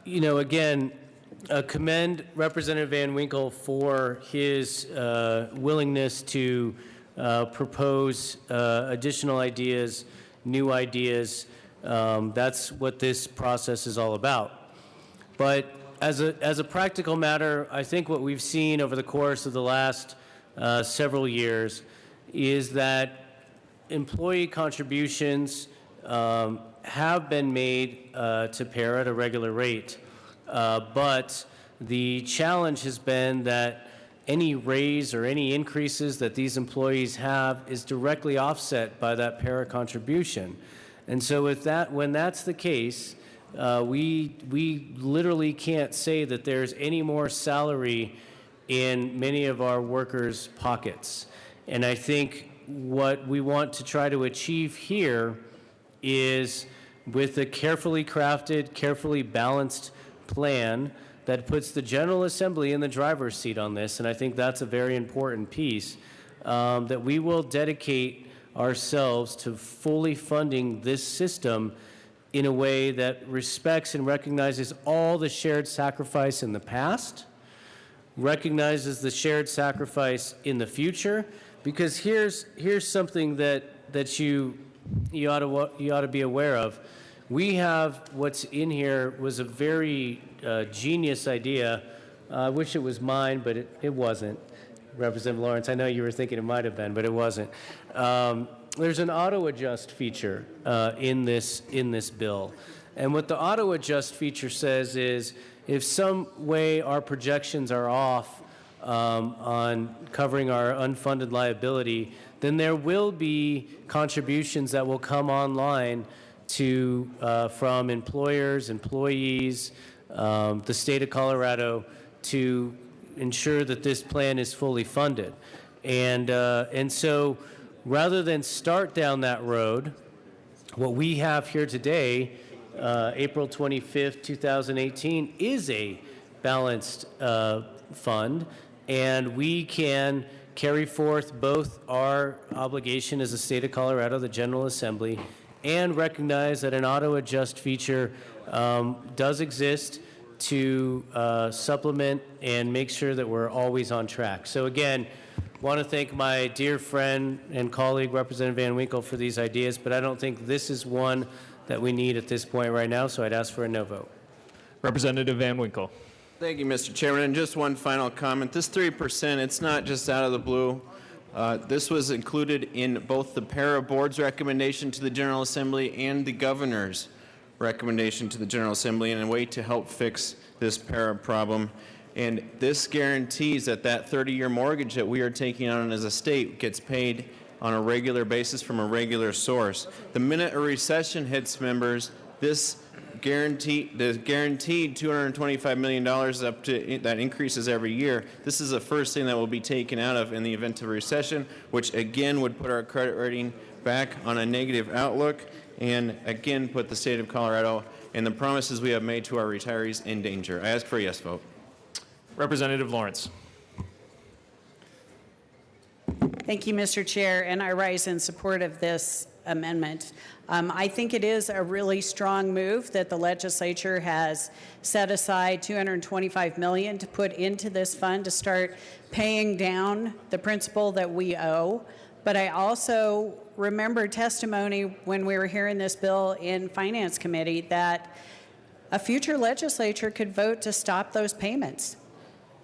Speaker 2: you know, again, commend Representative Van Winkle for his willingness to propose additional ideas, new ideas. That's what this process is all about. But as a practical matter, I think what we've seen over the course of the last several years is that employee contributions have been made to para at a regular rate, but The challenge has been that any raise or any increases that these employees have is directly offset by that para contribution. And so with that, when that's the case, we literally can't say that there's any more salary in many of our workers' pockets. And I think what we want to try to achieve here is, with a carefully crafted, carefully balanced plan that puts the General Assembly in the driver's seat on this, and I think that's a very important piece, that we will dedicate ourselves to fully funding this system in a way that respects and recognizes all the shared sacrifice in the past, recognizes the shared sacrifice in the future, because here's something that you ought to be aware of. We have what's in here was a very genius idea. I wish it was mine, but it wasn't. Representative Lawrence, I know you were thinking it might have been, but it wasn't. There's an auto-adjust feature in this bill. And what the auto-adjust feature says is, if some way our projections are off on covering our unfunded liability, then there will be contributions that will come online from employers, employees, the state of Colorado, to ensure that this plan is fully funded. And so rather than start down that road, what we have here today, April 25th, 2018, is a balanced fund, and we can carry forth both our obligation as a state of Colorado, the General Assembly, and recognize that an auto-adjust feature does exist to supplement and make sure that we're always on track. So again, want to thank my dear friend and colleague, Representative Van Winkle, for these ideas, but I don't think this is one that we need at this point right now, so I'd ask for a no vote.
Speaker 13: Representative Van Winkle.
Speaker 5: Thank you, Mr. Chairman. And just one final comment. This 3%, it's not just out of the blue. This was included in both the para board's recommendation to the General Assembly and the governor's recommendation to the General Assembly in a way to help fix this para problem. And this guarantees that that 30-year mortgage that we are taking on as a state gets paid on a regular basis from a regular source. The minute a recession hits, members, this guaranteed $225 million up to that increases every year. This is the first thing that will be taken out of in the event of a recession, which again would put our credit rating back on a negative outlook, and again put the state of Colorado and the promises we have made to our retirees in danger. I ask for a yes vote.
Speaker 13: Representative Lawrence.
Speaker 8: Thank you, Mr. Chair, and I rise in support of this amendment. I think it is a really strong move that the legislature has set aside $225 million to put into this fund to start paying down the principal that we owe. But I also remember testimony when we were hearing this bill in Finance Committee that a future legislature could vote to stop those payments.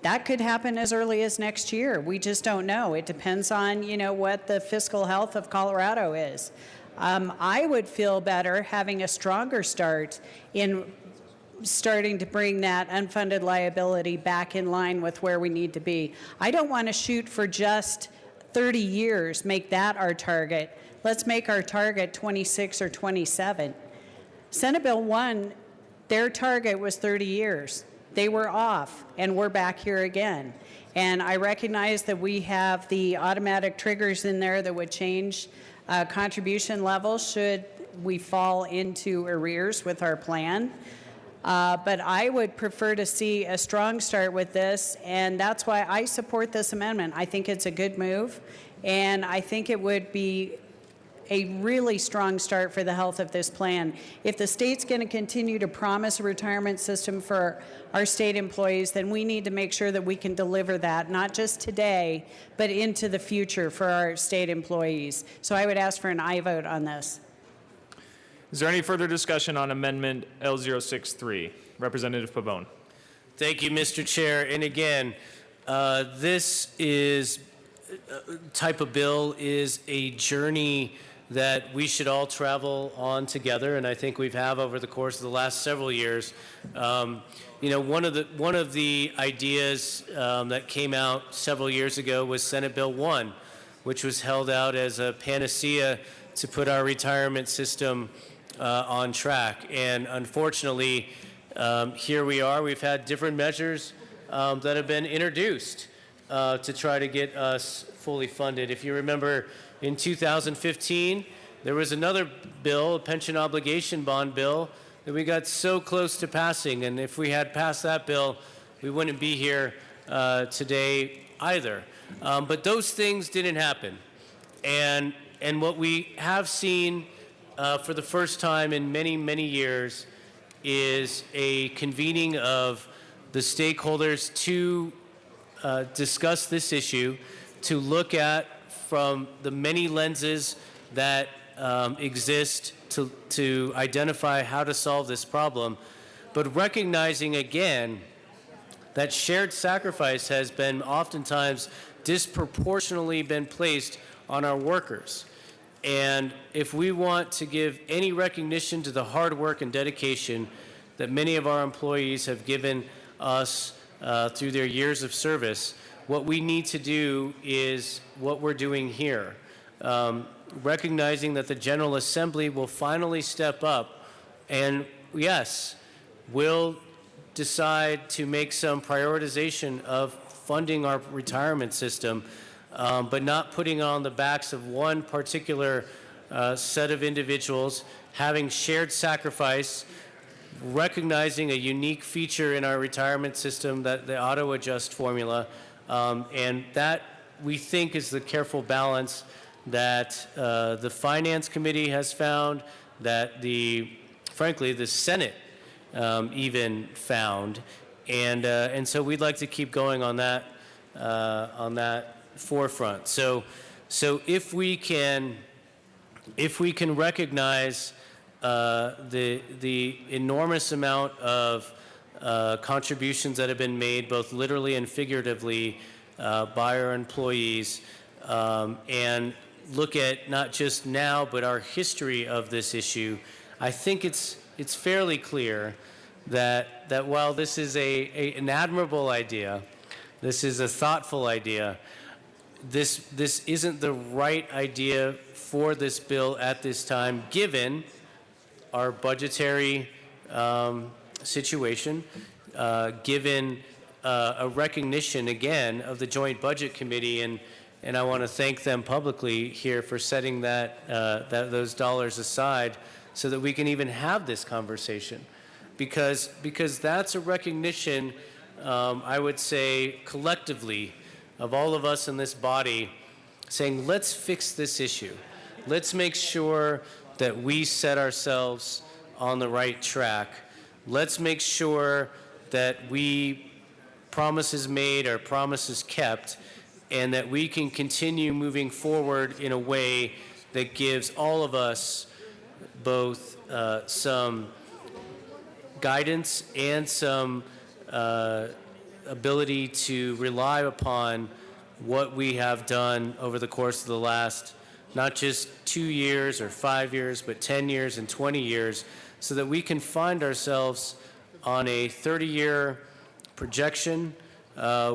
Speaker 8: That could happen as early as next year. We just don't know. It depends on, what the fiscal health of Colorado is. I would feel better having a stronger start in starting to bring that unfunded liability back in line with where we need to be. I don't want to shoot for just 30 years, make that our target. Let's make our target 26 or 27. Senate Bill 1, their target was 30 years. They were off, and we're back here again. And I recognize that we have the automatic triggers in there that would change contribution levels should we fall into arrears with our plan. But I would prefer to see a strong start with this, and that's why I support this amendment. I think it's a good move, and I think it would be a really strong start for the health of this plan. If the state's going to continue to promise a retirement system for our state employees, then we need to make sure that we can deliver that, not just today, but into the future for our state employees. So I would ask for an aye vote on this.
Speaker 13: Is there any further discussion on Amendment L063? Representative Pabon.
Speaker 2: Thank you, Mr. Chair. And again, this type of bill is a journey that we should all travel on together, and I think we have over the course of the last several years. You know, one of the ideas that came out several years ago was Senate Bill 1, which was held out as a panacea to put our retirement system on track. And unfortunately, here we are. We've had different measures that have been introduced to try to get us fully funded. If you remember, in 2015, there was another bill, a pension obligation bond bill, that we got so close to passing. And if we had passed that bill, we wouldn't be here today either. But those things didn't happen. And what we have seen for the first time in many, many years is a convening of the stakeholders to discuss this issue, to look at from the many lenses that exist to identify how to solve this problem, but recognizing again that shared sacrifice has been oftentimes disproportionately been placed on our workers. And if we want to give any recognition to the hard work and dedication that many of our employees have given us through their years of service, what we need to do is what we're doing here. Recognizing that the General Assembly will finally step up and, yes, will decide to make some prioritization of funding our retirement system, but not putting on the backs of one particular set of individuals, having shared sacrifice, recognizing a unique feature in our retirement system, that the auto-adjust formula, and that we think is the careful balance that the Finance Committee has found, that frankly, the Senate even found, and so we'd like to keep going on that forefront. So if we can recognize the enormous amount of contributions that have been made, both literally and figuratively, by our employees, and look at not just now, but our history of this issue, I think it's fairly clear that while this is an admirable idea, this is a thoughtful idea, this isn't the right idea for this bill at this time, given our budgetary situation, given a recognition again of the Joint Budget Committee, and I want to thank them publicly here for setting those dollars aside so that we can even have this conversation, because that's a recognition, I would say collectively, of all of us in this body saying, let's fix this issue. Let's make sure that we set ourselves on the right track. Let's make sure that promises made are promises kept, and that we can continue moving forward in a way that gives all of us both some guidance and some ability to rely upon what we have done over the course of the last not just 2 years or 5 years, but 10 years and 20 years, so that we can find ourselves on a 30-year projection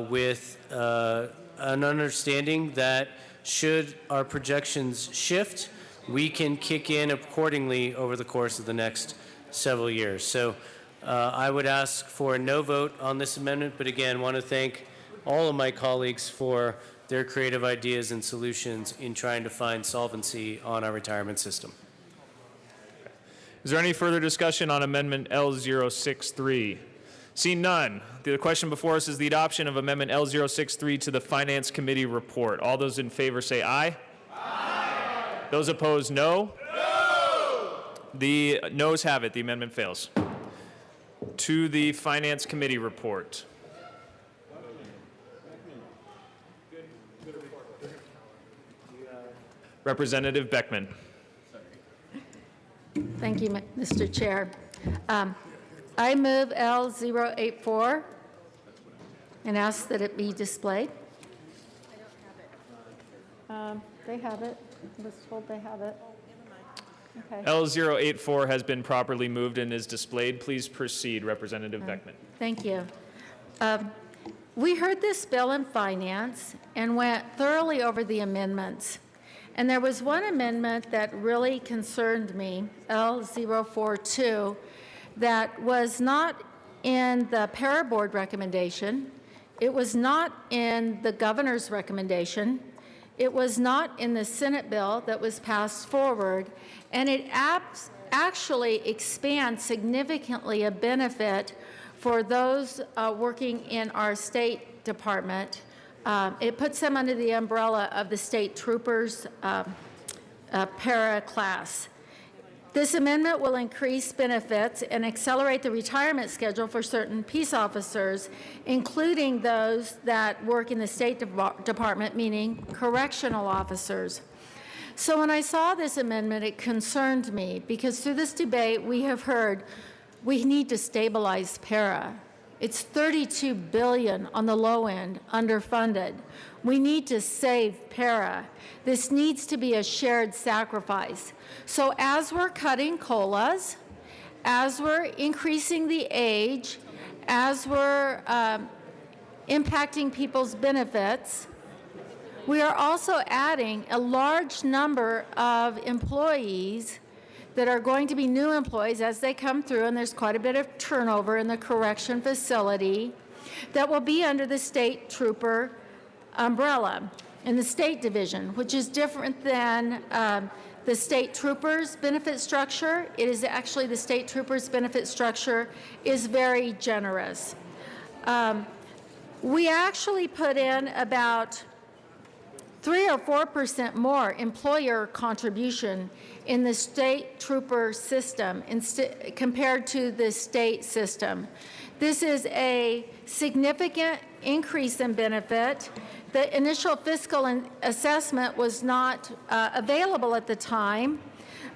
Speaker 2: with an understanding that should our projections shift, we can kick in accordingly over the course of the next several years. So I would ask for a no vote on this amendment, but again, want to thank all of my colleagues for their creative ideas and solutions in trying to find solvency on our retirement system.
Speaker 13: Is there any further discussion on Amendment L063? Seeing none, the question before us is the adoption of Amendment L063 to the Finance Committee report. All those in favor say aye. Aye. Those opposed, no. No. The noes have it. The amendment fails. To the Finance Committee report. Representative Beckman.
Speaker 14: Thank you, Mr. Chair. I move L084 and ask that it be displayed.
Speaker 6: They have it. I was told they have it.
Speaker 13: L084 has been properly moved and is displayed. Please proceed, Representative Beckman.
Speaker 14: Thank you. We heard this bill in finance and went thoroughly over the amendments. And there was one amendment that really concerned me, L042, that was not in the para board recommendation. It was not in the governor's recommendation. It was not in the Senate bill that was passed forward. And it actually expands significantly a benefit for those working in our State Department. It puts them under the umbrella of the state troopers para class. This amendment will increase benefits and accelerate the retirement schedule for certain peace officers, including those that work in the State Department, meaning correctional officers. So when I saw this amendment, it concerned me because through this debate, we have heard we need to stabilize para. It's $32 billion on the low end, underfunded. We need to save para. This needs to be a shared sacrifice. So as we're cutting COLAs, as we're increasing the age, as we're impacting people's benefits, we are also adding a large number of employees that are going to be new employees as they come through, and there's quite a bit of turnover in the correction facility, that will be under the state trooper umbrella in the state division, which is different than the state troopers benefit structure. It is actually the state troopers benefit structure is very generous. We actually put in about 3 or 4% more employer contribution in the state trooper system compared to the state system. This is a significant increase in benefit. The initial fiscal assessment was not available at the time,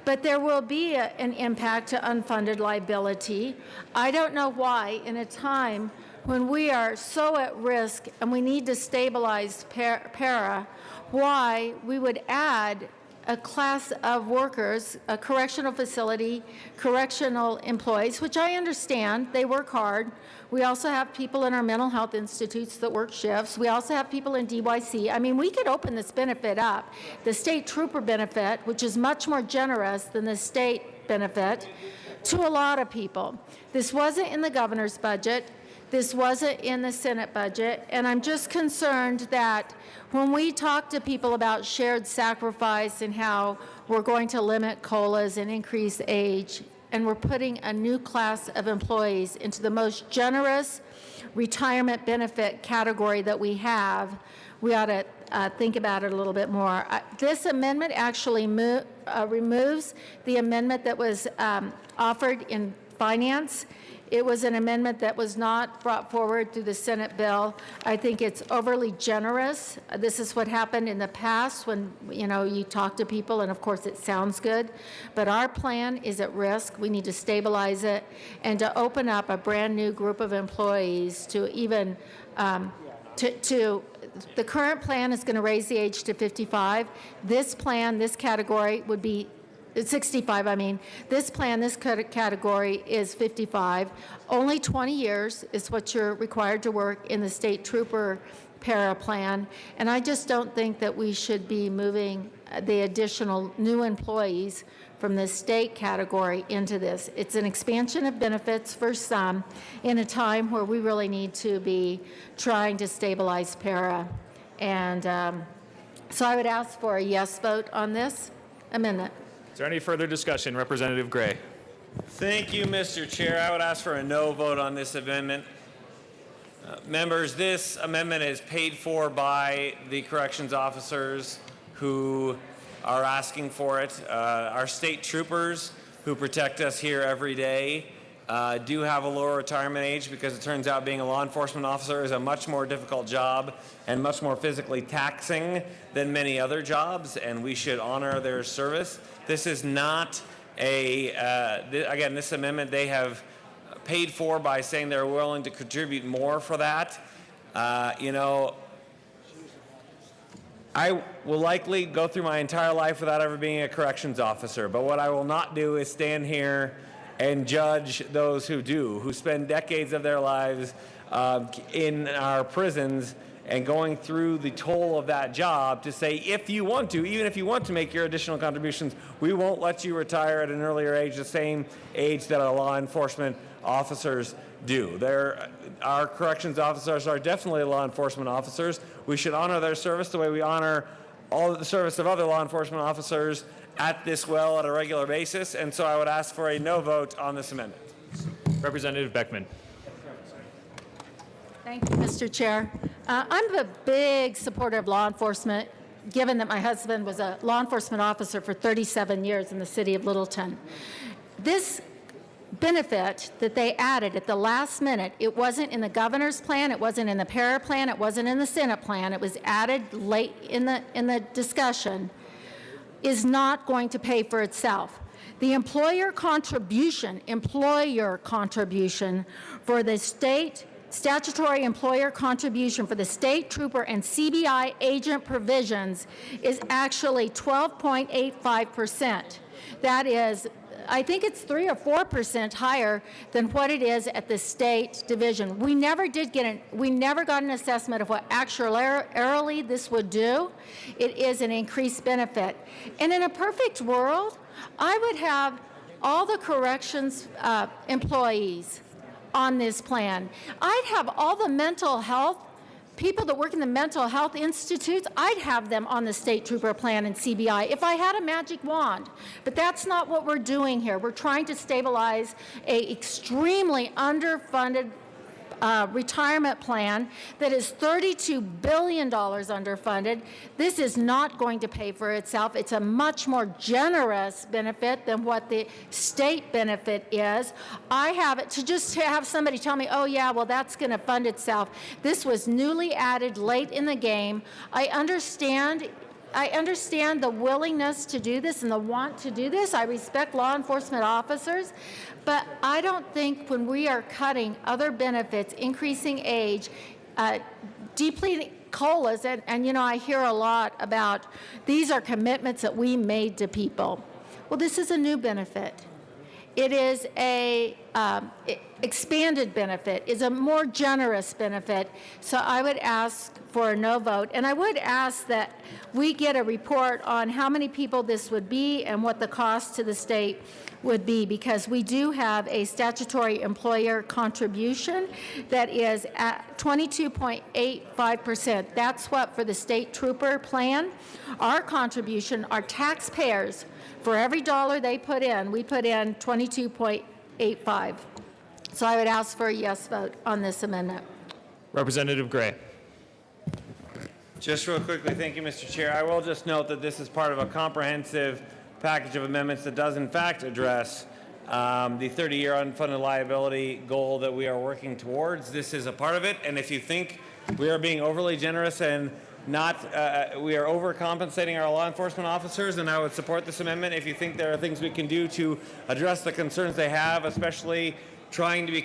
Speaker 14: but there will be an impact to unfunded liability. I don't know why, in a time when we are so at risk and we need to stabilize para, why we would add a class of workers, a correctional facility, correctional employees, which I understand, they work hard. We also have people in our mental health institutes that work shifts. We also have people in DYC. I mean, we could open this benefit up. The state trooper benefit, which is much more generous than the state benefit, to a lot of people. This wasn't in the governor's budget. This wasn't in the Senate budget, and I'm just concerned that when we talk to people about shared sacrifice and how we're going to limit COLAs and increase age, and we're putting a new class of employees into the most generous retirement benefit category that we have, we ought to think about it a little bit more. This amendment actually removes the amendment that was offered in finance. It was an amendment that was not brought forward through the Senate bill. I think it's overly generous. This is what happened in the past when, you talk to people and of course it sounds good, but our plan is at risk. We need to stabilize it and to open up a brand new group of employees to even, the current plan is going to raise the age to 55. This plan, this category would be 65, I mean. This plan, this category is 55. Only 20 years is what you're required to work in the state trooper para plan. And I just don't think that we should be moving the additional new employees from the state category into this. It's an expansion of benefits for some in a time where we really need to be trying to stabilize para. And so I would ask for a yes vote on this amendment.
Speaker 13: Is there any further discussion? Representative Gray.
Speaker 5: Thank you, Mr. Chair. I would ask for a no vote on this amendment. Members, this amendment is paid for by the corrections officers who are asking for it. Our state troopers who protect us here every day do have a lower retirement age because it turns out being a law enforcement officer is a much more difficult job and much more physically taxing than many other jobs, and we should honor their service. This is not again, this amendment they have paid for by saying they're willing to contribute more for that. I will likely go through my entire life without ever being a corrections officer, but what I will not do is stand here and judge those who do, who spend decades of their lives in our prisons and going through the toll of that job to say, if you want to, even if you want to make your additional contributions, we won't let you retire at an earlier age, the same age that our law enforcement officers do. Our corrections officers are definitely law enforcement officers. We should honor their service the way we honor all of the service of other law enforcement officers at this well on a regular basis, and so I would ask for a no vote on this amendment.
Speaker 13: Representative Beckman.
Speaker 14: Thank you, Mr. Chair. I'm a big supporter of law enforcement, given that my husband was a law enforcement officer for 37 years in the city of Littleton. This benefit that they added at the last minute, it wasn't in the governor's plan, it wasn't in the para plan, it wasn't in the Senate plan, it was added late in the discussion, is not going to pay for itself. The employer contribution for the state, statutory employer contribution for the state trooper and CBI agent provisions is actually 12.85%. That is, I think it's 3 or 4% higher than what it is at the state division. We never got an assessment of what actuarially this would do. It is an increased benefit. And in a perfect world, I would have all the corrections employees on this plan. I'd have all the mental health people that work in the mental health institutes, I'd have them on the state trooper plan and CBI if I had a magic wand. But that's not what we're doing here. We're trying to stabilize a extremely underfunded retirement plan that is $32 billion underfunded. This is not going to pay for itself. It's a much more generous benefit than what the state benefit is. I have it to have somebody tell me, oh yeah, well that's going to fund itself. This was newly added late in the game. I understand the willingness to do this and the want to do this. I respect law enforcement officers, but I don't think when we are cutting other benefits, increasing age, depleting COLAs, and you know, I hear a lot about these are commitments that we made to people. Well, this is a new benefit. It is a expanded benefit, is a more generous benefit. So I would ask for a no vote. And I would ask that we get a report on how many people this would be and what the cost to the state would be, because we do have a statutory employer contribution that is at 22.85%. That's what for the state trooper plan. Our contribution, our taxpayers, for every dollar they put in, we put in 22.85. So I would ask for a yes vote on this amendment.
Speaker 13: Representative Gray.
Speaker 5: Just real quickly, thank you, Mr. Chair. I will just note that this is part of a comprehensive package of amendments that does in fact address the 30-year unfunded liability goal that we are working towards. This is a part of it, and if you think we are being overly generous and not, we are overcompensating our law enforcement officers, then I would support this amendment. If you think there are things we can do to address the concerns they have, especially trying to be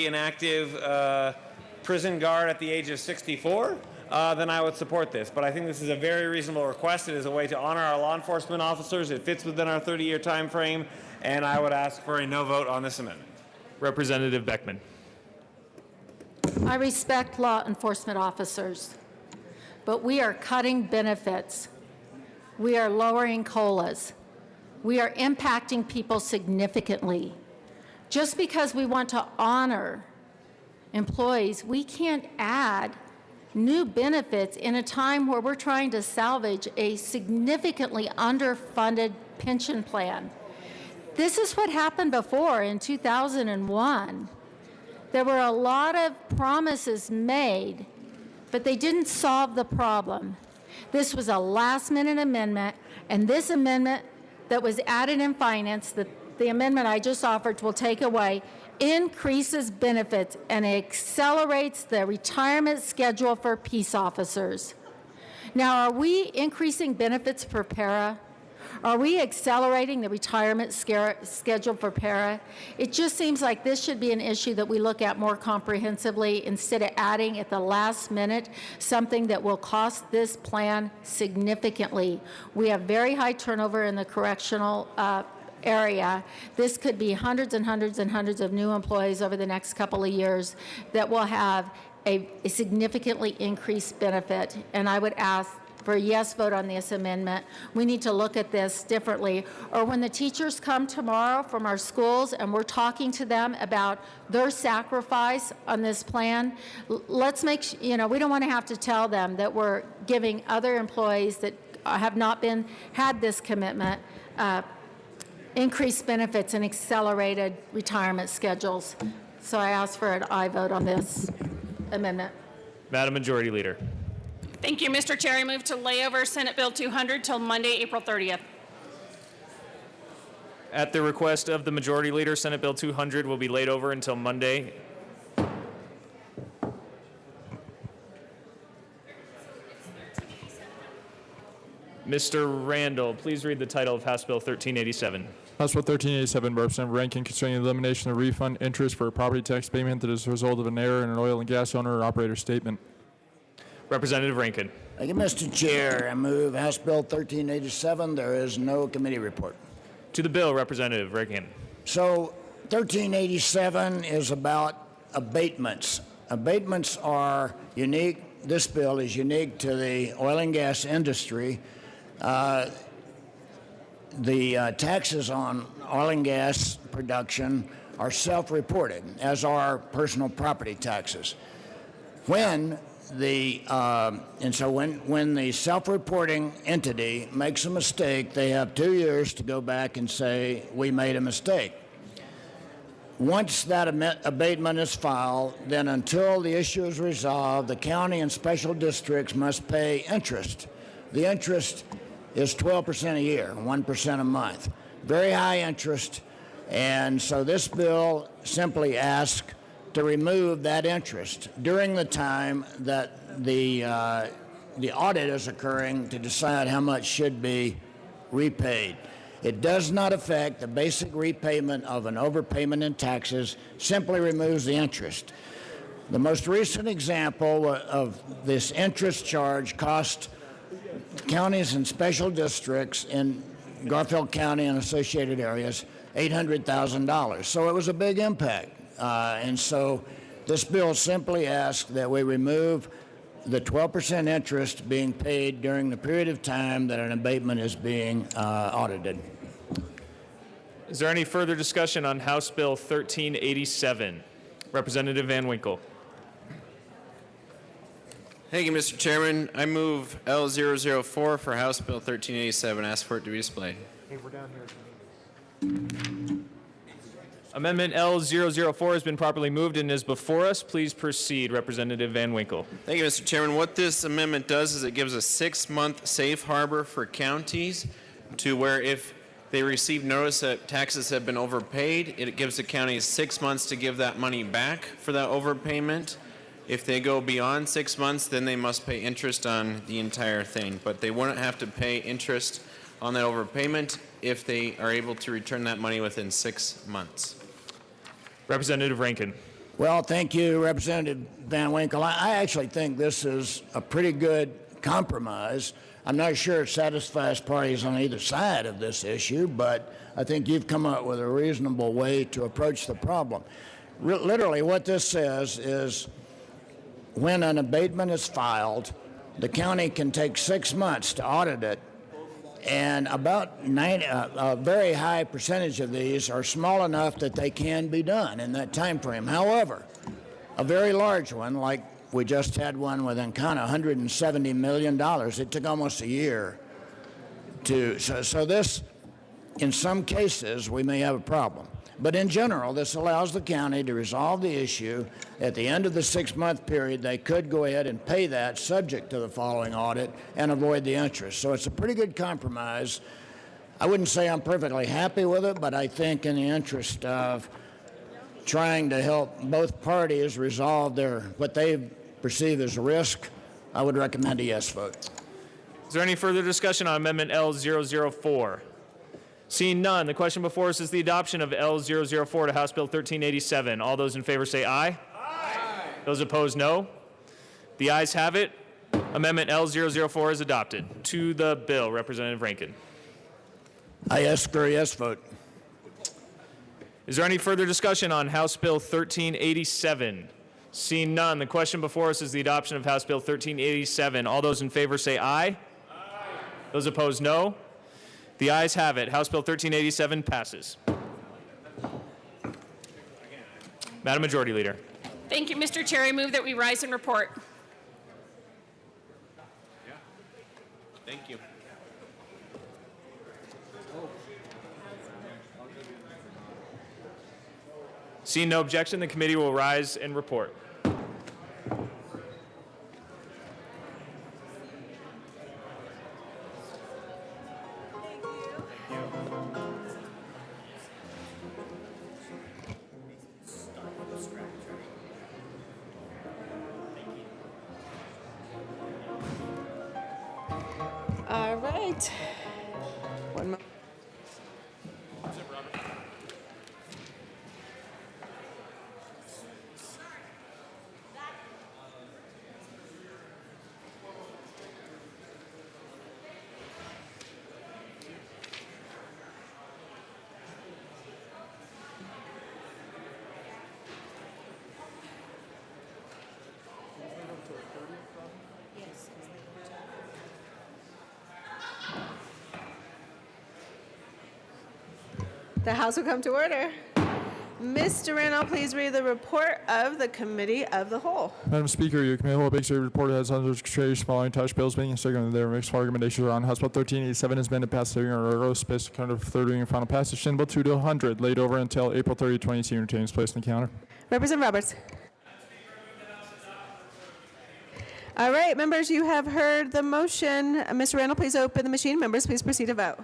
Speaker 5: an active prison guard at the age of 64, then I would support this. But I think this is a very reasonable request. It is a way to honor our law enforcement officers. It fits within our 30-year time frame, and I would ask for a no vote on this amendment.
Speaker 13: Representative Beckman.
Speaker 14: I respect law enforcement officers, but we are cutting benefits. We are lowering COLAs. We are impacting people significantly. Just because we want to honor employees, we can't add new benefits in a time where we're trying to salvage a significantly underfunded pension plan. This is what happened before in 2001. There were a lot of promises made, but they didn't solve the problem. This was a last-minute amendment, and this amendment that was added in finance, the amendment I just offered will take away, increases benefits and accelerates the retirement schedule for peace officers. Now, are we increasing benefits for para? Are we accelerating the retirement schedule for para? It just seems like this should be an issue that we look at more comprehensively instead of adding at the last minute something that will cost this plan significantly. We have very high turnover in the correctional area. This could be hundreds and hundreds and hundreds of new employees over the next couple of years that will have a significantly increased benefit. And I would ask for a yes vote on this amendment. We need to look at this differently. Or when the teachers come tomorrow from our schools and we're talking to them about their sacrifice on this plan, let's make, we don't want to have to tell them that we're giving other employees that have not had this commitment increased benefits and accelerated retirement schedules. So I ask for an aye vote on this amendment.
Speaker 13: Madam Majority Leader.
Speaker 21: Thank you, Mr. Chair. I move to lay over Senate Bill 200 till Monday, April 30th.
Speaker 13: At the request of the Majority Leader, Senate Bill 200 will be laid over until Monday. Mr. Randall, please read the title of House Bill 1387.
Speaker 12: House Bill 1387, Representative Rankin, concerning the elimination of refund interest for a property tax payment that is a result of an error in an oil and gas owner or operator statement.
Speaker 13: Representative Rankin.
Speaker 15: Thank you, Mr. Chair. I move House Bill 1387. There is no committee report.
Speaker 13: To the bill, Representative Rankin.
Speaker 15: So 1387 is about abatements. Abatements are unique. This bill is unique to the oil and gas industry. The taxes on oil and gas production are self-reported, as are personal property taxes. When the self-reporting entity makes a mistake, they have 2 years to go back and say, we made a mistake. Once that abatement is filed, then until the issue is resolved, the county and special districts must pay interest. The interest is 12% a year, 1% a month. Very high interest, and so this bill simply asks to remove that interest during the time that the audit is occurring to decide how much should be repaid. It does not affect the basic repayment of an overpayment in taxes, simply removes the interest. The most recent example of this interest charge cost counties and special districts in Garfield County and associated areas $800,000. So it was a big impact. And so this bill simply asks that we remove the 12% interest being paid during the period of time that an abatement is being audited.
Speaker 13: Is there any further discussion on House Bill 1387? Representative Van Winkle.
Speaker 5: Thank you, Mr. Chairman. I move L004 for House Bill 1387. Ask for it to be displayed.
Speaker 13: Hey, we're down here. Amendment L004 has been properly moved and is before us. Please proceed, Representative Van Winkle.
Speaker 5: Thank you, Mr. Chairman. What this amendment does is it gives a 6-month safe harbor for counties to where if they receive notice that taxes have been overpaid, it gives the counties 6 months to give that money back for that overpayment. If they go beyond 6 months, then they must pay interest on the entire thing. But they wouldn't have to pay interest on that overpayment if they are able to return that money within 6 months.
Speaker 13: Representative Rankin.
Speaker 15: Well, thank you, Representative Van Winkle. I actually think this is a pretty good compromise. I'm not sure it satisfies parties on either side of this issue, but I think you've come up with a reasonable way to approach the problem. Literally, what this says is when an abatement is filed, the county can take 6 months to audit it, and about a very high percentage of these are small enough that they can be done in that time frame. However, a very large one, like we just had one with Encana, $170 million, it took almost a year to, so this, in some cases, we may have a problem. But in general, this allows the county to resolve the issue. At the end of the 6-month period, they could go ahead and pay that subject to the following audit and avoid the interest. So it's a pretty good compromise. I wouldn't say I'm perfectly happy with it, but I think in the interest of trying to help both parties resolve what they perceive as a risk, I would recommend a yes vote.
Speaker 13: Is there any further discussion on Amendment L004? Seeing none, the question before us is the adoption of L004 to House Bill 1387. All those in favor say aye. Aye. Those opposed, no. The ayes have it. Amendment L004 is adopted. To the bill, Representative Rankin.
Speaker 15: I ask for a yes vote.
Speaker 13: Is there any further discussion on House Bill 1387? Seeing none, the question before us is the adoption of House Bill 1387. All those in favor say aye. Aye. Those opposed, no. The ayes have it. House Bill 1387 passes. Madam Majority Leader.
Speaker 21: Thank you, Mr. Chair. I move that we rise and report.
Speaker 5: Thank you.
Speaker 13: Seeing no objection, the committee will rise and report.
Speaker 1: All right. One moment. The House will come to order. Mr. Randall, please read the report of the Committee of the Whole.
Speaker 12: Madam Speaker, your committee of the whole basic report has under consideration following attached bills being seconded. There makes four recommendations on House Bill 1387 has been passed hearing or regular space account of third reading and final passage. Senate Bill 2 to 100 laid over until April 30, 2018. Retains place on the counter.
Speaker 1: Representative Roberts. All right, members, you have heard the motion. Mr. Randall, please open the machine. Members, please proceed to vote.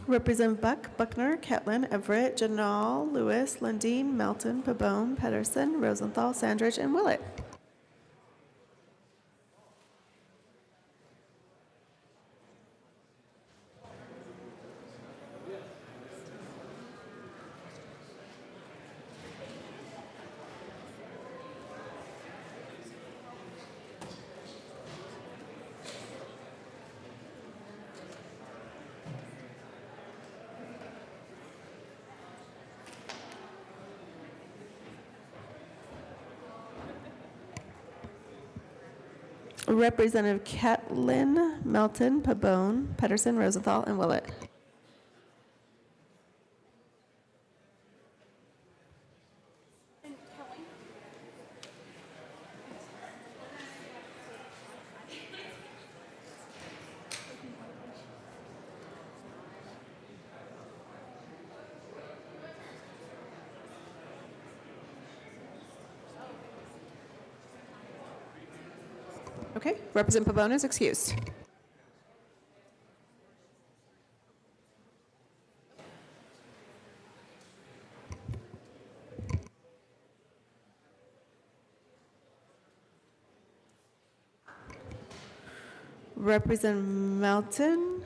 Speaker 1: Representative Buck, Buckner, Catlin, Everett, Janal, Lewis, Lundeen, Melton, Pabon, Pedersen, Rosenthal, Sandridge, and Willett. Representative Catlin, Melton, Pabon, Pedersen, Rosenthal, and Willett. Okay, Representative Pabon is excused. Representative Melton.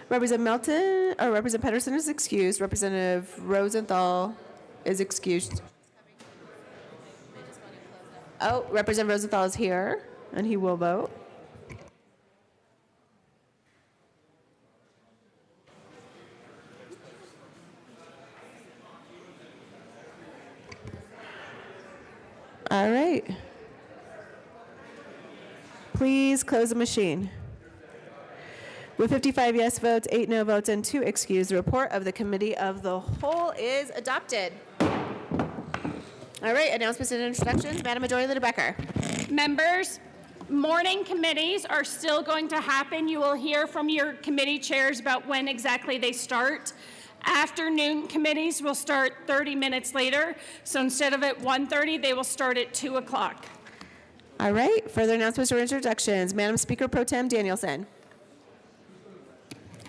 Speaker 1: Representative Melton, or Representative Pedersen is excused. Representative Rosenthal is excused. Oh, Representative Rosenthal is here, and he will vote. All right. Please close the machine. With 55 yes votes, 8 no votes, and 2 excused, the report of the Committee of the Whole is adopted. All right, announcements and introductions. Madam Majority Leader Becker.
Speaker 21: Members, Morning committees are still going to happen. You will hear from your committee chairs about when exactly they start. Afternoon committees will start 30 minutes later. So instead of at 1:30, they will start at 2 o'clock.
Speaker 1: All right, further announcements or introductions? Madam Speaker Pro Tem Danielson.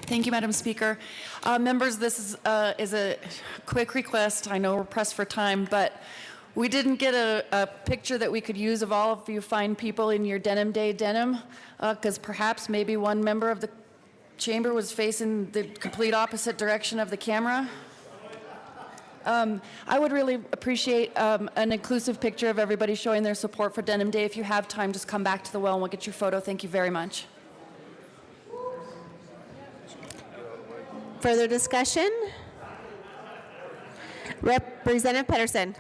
Speaker 18: Thank you, Madam Speaker. Members, this is a quick request. I know we're pressed for time, but we didn't get a picture that we could use of all of you fine people in your Denim Day denim, because perhaps maybe one member of the chamber was facing the complete opposite direction of the camera. I would really appreciate an inclusive picture of everybody showing their support for Denim Day. If you have time, just come back to the well and we'll get your photo. Thank you very much.
Speaker 1: Further discussion? Representative Pedersen.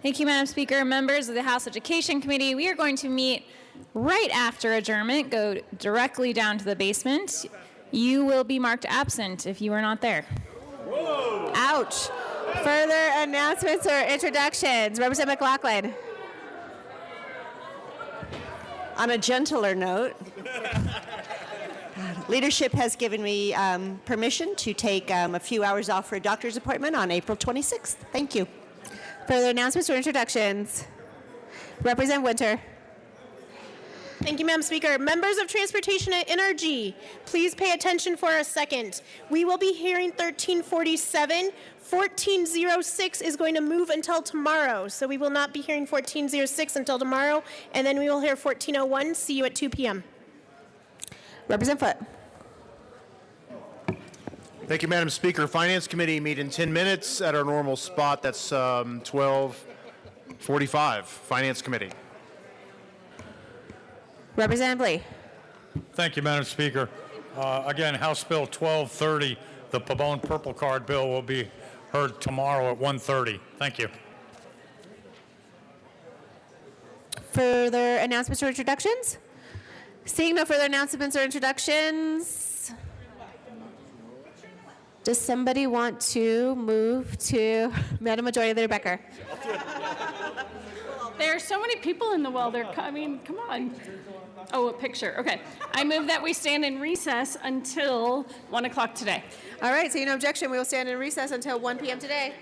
Speaker 22: Thank you, Madam Speaker. Members of the House Education Committee, we are going to meet right after adjournment, go directly down to the basement. You will be marked absent if you are not there.
Speaker 1: Whoa. Ouch. Further announcements or introductions? Representative McLaughlin.
Speaker 23: On a gentler note, leadership has given me permission to take a few hours off for a doctor's appointment on April 26th. Thank you.
Speaker 1: Further announcements or introductions? Representative Winter.
Speaker 24: Thank you, Madam Speaker. Members of Transportation and NRG, please pay attention for a second. We will be hearing 1347. 1406 is going to move until tomorrow, so we will not be hearing 1406 until tomorrow, and then we will hear 1401. See you at 2 p.m.
Speaker 1: Representative Foot.
Speaker 25: Thank you, Madam Speaker. Finance Committee meet in 10 minutes at our normal spot. That's 12:45. Finance Committee.
Speaker 1: Representative Lee.
Speaker 19: Thank you, Madam Speaker. Again, House Bill 1230, the Pabon Purple Card Bill, will be heard tomorrow at 1:30. Thank you.
Speaker 1: Further announcements or introductions? Seeing no further announcements or introductions, does somebody want to move to Madam Majority Leader Becker?
Speaker 21: There are so many people in the well. I mean, come on. Oh, a picture. Okay. I move that we stand in recess until 1 o'clock today.
Speaker 1: All right, seeing no objection, we will stand in recess until 1 p.m. today.